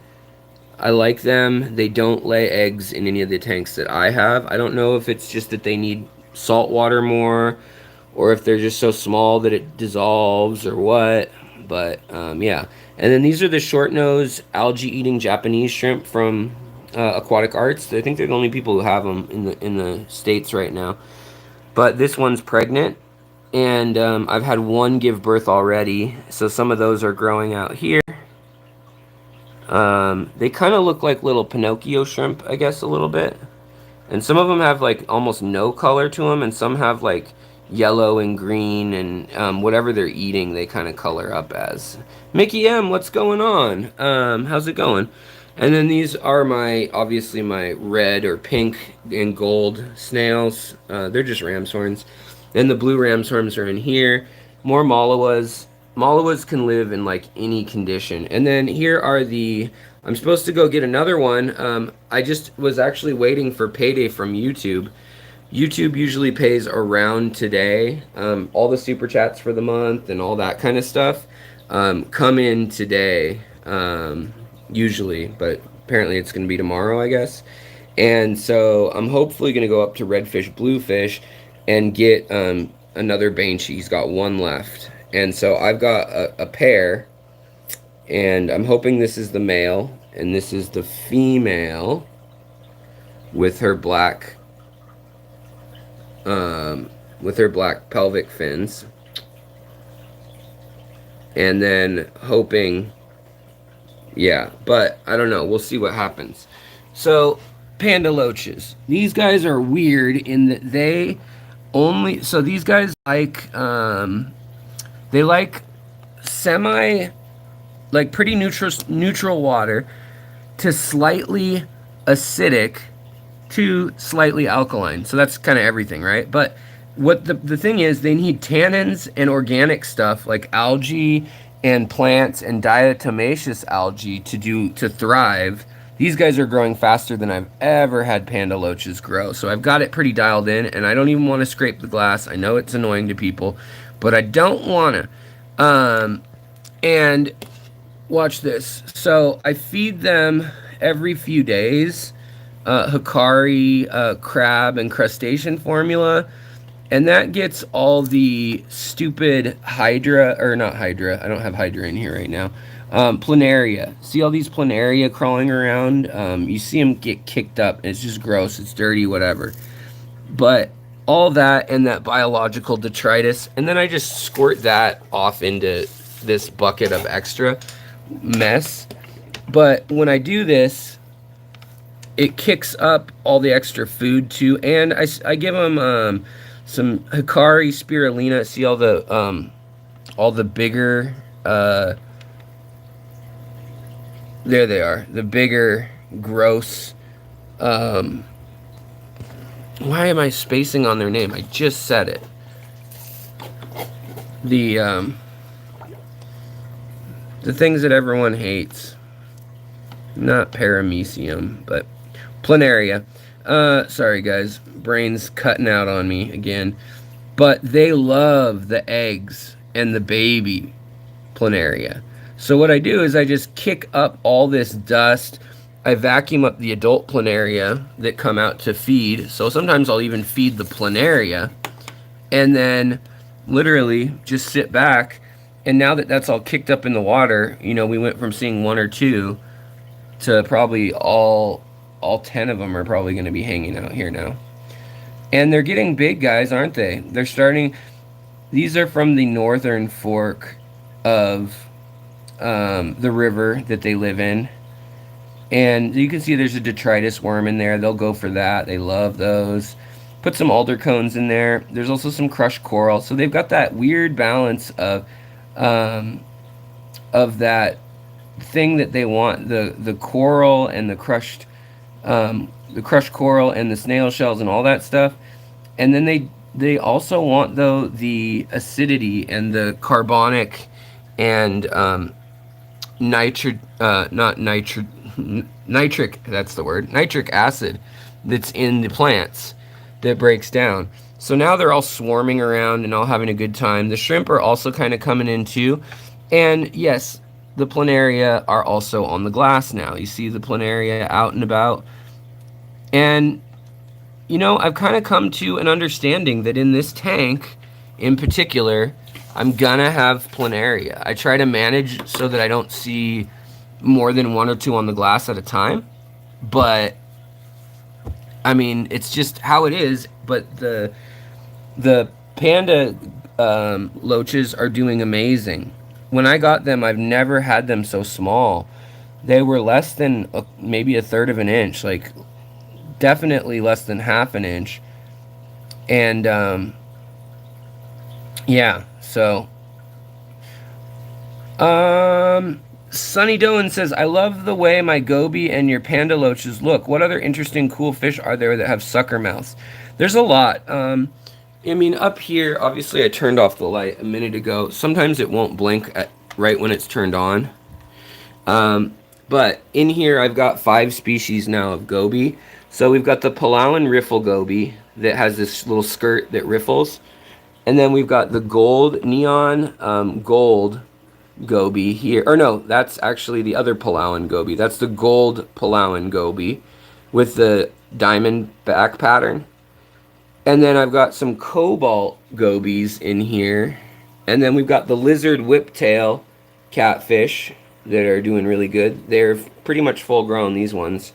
I like them. They don't lay eggs in any of the tanks that I have. I don't know if it's just that they need salt water more, or if they're just so small that it dissolves or what. But yeah. And then these are the short nose algae eating Japanese shrimp from Aquatic Arts. I think they're the only people who have them in the States right now. But this one's pregnant, and I've had one give birth already, so some of those are growing out here. They kind of look like little Pinocchio shrimp, I guess, a little bit. And some of them have like almost no color to them, and some have like yellow and green, and whatever they're eating, they kind of color up as. Mickey M, what's going on? How's it going? And then these are obviously my red or pink and gold snails. They're just ram's horns. And the blue ram's horns are in here. More malawas. Malawas can live in like any condition. And then here are I'm supposed to go get another one. I just was actually waiting for payday from YouTube. YouTube usually pays around today. All the super chats for the month and all that kind of stuff come in today. Usually, but apparently it's going to be tomorrow, I guess. And so I'm hopefully going to go up to redfish, bluefish, and get another banshee. He's got one left. And so I've got a pair, and I'm hoping this is the male, and this is the female with her black pelvic fins. And then hoping... Yeah, but I don't know. We'll see what happens. So, panda loaches. These guys are weird in that they only... So these guys like... they like like pretty neutral water to slightly acidic to slightly alkaline. So that's kind of everything, right? But what the thing is, they need tannins and organic stuff like algae and plants and diatomaceous algae to thrive. These guys are growing faster than I've ever had panda loaches grow. So I've got it pretty dialed in, and I don't even want to scrape the glass. I know it's annoying to people, but I don't want to. And watch this. So I feed them every few days Hikari crab and crustacean formula, and that gets all the stupid hydra, or not hydra, I don't have hydra in here right now, planaria. See all these planaria crawling around? You see them get kicked up, and it's just gross, it's dirty, whatever. But all that and that biological detritus, and then I just squirt that off into this bucket of extra mess. But when I do this, it kicks up all the extra food too, and I give them some Hikari spirulina. See all the bigger there they are, the bigger gross why am I spacing on their name? I just said it. The things that everyone hates. Not paramecium, but planaria. Sorry guys, brain's cutting out on me again. But they love the eggs and the baby planaria. So what I do is I just kick up all this dust. I vacuum up the adult planaria that come out to feed. So sometimes I'll even feed the planaria. And then literally just sit back. And now that that's all kicked up in the water, you know, we went from seeing one or two to probably all 10 of them are probably going to be hanging out here now. And they're getting big, guys, aren't they? They're starting. These are from the northern fork of the river that they live in. And you can see there's a detritus worm in there. They'll go for that. They love those. Put some alder cones in there. There's also some crushed coral. So they've got that weird balance of that thing that they want, the coral and the crushed coral and the snail shells and all that stuff. And then they also want, though, the acidity and the carbonic and nitric, that's the word, nitric acid that's in the plants that breaks down. So now they're all swarming around and all having a good time. The shrimp are also kind of coming in too. And yes, the planaria are also on the glass now. You see the planaria out and about. And, you know, I've kind of come to an understanding that in this tank, in particular, I'm gonna have planaria. I try to manage so that I don't see more than one or two on the glass at a time. But, I mean, it's just how it is. But the panda loaches are doing amazing. When I got them, I've never had them so small. They were less than maybe a third of an inch, like definitely less than half an inch. And yeah, so Sunny Doan says, I love the way my goby and your panda loaches look. What other interesting cool fish are there that have sucker mouths? There's a lot. I mean, up here, obviously I turned off the light a minute ago. Sometimes it won't blink right when it's turned on. But in here, I've got 5 species now of goby. So we've got the Palawan riffle goby that has this little skirt that riffles. And then we've got the gold, neon gold goby here. Or no, that's actually the other Palawan goby. That's the gold Palawan goby with the diamond back pattern. And then I've got some cobalt gobies in here. And then we've got the lizard whiptail catfish that are doing really good. They're pretty much full grown, these ones.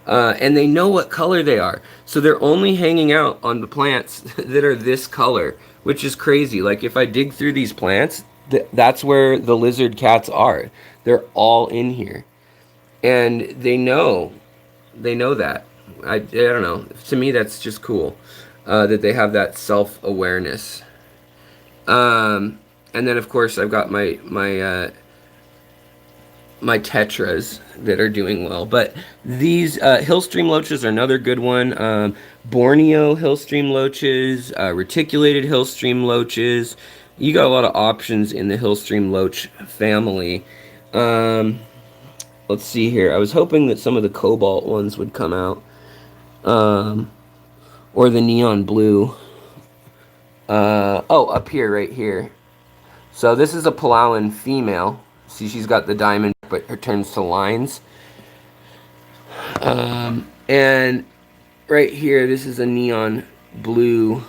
And they know what color they are. So they're only hanging out on the plants that are this color, which is crazy. Like if I dig through these plants, that's where the lizard cats are. They're all in here. And they know that. I don't know. To me, that's just cool. That they have that self-awareness. And then, of course, I've got my my tetras that are doing well. But these hillstream loaches are another good one. Borneo hillstream loaches, reticulated hillstream loaches. You got a lot of options in the hillstream loach family. Um, let's see here. I was hoping that some of the cobalt ones would come out, or the neon blue. Oh, up here, right here. So this is a Palauan female. See, she's got the diamond, but her turns to lines. And right here, this is a neon blue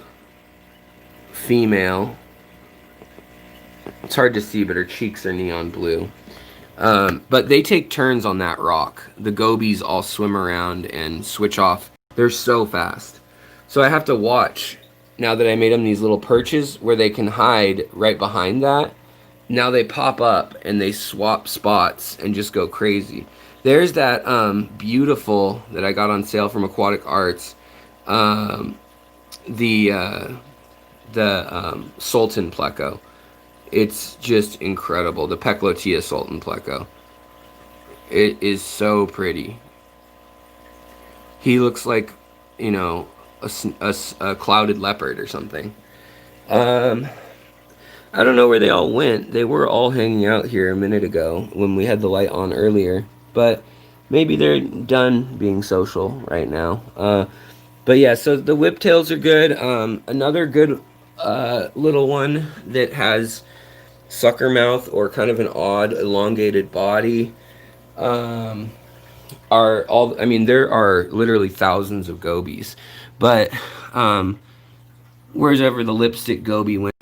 female. It's hard to see, but her cheeks are neon blue. But they take turns on that rock. The gobies all swim around and switch off. They're so fast. So I have to watch, now that I made them these little perches where they can hide right behind that. Now they pop up and they swap spots and just go crazy. There's that beautiful that I got on sale from Aquatic Arts, the Sultan Pleco. It's just incredible. The Peclotia Sultan Pleco. It is so pretty. He looks like, you know, a clouded leopard or something. I don't know where they all went. They were all hanging out here a minute ago when we had the light on earlier. But maybe they're done being social right now. But yeah, so the whiptails are good. Another good little one that has sucker mouth or kind of an odd elongated body are all, I mean, there are literally thousands of gobies. But wherever the lipstick goby went,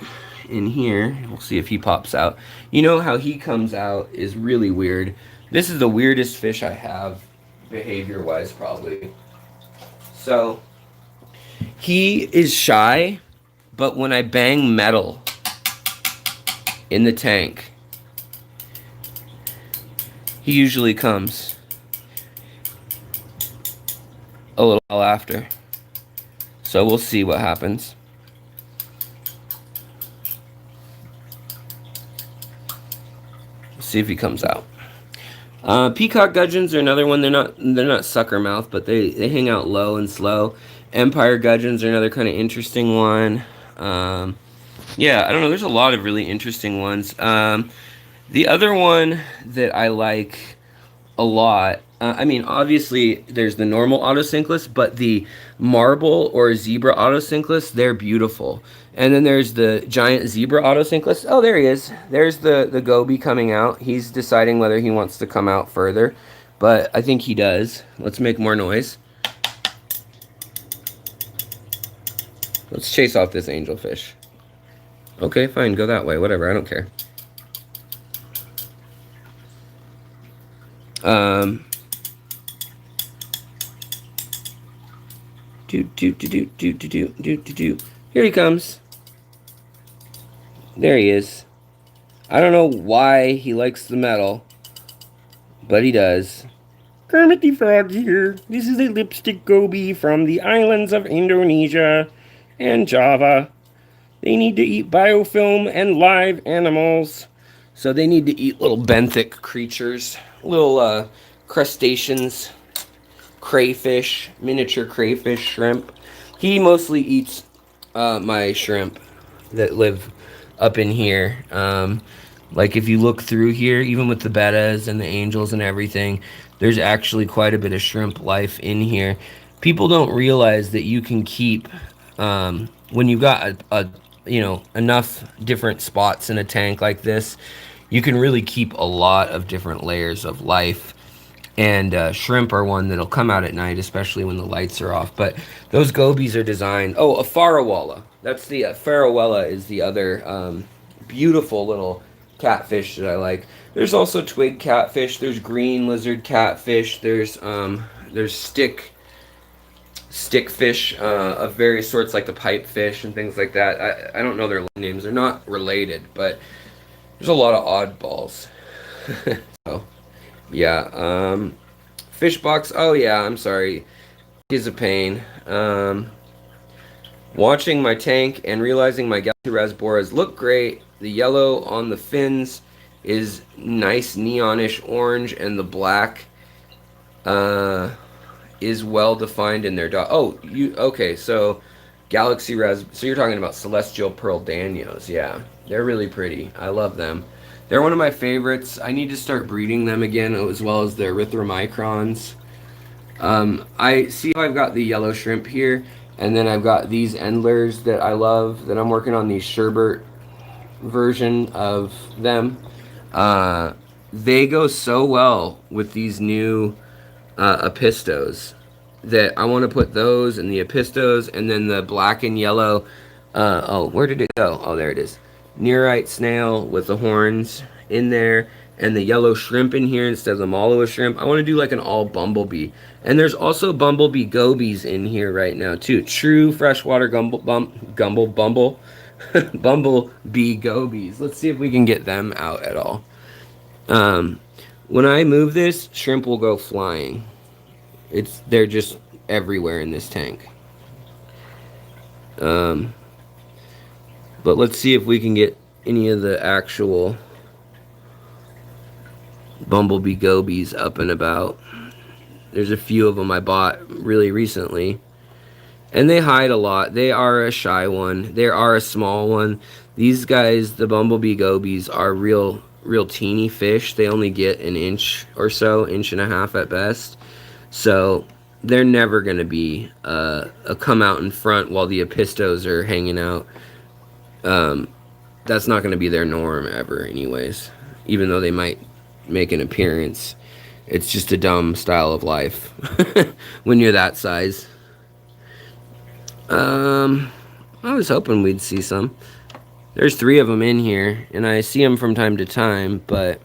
in here, we'll see if he pops out. You know how he comes out is really weird. This is the weirdest fish I have, behavior wise, probably. So he is shy, but when I bang metal in the tank, he usually comes a little while after. So we'll see what happens. See if he comes out. Peacock gudgeons are another one. They're not sucker mouth, but they hang out low and slow. Empire gudgeons are another kind of interesting one. Yeah, I don't know. There's a lot of really interesting ones. The other one that I like a lot. I mean, obviously, there's the normal autosynclus, but the marble or zebra autosynclus, they're beautiful. And then there's the giant zebra autosynclus. Oh, there he is. There's the goby coming out. He's deciding whether he wants to come out further, but I think he does. Let's make more noise. Let's chase off this angelfish. Okay, fine. Go that way. Whatever. I don't care. Here he comes. There he is. I don't know why he likes the metal, but he does. Kermit the Frog here. This is a lipstick goby from the islands of Indonesia and Java. They need to eat biofilm and live animals. So they need to eat little benthic creatures, little crustaceans, crayfish, miniature crayfish, shrimp. He mostly eats my shrimp that live up in here. Like if you look through here, even with the bettas and the angels and everything, there's actually quite a bit of shrimp life in here. People don't realize that you can keep, when you've got enough different spots in a tank like this, you can really keep a lot of different layers of life. And shrimp are one that'll come out at night, especially when the lights are off. But those gobies are designed. Oh, a farawalla. That's the farawalla is the other beautiful little catfish that I like. There's also twig catfish. There's green lizard catfish. There's stickfish of various sorts, like the pipefish and things like that. I don't know their names. They're not related, but there's a lot of oddballs. So, yeah. Fish box. Oh yeah. I'm sorry. Is a pain. Watching my tank and realizing my Galaxy Rasboras look great. The yellow on the fins is nice neonish orange, and the black is well defined in their dot. Oh, you okay? So Galaxy Ras. So you're talking about Celestial Pearl Danios? Yeah, they're really pretty. I love them. They're one of my favorites. I need to start breeding them again, as well as the erythromicrons. I see I've got the yellow shrimp here, and then I've got these endlers that I love. That I'm working on the sherbet version of them. Uh, they go so well with these new apistos that I want to put those and the apistos, and then the black and yellow. Oh, where did it go? Oh, there it is. Nearite snail with the horns in there, and the yellow shrimp in here instead of the mallow shrimp. I want to do like an all bumblebee. And there's also bumblebee gobies in here right now too. True freshwater bumblebee gobies. Let's see if we can get them out at all. When I move this, shrimp will go flying. They're just everywhere in this tank. But let's see if we can get any of the actual bumblebee gobies up and about. There's a few of them I bought really recently, and they hide a lot. They are a shy one. They are a small one. These guys, the bumblebee gobies, are real teeny fish. They only get an inch or so, inch and a half at best. So they're never going to be a come out in front while the apistos are hanging out. That's not going to be their norm ever anyways, even though they might make an appearance. It's just a dumb style of life when you're that size. I was hoping we'd see some. There's 3 of them in here, and I see them from time to time, but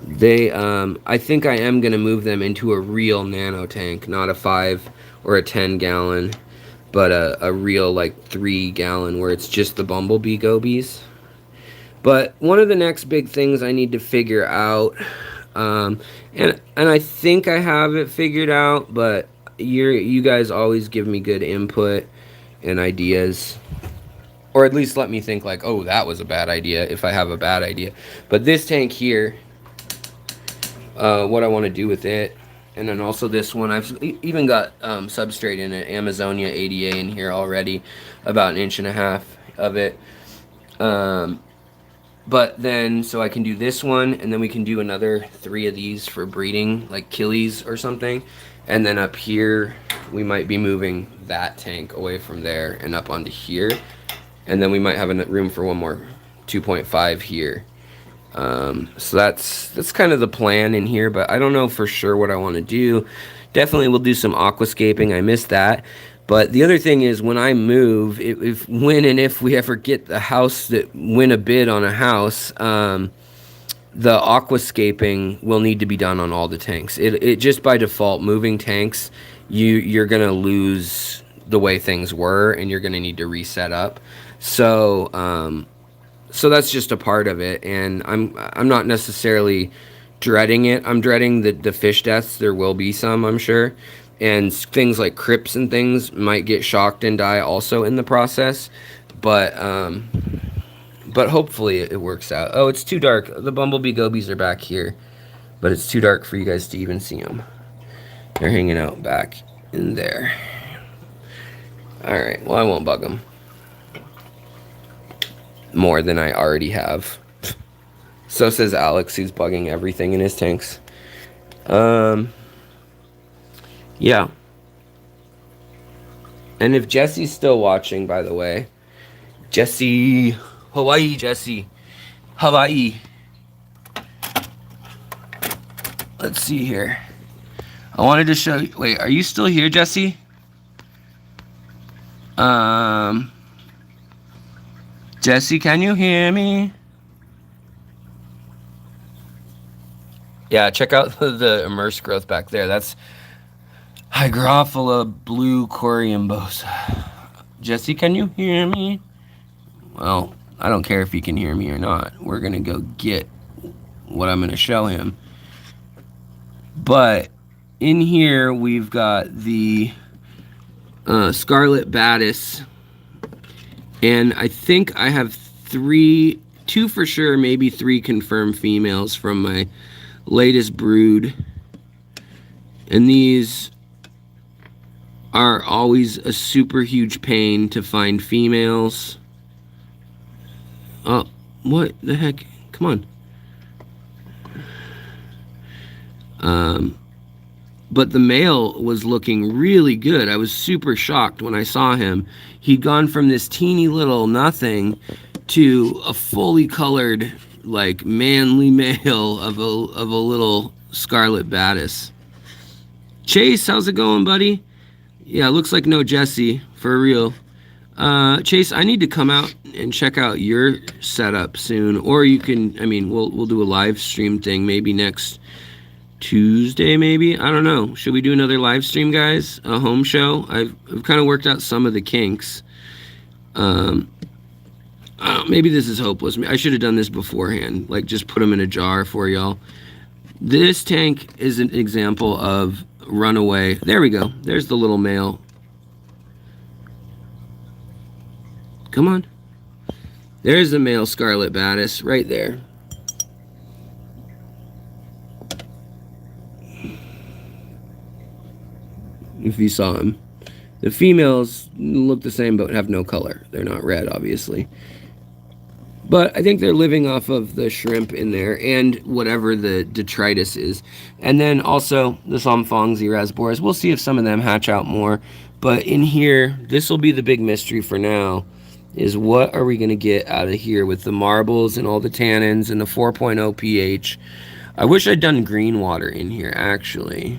they, I think I am going to move them into a real nano tank, not a 5 or a 10 gallon, but a real like 3 gallon where it's just the bumblebee gobies. But one of the next big things I need to figure out, and I think I have it figured out, but you guys always give me good input and ideas, or at least let me think like, oh, that was a bad idea if I have a bad idea. But this tank here, what I want to do with it, and then also this one, I've even got substrate in it, Amazonia ADA in here already, about 1.5 inches of it. But then, so I can do this one, and then we can do another 3 of these for breeding, like killies or something. And then up here, we might be moving that tank away from there and up onto here. And then we might have room for one more 2.5 here. So that's kind of the plan in here, but I don't know for sure what I want to do. Definitely we'll do some aquascaping. I missed that. But the other thing is, when I move, when and if we ever get the house that win a bid on a house, the aquascaping will need to be done on all the tanks. It just by default, moving tanks, you're gonna lose the way things were, and you're gonna need to reset up. So that's just a part of it, and I'm not necessarily dreading it. I'm dreading the fish deaths. There will be some, I'm sure. And things like crypts and things might get shocked and die also in the process. But hopefully it works out. Oh, it's too dark. The bumblebee gobies are back here. But it's too dark for you guys to even see them. They're hanging out back in there. Alright, well, I won't bug them more than I already have. So says Alex, who's bugging everything in his tanks. Yeah. And if Jesse's still watching, by the way, Jesse, Hawaii, Jesse, Hawaii. Let's see here. I wanted to show you. Wait, are you still here, Jesse? Jesse, can you hear me? Yeah, check out the immersed growth back there. That's Hygrophila blue coriumbosa. Jesse, can you hear me? Well, I don't care if he can hear me or not. We're going to go get what I'm going to show him. But in here, we've got the scarlet batis. And I think I have 3 2 for sure, maybe 3 confirmed females from my latest brood. And these are always a super huge pain to find females. Oh, what the heck? Come on. But the male was looking really good. I was super shocked when I saw him. He'd gone from this teeny little nothing to a fully colored, like, manly male of a little scarlet Battis. Chase, how's it going, buddy? Yeah, looks like no Jesse, for real. Chase, I need to come out and check out your setup soon. Or you can, I mean, we'll do a live stream thing maybe next Tuesday, maybe. I don't know. Should we do another live stream, guys? A home show? I've kind of worked out some of the kinks. Maybe this is hopeless. I should have done this beforehand. Like, just put them in a jar for y'all. This tank is an example of runaway. There we go. There's the little male. Come on. There's the male scarlet Battis right there. If you saw him. The females look the same but have no color. They're not red, obviously. But I think they're living off of the shrimp in there and whatever the detritus is. And then also the Somfong's Erasboras. We'll see if some of them hatch out more. But in here, this will be the big mystery for now, is what are we going to get out of here with the marbles and all the tannins and the 4.0 pH. I wish I'd done green water in here, actually.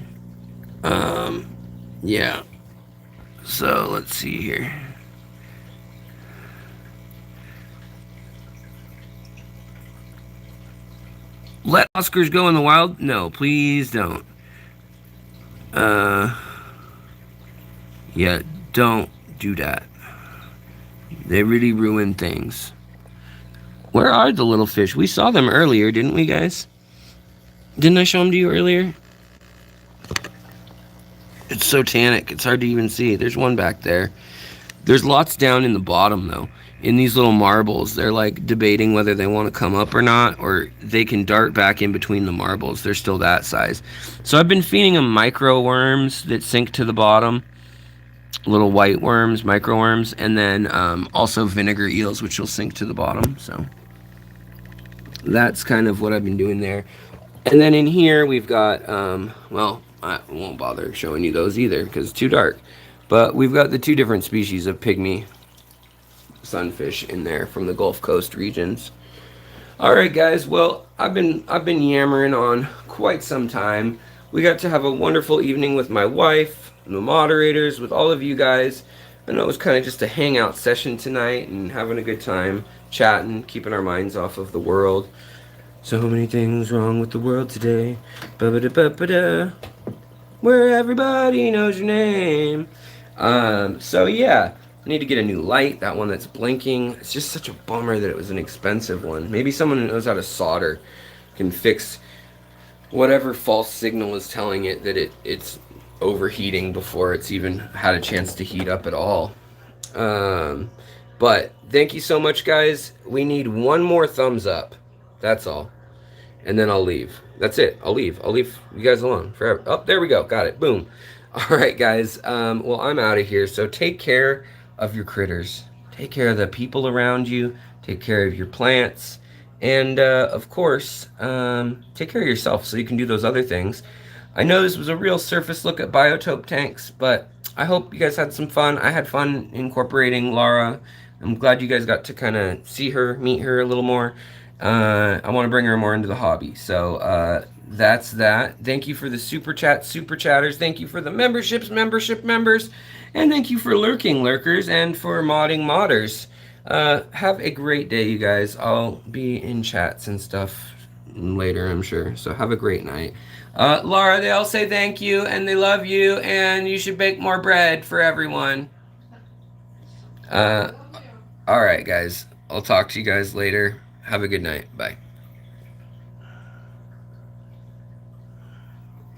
Yeah. So, let's see here. Let Oscars go in the wild? No, please don't. Yeah, don't do that. They really ruin things. Where are the little fish? We saw them earlier, didn't we, guys? Didn't I show them to you earlier? It's so tannic, it's hard to even see. There's one back there. There's lots down in the bottom, though. In these little marbles, they're like debating whether they want to come up or not, or they can dart back in between the marbles. They're still that size. So I've been feeding them micro worms that sink to the bottom. Little white worms, micro worms, and then also vinegar eels, which will sink to the bottom. So that's kind of what I've been doing there. And then in here we've got, well, I won't bother showing you those either because it's too dark. But we've got the 2 different species of pygmy sunfish in there from the Gulf Coast regions. All right, guys. Well, I've been yammering on quite some time. We got to have a wonderful evening with my wife, the moderators, with all of you guys. I know it was kind of just a hangout session tonight and having a good time, chatting, keeping our minds off of the world. So many things wrong with the world today. Ba-ba-da-ba-ba-da. Where everybody knows your name. So yeah, I need to get a new light, that one that's blinking. It's just such a bummer that it was an expensive one. Maybe someone who knows how to solder can fix whatever false signal is telling it that it's overheating before it's even had a chance to heat up at all. But thank you so much, guys. We need one more thumbs up. That's all. And then I'll leave. That's it. I'll leave. I'll leave you guys alone forever. Oh, there we go. Got it. Boom. All right, guys. Well, I'm out of here. So take care of your critters. Take care of the people around you. Take care of your plants. And, of course, take care of yourself so you can do those other things. I know this was a real surface look at Biotope tanks, but I hope you guys had some fun. I had fun incorporating Laura. I'm glad you guys got to kind of see her, meet her a little more. I want to bring her more into the hobby. So that's that. Thank you for the super chatters. Thank you for the memberships, members. And thank you for lurking lurkers and for modding modders. Have a great day, you guys. I'll be in chats and stuff later, I'm sure. So have a great night. Laura, they all say thank you and they love you and you should bake more bread for everyone. All right, guys. I'll talk to you guys later. Have a good night. Bye.